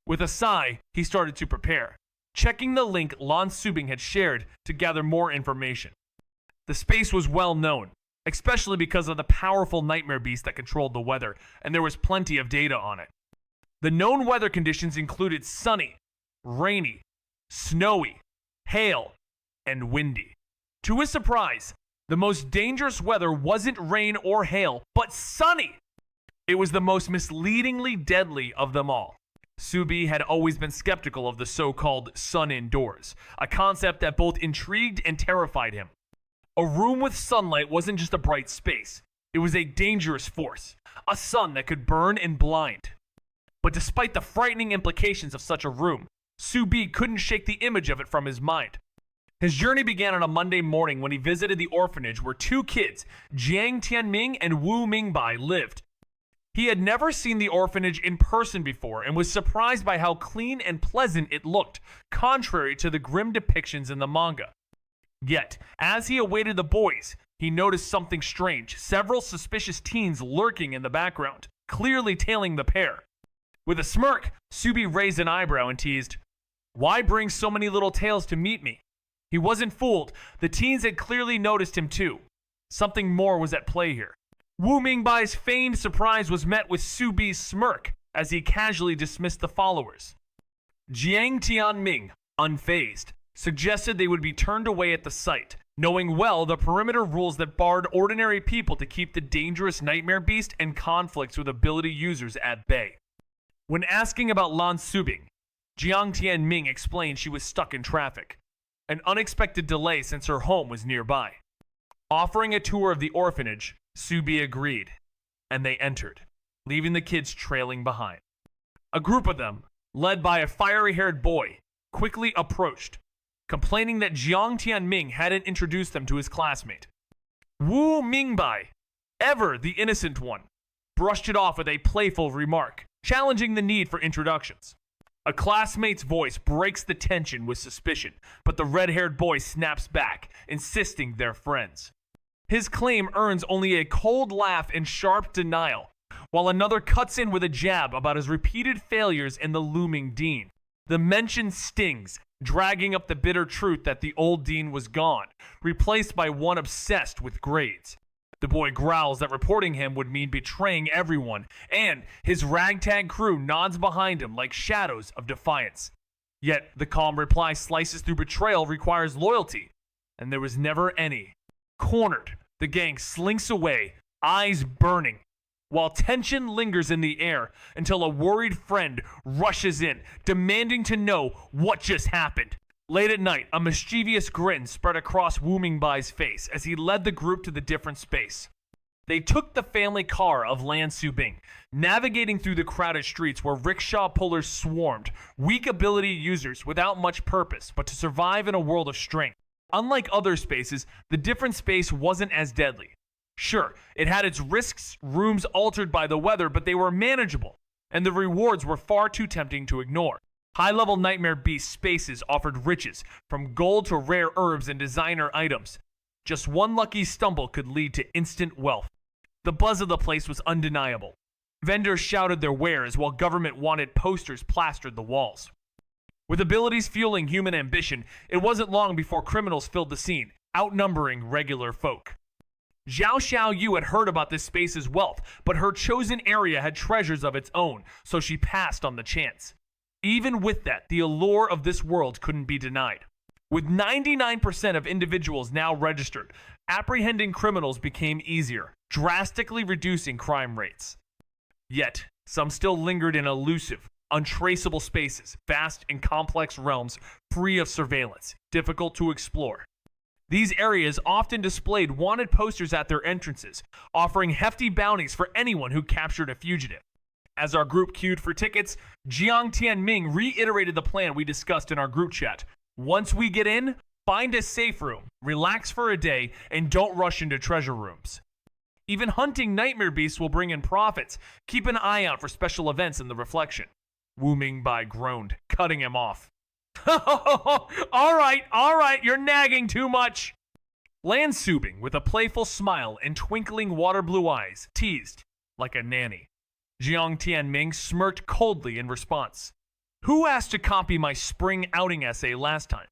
With a sigh, he started to prepare, checking the link Lan Subing had shared to gather more information. The space was well known, especially because of the powerful nightmare beast that controlled the weather, and there was plenty of data on it. The known weather conditions included sunny, rainy, snowy, hail, and windy. To his surprise, the most dangerous weather wasn't rain or hail, but sunny. It was the most misleadingly deadly of them all. Su-bi had always been skeptical of the so-called sun indoors, a concept that both intrigued and terrified him. A room with sunlight wasn't just a bright space. It was a dangerous force, a sun that could burn and blind. But despite the frightening implications of such a room, Su-bi couldn't shake the image of it from his mind. His journey began on a Monday morning when he visited the orphanage where two kids, Jiang Tianming and Wu Mingbai, lived. He had never seen the orphanage in person before and was surprised by how clean and pleasant it looked, contrary to the grim depictions in the manga. Yet, as he awaited the boys, he noticed something strange, several suspicious teens lurking in the background, clearly tailing the pair. With a smirk, Subi raised an eyebrow and teased, "Why bring so many little tails to meet me?" He wasn't fooled. The teens had clearly noticed him too. Something more was at play here. Wu Mingbai's feigned surprise was met with Subi's smirk as he casually dismissed the followers. Jiang Tianming, unfazed, suggested they would be turned away at the sight, knowing well the perimeter rules that barred ordinary people to keep the dangerous nightmare beast and conflicts with ability users at bay. When asking about Lan Subing, Jiang Tianming explained she was stuck in traffic, an unexpected delay since her home was nearby. Offering a tour of the orphanage, Subi agreed, and they entered, leaving the kids trailing behind. A group of them, led by a fiery-haired boy, quickly approached, complaining that Jiang Tianming hadn't introduced them to his classmate. Wu Mingbai, ever the innocent one, brushed it off with a playful remark, challenging the need for introductions. A classmate's voice breaks the tension with suspicion, but the red-haired boy snaps back, insisting they're friends. His claim earns only a cold laugh and sharp denial, while another cuts in with a jab about his repeated failures and the looming dean. The mention stings, dragging up the bitter truth that the old dean was gone, replaced by one obsessed with grades. The boy growls that reporting him would mean betraying everyone, and his ragtag crew nods behind him like shadows of defiance. Yet the calm reply slices through betrayal requires loyalty, and there was never any. Cornered, the gang slinks away, eyes burning, while tension lingers in the air until a worried friend rushes in, demanding to know what just happened. Late at night, a mischievous grin spread across Wu Mingbai's face as he led the group to the different space. They took the family car of Lan Subing, navigating through the crowded streets where rickshaw pullers swarmed, weak ability users without much purpose but to survive in a world of strength. Unlike other spaces, the different space wasn't as deadly. Sure, it had its risks, rooms altered by the weather, but they were manageable, and the rewards were far too tempting to ignore. High-level Nightmare Beast spaces offered riches, from gold to rare herbs and designer items. Just one lucky stumble could lead to instant wealth. The buzz of the place was undeniable. Vendors shouted their wares while government-wanted posters plastered the walls. With abilities fueling human ambition, it wasn't long before criminals filled the scene, outnumbering regular folk. Zhao Xiaoyu had heard about this space's wealth, but her chosen area had treasures of its own, so she passed on the chance. Even with that, the allure of this world couldn't be denied. With 99% of individuals now registered, apprehending criminals became easier, drastically reducing crime rates. Yet, some still lingered in elusive, untraceable spaces, vast and complex realms free of surveillance, difficult to explore. These areas often displayed wanted posters at their entrances, offering hefty bounties for anyone who captured a fugitive. As our group queued for tickets, Jiang Tianming reiterated the plan we discussed in our group chat. Once we get in, find a safe room, relax for a day, and don't rush into treasure rooms. Even hunting nightmare beasts will bring in profits. Keep an eye out for special events in the reflection. Wu Mingbai groaned, cutting him off. All right, you're nagging too much. Lan Subing, with a playful smile and twinkling water blue eyes, teased like a nanny. Jiang Tianming smirked coldly in response. Who asked to copy my spring outing essay last time?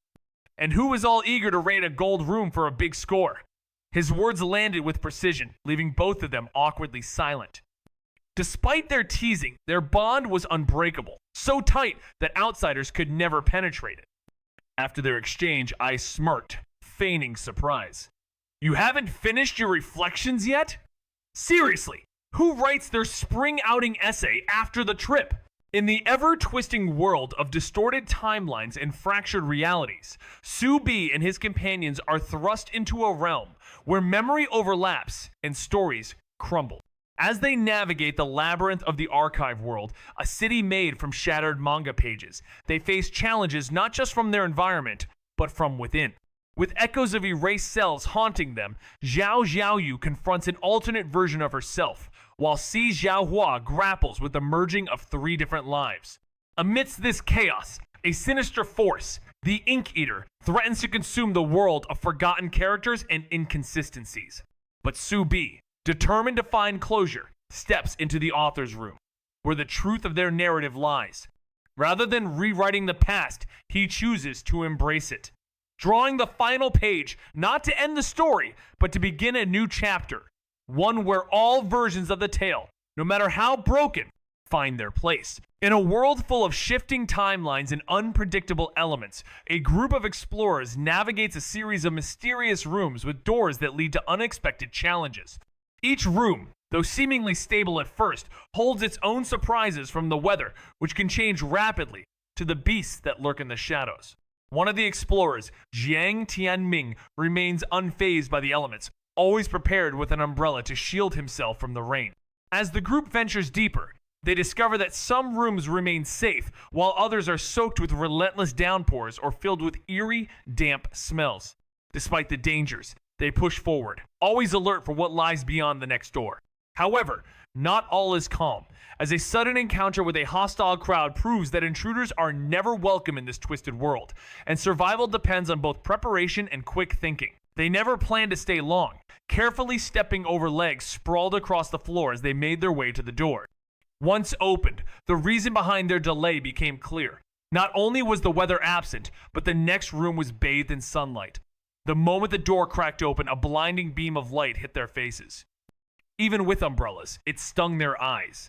And who was all eager to raid a gold room for a big score? His words landed with precision, leaving both of them awkwardly silent. Despite their teasing, their bond was unbreakable, so tight that outsiders could never penetrate it. After their exchange, I smirked, feigning surprise. You haven't finished your reflections yet? Seriously, who writes their spring outing essay after the trip? In the ever-twisting world of distorted timelines and fractured realities, Su Bi and his companions are thrust into a realm where memory overlaps and stories crumble. As they navigate the labyrinth of the archive world, a city made from shattered manga pages, they face challenges not just from their environment, but from within. With echoes of erased cells haunting them, Zhao Xiaoyu confronts an alternate version of herself, while Si Xiaohua grapples with the merging of 3 different lives. Amidst this chaos, a sinister force, the Ink Eater, threatens to consume the world of forgotten characters and inconsistencies. But Su Bi, determined to find closure, steps into the author's room, where the truth of their narrative lies. Rather than rewriting the past, he chooses to embrace it, drawing the final page not to end the story, but to begin a new chapter, one where all versions of the tale, no matter how broken, find their place. In a world full of shifting timelines and unpredictable elements, a group of explorers navigates a series of mysterious rooms with doors that lead to unexpected challenges. Each room, though seemingly stable at first, holds its own surprises, from the weather, which can change rapidly, to the beasts that lurk in the shadows. One of the explorers, Jiang Tianming, remains unfazed by the elements, always prepared with an umbrella to shield himself from the rain. As the group ventures deeper, they discover that some rooms remain safe, while others are soaked with relentless downpours or filled with eerie, damp smells. Despite the dangers, they push forward, always alert for what lies beyond the next door. However, not all is calm, as a sudden encounter with a hostile crowd proves that intruders are never welcome in this twisted world, and survival depends on both preparation and quick thinking. They never planned to stay long, carefully stepping over legs sprawled across the floor as they made their way to the door. Once opened, the reason behind their delay became clear. Not only was the weather absent, but the next room was bathed in sunlight. The moment the door cracked open, a blinding beam of light hit their faces. Even with umbrellas, it stung their eyes.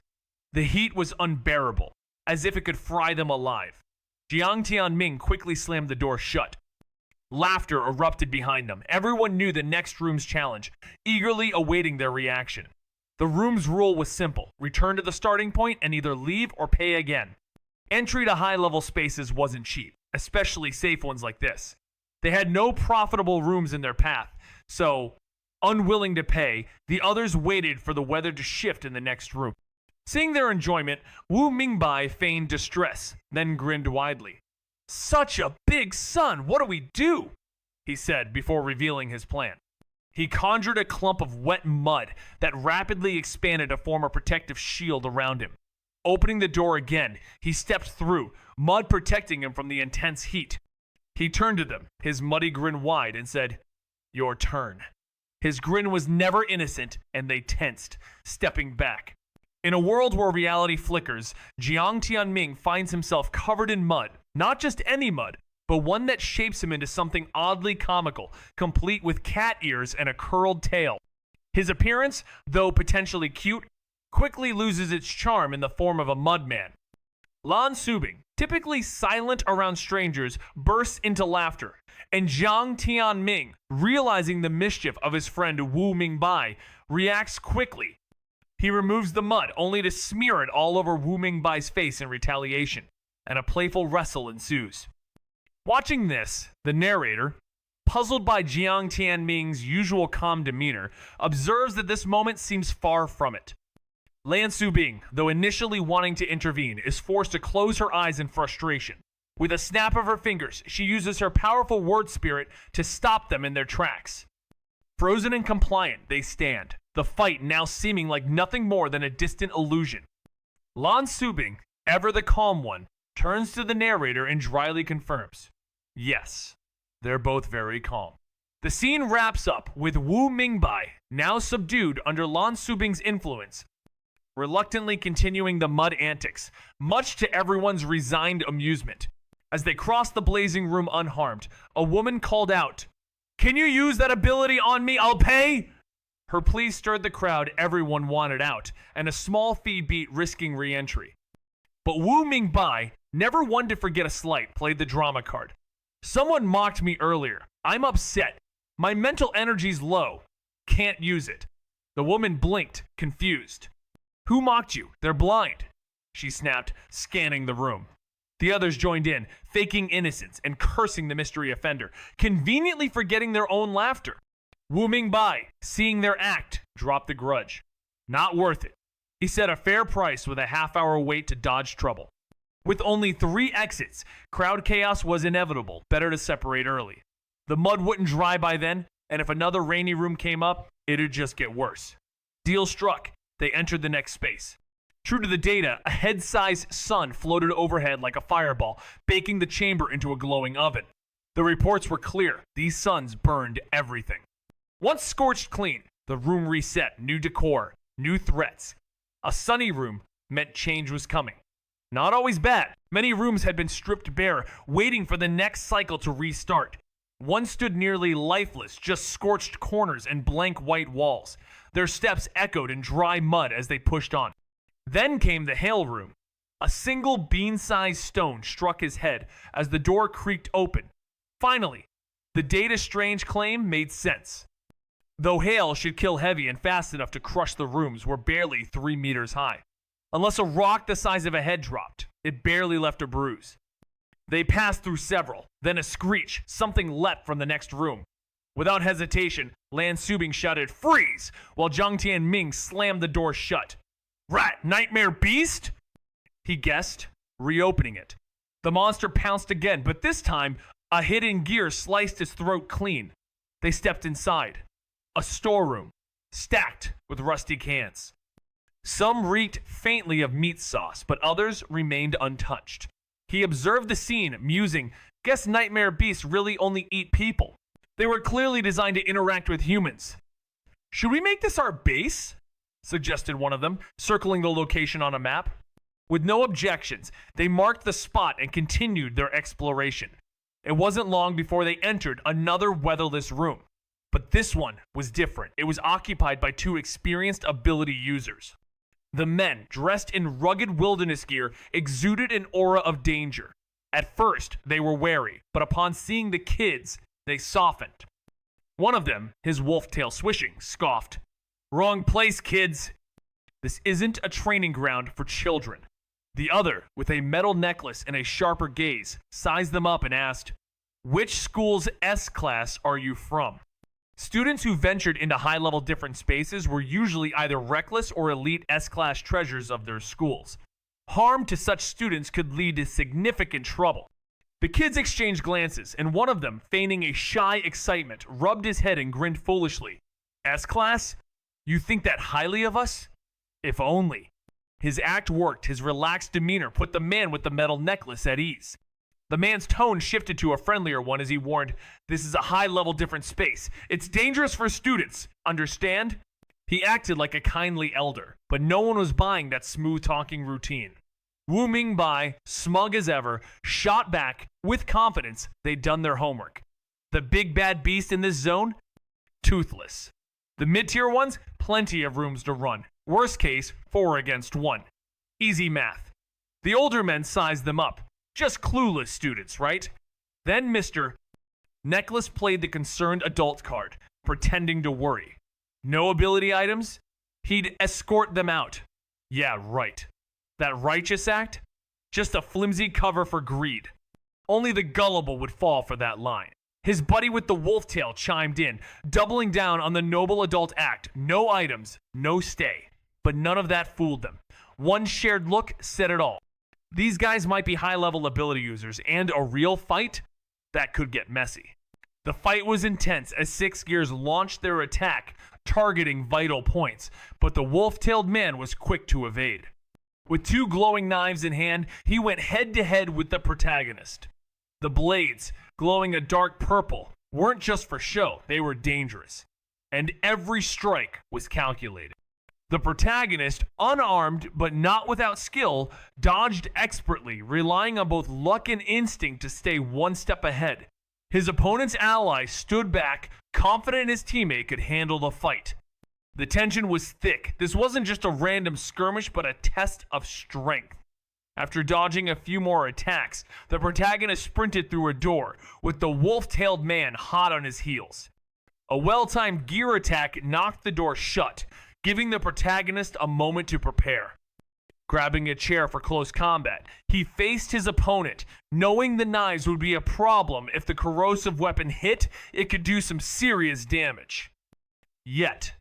The heat was unbearable, as if it could fry them alive. Jiang Tianming quickly slammed the door shut. Laughter erupted behind them. Everyone knew the next room's challenge, eagerly awaiting their reaction. The room's rule was simple: return to the starting point and either leave or pay again. Entry to high-level spaces wasn't cheap, especially safe ones like this. They had no profitable rooms in their path, so, unwilling to pay, the others waited for the weather to shift in the next room. Seeing their enjoyment, Wu Mingbai feigned distress, then grinned widely. "Such a big sun, what do we do?" he said before revealing his plan. He conjured a clump of wet mud that rapidly expanded to form a protective shield around him. Opening the door again, he stepped through, mud protecting him from the intense heat. He turned to them, his muddy grin wide, and said, "Your turn." His grin was never innocent, and they tensed, stepping back. In a world where reality flickers, Jiang Tianming finds himself covered in mud, not just any mud, but one that shapes him into something oddly comical, complete with cat ears and a curled tail. His appearance, though potentially cute, quickly loses its charm in the form of a mudman. Lan Subing, typically silent around strangers, bursts into laughter, and Jiang Tianming, realizing the mischief of his friend Wu Mingbai, reacts quickly. He removes the mud, only to smear it all over Wu Mingbai's face in retaliation, and a playful wrestle ensues. Watching this, the narrator, puzzled by Jiang Tianming's usual calm demeanor, observes that this moment seems far from it. Lan Subing, though initially wanting to intervene, is forced to close her eyes in frustration. With a snap of her fingers, she uses her powerful word spirit to stop them in their tracks. Frozen and compliant, they stand, the fight now seeming like nothing more than a distant illusion. Lan Subing, ever the calm one, turns to the narrator and dryly confirms, yes, they're both very calm. The scene wraps up with Wu Mingbai, now subdued under Lan Subing's influence, reluctantly continuing the mud antics, much to everyone's resigned amusement. As they crossed the blazing room unharmed, a woman called out, "Can you use that ability on me? I'll pay!" Her plea stirred the crowd everyone wanted out, and a small fee beat risking re-entry. But Wu Mingbai, never one to forget a slight, played the drama card. "Someone mocked me earlier. I'm upset. My mental energy's low. Can't use it." The woman blinked, confused. "Who mocked you? They're blind," she snapped, scanning the room. The others joined in, faking innocence and cursing the mystery offender, conveniently forgetting their own laughter. Wu Mingbai, seeing their act, dropped the grudge. Not worth it. He set a fair price with a half-hour wait to dodge trouble. With only 3 exits, crowd chaos was inevitable, better to separate early. The mud wouldn't dry by then, and if another rainy room came up, it'd just get worse. Deal struck. They entered the next space. True to the data, a head-sized sun floated overhead like a fireball, baking the chamber into a glowing oven. The reports were clear. These suns burned everything. Once scorched clean, the room reset, new decor, new threats. A sunny room meant change was coming. Not always bad. Many rooms had been stripped bare, waiting for the next cycle to restart. One stood nearly lifeless, just scorched corners and blank white walls. Their steps echoed in dry mud as they pushed on. Then came the hail room. A single bean-sized stone struck his head as the door creaked open. Finally, the data's strange claim made sense. Though hail should kill heavy and fast enough to crush the rooms were barely 3 meters high. Unless a rock the size of a head dropped, it barely left a bruise. They passed through several, then a screech, something leapt from the next room. Without hesitation, Lan Subing shouted, "Freeze!" while Zhang Tianming slammed the door shut. "Rat, nightmare beast?" he guessed, reopening it. The monster pounced again, but this time, a hidden gear sliced its throat clean. They stepped inside. A storeroom, stacked with rusty cans. Some reeked faintly of meat sauce, but others remained untouched. He observed the scene, musing, "Guess nightmare beasts really only eat people. They were clearly designed to interact with humans." "Should we make this our base?" suggested one of them, circling the location on a map. With no objections, they marked the spot and continued their exploration. It wasn't long before they entered another weatherless room. But this one was different. It was occupied by 2 experienced ability users. The men, dressed in rugged wilderness gear, exuded an aura of danger. At first, they were wary, but upon seeing the kids, they softened. One of them, his wolf tail swishing, scoffed, "Wrong place, kids. This isn't a training ground for children." The other, with a metal necklace and a sharper gaze, sized them up and asked, "Which school's S-class are you from?" Students who ventured into high-level different spaces were usually either reckless or elite S-class treasures of their schools. Harm to such students could lead to significant trouble. The kids exchanged glances, and one of them, feigning a shy excitement, rubbed his head and grinned foolishly. "S-class? You think that highly of us? If only." His act worked. His relaxed demeanor put the man with the metal necklace at ease. The man's tone shifted to a friendlier one as he warned, "This is a high-level different space. It's dangerous for students. Understand?" He acted like a kindly elder, but no one was buying that smooth-talking routine. Wu Mingbai, smug as ever, shot back with confidence they'd done their homework. The big bad beast in this zone? Toothless. The mid-tier ones? Plenty of rooms to run. Worst case, 4 against 1. Easy math. The older men sized them up. Just clueless students, right? Then Mr. Necklace played the concerned adult card, pretending to worry. No ability items? He'd escort them out. Yeah, right. That righteous act? Just a flimsy cover for greed. Only the gullible would fall for that line. His buddy with the wolf tail chimed in, doubling down on the noble adult act. No items, no stay. But none of that fooled them. One shared look said it all. These guys might be high-level ability users, and a real fight? That could get messy. The fight was intense as 6 gears launched their attack, targeting vital points, but the wolf-tailed man was quick to evade. With 2 glowing knives in hand, he went head-to-head with the protagonist. The blades, glowing a dark purple, weren't just for show, they were dangerous. And every strike was calculated. The protagonist, unarmed but not without skill, dodged expertly, relying on both luck and instinct to stay one step ahead. His opponent's ally stood back, confident his teammate could handle the fight. The tension was thick. This wasn't just a random skirmish, but a test of strength. After dodging a few more attacks, the protagonist sprinted through a door, with the wolf-tailed man hot on his heels. A well-timed gear attack knocked the door shut, giving the protagonist a moment to prepare. Grabbing a chair for close combat, he faced his opponent, knowing the knives would be a problem. If the corrosive weapon hit, it could do some serious damage. Yet,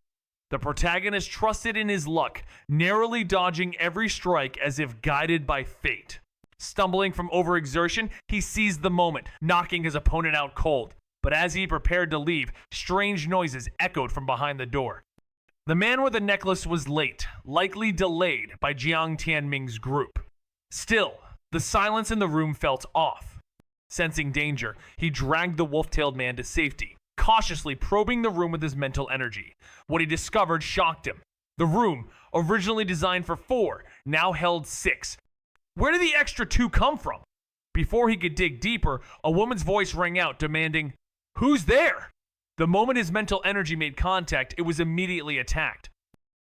the protagonist trusted in his luck, narrowly dodging every strike as if guided by fate. Stumbling from overexertion, he seized the moment, knocking his opponent out cold. but as he prepared to leave, strange noises echoed from behind the door. The man with the necklace was late, likely delayed by Jiang Tianming's group. Still, the silence in the room felt off. Sensing danger, he dragged the wolf-tailed man to safety, cautiously probing the room with his mental energy. What he discovered shocked him. The room, originally designed for 4, now held 6. Where did the extra 2 come from? Before he could dig deeper, a woman's voice rang out demanding, "Who's there?" The moment his mental energy made contact, it was immediately attacked.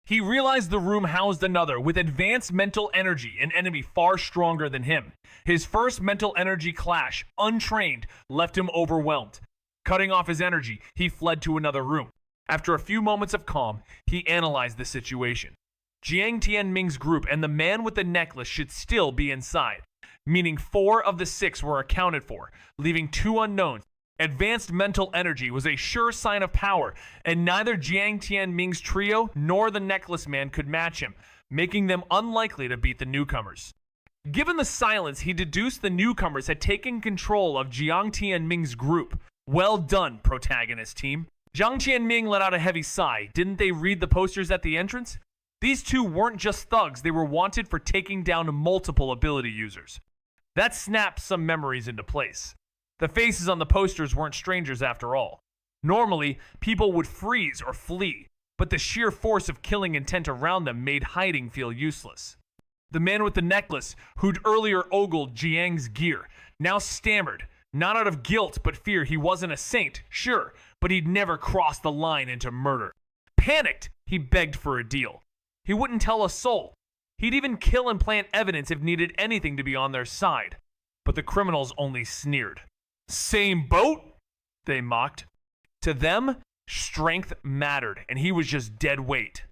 He realized the room housed another with advanced mental energy, an enemy far stronger than him. His first mental energy clash, untrained, left him overwhelmed. Cutting off his energy, he fled to another room. After a few moments of calm, he analyzed the situation. Jiang Tianming's group and the man with the necklace should still be inside, meaning 4 of the 6 were accounted for, leaving 2 unknowns. Advanced mental energy was a sure sign of power, and neither Jiang Tianming's trio nor the necklace man could match him, making them unlikely to beat the newcomers. Given the silence, he deduced the newcomers had taken control of Jiang Tianming's group. Well done, protagonist team. Jiang Tianming let out a heavy sigh. Didn't they read the posters at the entrance? These 2 weren't just thugs, they were wanted for taking down multiple ability users. That snapped some memories into place. The faces on the posters weren't strangers after all. Normally, people would freeze or flee, but the sheer force of killing intent around them made hiding feel useless. The man with the necklace, who'd earlier ogled Jiang's gear, now stammered, not out of guilt but fear. He wasn't a saint, sure, but he'd never crossed the line into murder. Panicked, he begged for a deal. He wouldn't tell a soul. He'd even kill and plant evidence if needed anything to be on their side. But the criminals only sneered. "Same boat?" they mocked. To them, strength mattered, and he was just dead weight.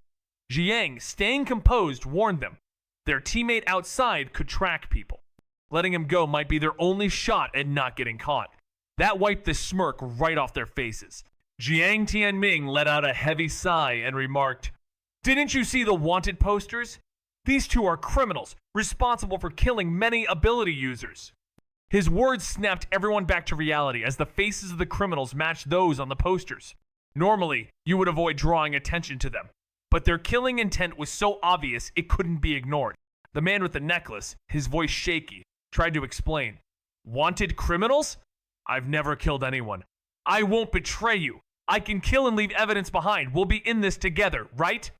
Jiang, staying composed, warned them. Their teammate outside could track people. Letting him go might be their only shot at not getting caught. That wiped the smirk right off their faces. Jiang Tianming let out a heavy sigh and remarked, "Didn't you see the wanted posters? These 2 are criminals, responsible for killing many ability users." His words snapped everyone back to reality as the faces of the criminals matched those on the posters. Normally, you would avoid drawing attention to them, but their killing intent was so obvious it couldn't be ignored. The man with the necklace, his voice shaky, tried to explain. "Wanted criminals? I've never killed anyone. I won't betray you. I can kill and leave evidence behind. We'll be in this together, right?"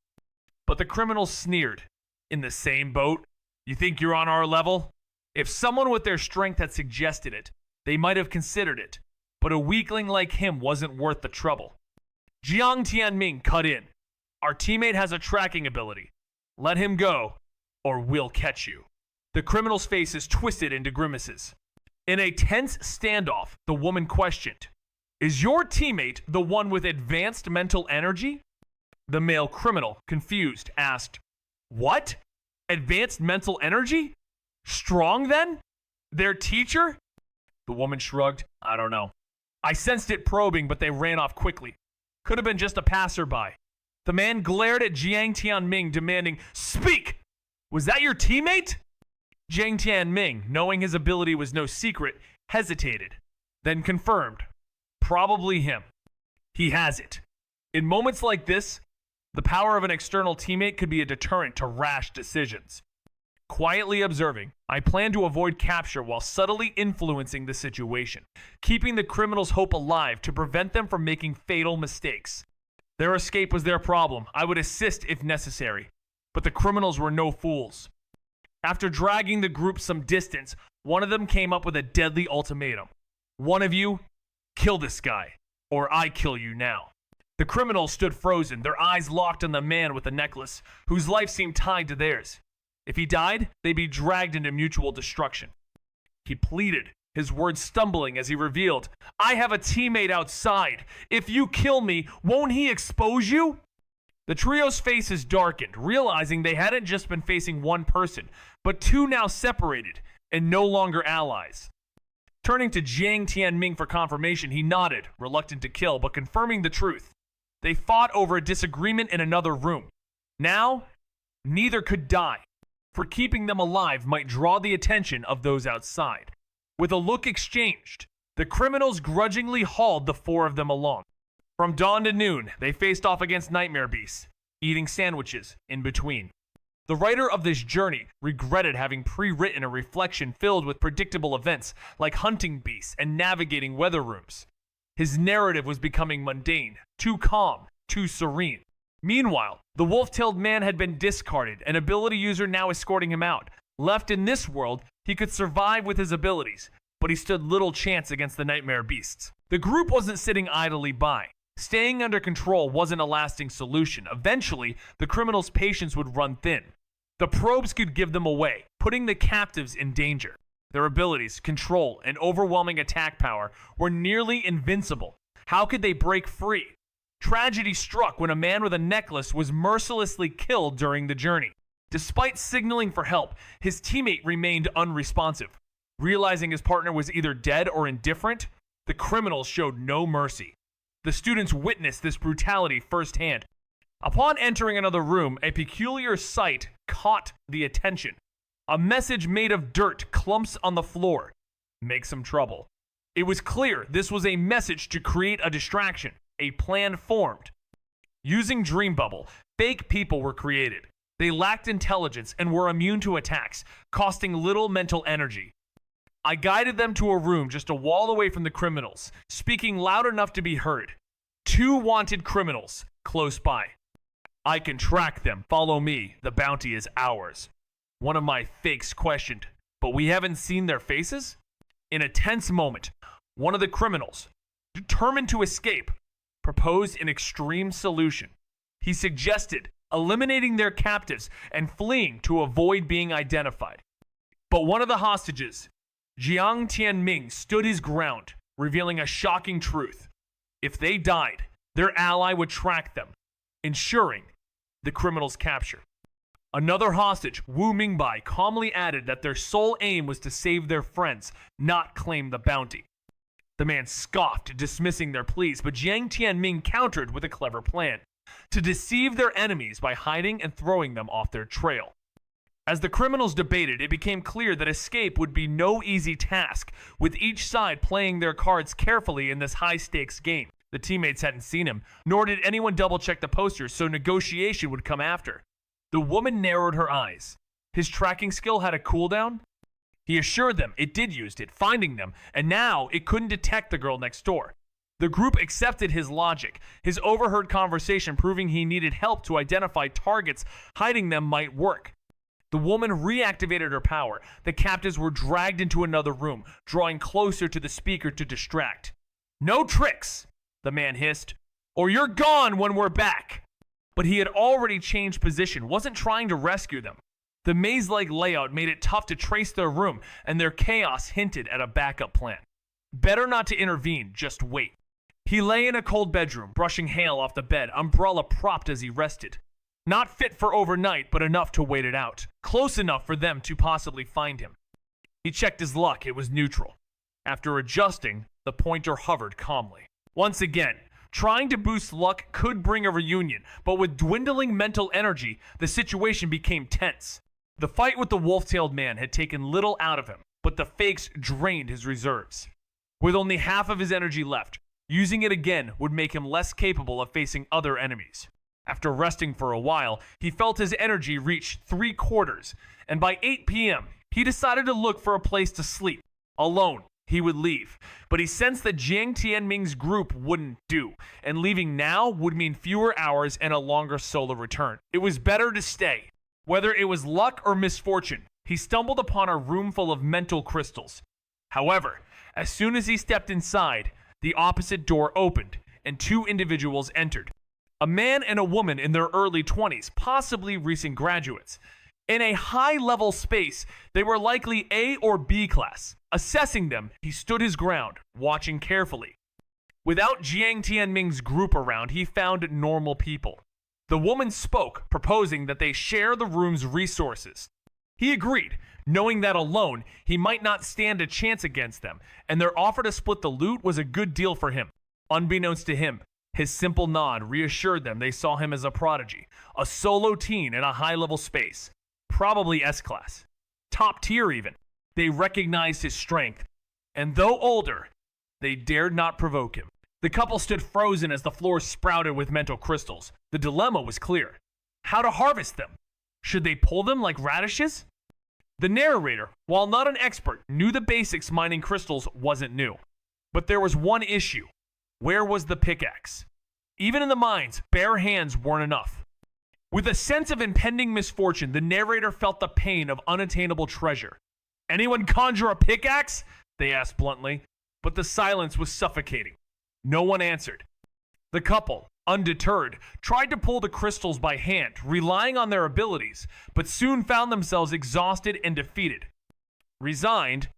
But the criminals sneered. "In the same boat? You think you're on our level?" If someone with their strength had suggested it, they might have considered it, but a weakling like him wasn't worth the trouble. Jiang Tianming cut in. "Our teammate has a tracking ability. Let him go, or we'll catch you." The criminals' faces twisted into grimaces. In a tense standoff, the woman questioned, "Is your teammate the one with advanced mental energy?" The male criminal, confused, asked, "What? Advanced mental energy? Strong then? Their teacher?" The woman shrugged. "I don't know. I sensed it probing, but they ran off quickly. Could have been just a passerby." The man glared at Jiang Tianming, demanding, "Speak! Was that your teammate?" Jiang Tianming, knowing his ability was no secret, hesitated, then confirmed, "Probably him. He has it." In moments like this, the power of an external teammate could be a deterrent to rash decisions. Quietly observing, I plan to avoid capture while subtly influencing the situation, keeping the criminals' hope alive to prevent them from making fatal mistakes. Their escape was their problem. I would assist if necessary, but the criminals were no fools. After dragging the group some distance, one of them came up with a deadly ultimatum. "One of you, kill this guy, or I kill you now." The criminals stood frozen, their eyes locked on the man with the necklace, whose life seemed tied to theirs. If he died, they'd be dragged into mutual destruction. He pleaded, his words stumbling as he revealed, "I have a teammate outside. If you kill me, won't he expose you?" The trio's faces darkened, realizing they hadn't just been facing one person, but 2 now separated and no longer allies. Turning to Jiang Tianming for confirmation, he nodded, reluctant to kill, but confirming the truth. They fought over a disagreement in another room. Now, neither could die, for keeping them alive might draw the attention of those outside. With a look exchanged, The criminals grudgingly hauled the four of them along. From dawn to noon, they faced off against nightmare beasts, eating sandwiches in between. The writer of this journey regretted having pre-written a reflection filled with predictable events like hunting beasts and navigating weather rooms. His narrative was becoming mundane, too calm, too serene. Meanwhile, the wolf-tailed man had been discarded, an ability user now escorting him out. Left in this world, he could survive with his abilities, but he stood little chance against the nightmare beasts. The group wasn't sitting idly by. Staying under control wasn't a lasting solution. Eventually, the criminals' patience would run thin. The probes could give them away, putting the captives in danger. Their abilities, control, and overwhelming attack power were nearly invincible. How could they break free? Tragedy struck when a man with a necklace was mercilessly killed during the journey. Despite signaling for help, his teammate remained unresponsive. Realizing his partner was either dead or indifferent, the criminals showed no mercy. The students witnessed this brutality firsthand. Upon entering another room, a peculiar sight caught the attention. A message made of dirt clumps on the floor. Make some trouble. It was clear this was a message to create a distraction. A plan formed. Using Dream Bubble, fake people were created. They lacked intelligence and were immune to attacks, costing little mental energy. I guided them to a room just a wall away from the criminals, speaking loud enough to be heard. 2 wanted criminals, close by. I can track them. Follow me. The bounty is ours. One of my fakes questioned, but we haven't seen their faces? In a tense moment, one of the criminals, determined to escape, proposed an extreme solution. He suggested eliminating their captives and fleeing to avoid being identified. But one of the hostages, Jiang Tianming, stood his ground, revealing a shocking truth. If they died, their ally would track them, ensuring the criminals' capture. Another hostage, Wu Mingbai, calmly added that their sole aim was to save their friends, not claim the bounty. The man scoffed, dismissing their pleas, but Jiang Tianming countered with a clever plan: to deceive their enemies by hiding and throwing them off their trail. As the criminals debated, it became clear that escape would be no easy task, with each side playing their cards carefully in this high-stakes game. The teammates hadn't seen him, nor did anyone double-check the posters, so negotiation would come after. The woman narrowed her eyes. His tracking skill had a cooldown? He assured them it did use it, finding them, and now it couldn't detect the girl next door. The group accepted his logic, his overheard conversation proving he needed help to identify targets. Hiding them might work. The woman reactivated her power. The captives were dragged into another room, drawing closer to the speaker to distract. No tricks, the man hissed, or you're gone when we're back. But he had already changed position, wasn't trying to rescue them. The maze-like layout made it tough to trace their room, and their chaos hinted at a backup plan. Better not to intervene, just wait. He lay in a cold bedroom, brushing hail off the bed, umbrella propped as he rested. Not fit for overnight, but enough to wait it out. Close enough for them to possibly find him. He checked his luck. It was neutral. After adjusting, the pointer hovered calmly. Once again, trying to boost luck could bring a reunion, but with dwindling mental energy, the situation became tense. The fight with the wolf-tailed man had taken little out of him, but the fakes drained his reserves. With only half of his energy left, using it again would make him less capable of facing other enemies. After resting for a while, he felt his energy reach 3/4, and by 8 p.m., he decided to look for a place to sleep. Alone, he would leave, but he sensed that Jiang Tianming's group wouldn't do, and leaving now would mean fewer hours and a longer solo return. It was better to stay. Whether it was luck or misfortune, he stumbled upon a room full of mental crystals. However, as soon as he stepped inside, the opposite door opened, and 2 individuals entered. A man and a woman in their early 20s, possibly recent graduates. In a high-level space, they were likely A or B class. Assessing them, he stood his ground, watching carefully. Without Jiang Tianming's group around, he found normal people. The woman spoke, proposing that they share the room's resources. He agreed, knowing that alone, he might not stand a chance against them, and their offer to split the loot was a good deal for him. Unbeknownst to him, his simple nod reassured them they saw him as a prodigy, a solo teen in a high-level space, probably S-class, top tier even. They recognized his strength, and though older, They dared not provoke him. The couple stood frozen as the floor sprouted with mental crystals. The dilemma was clear. How to harvest them? Should they pull them like radishes? The narrator, while not an expert, knew the basics mining crystals wasn't new. But there was one issue. Where was the pickaxe? Even in the mines, bare hands weren't enough. With a sense of impending misfortune, the narrator felt the pain of unattainable treasure. Anyone conjure a pickaxe? They asked bluntly, but the silence was suffocating. No one answered. The couple, undeterred, tried to pull the crystals by hand, relying on their abilities, but soon found themselves exhausted and defeated. Resigned,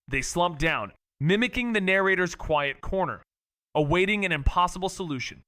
they slumped down, mimicking the narrator's quiet corner, awaiting an impossible solution.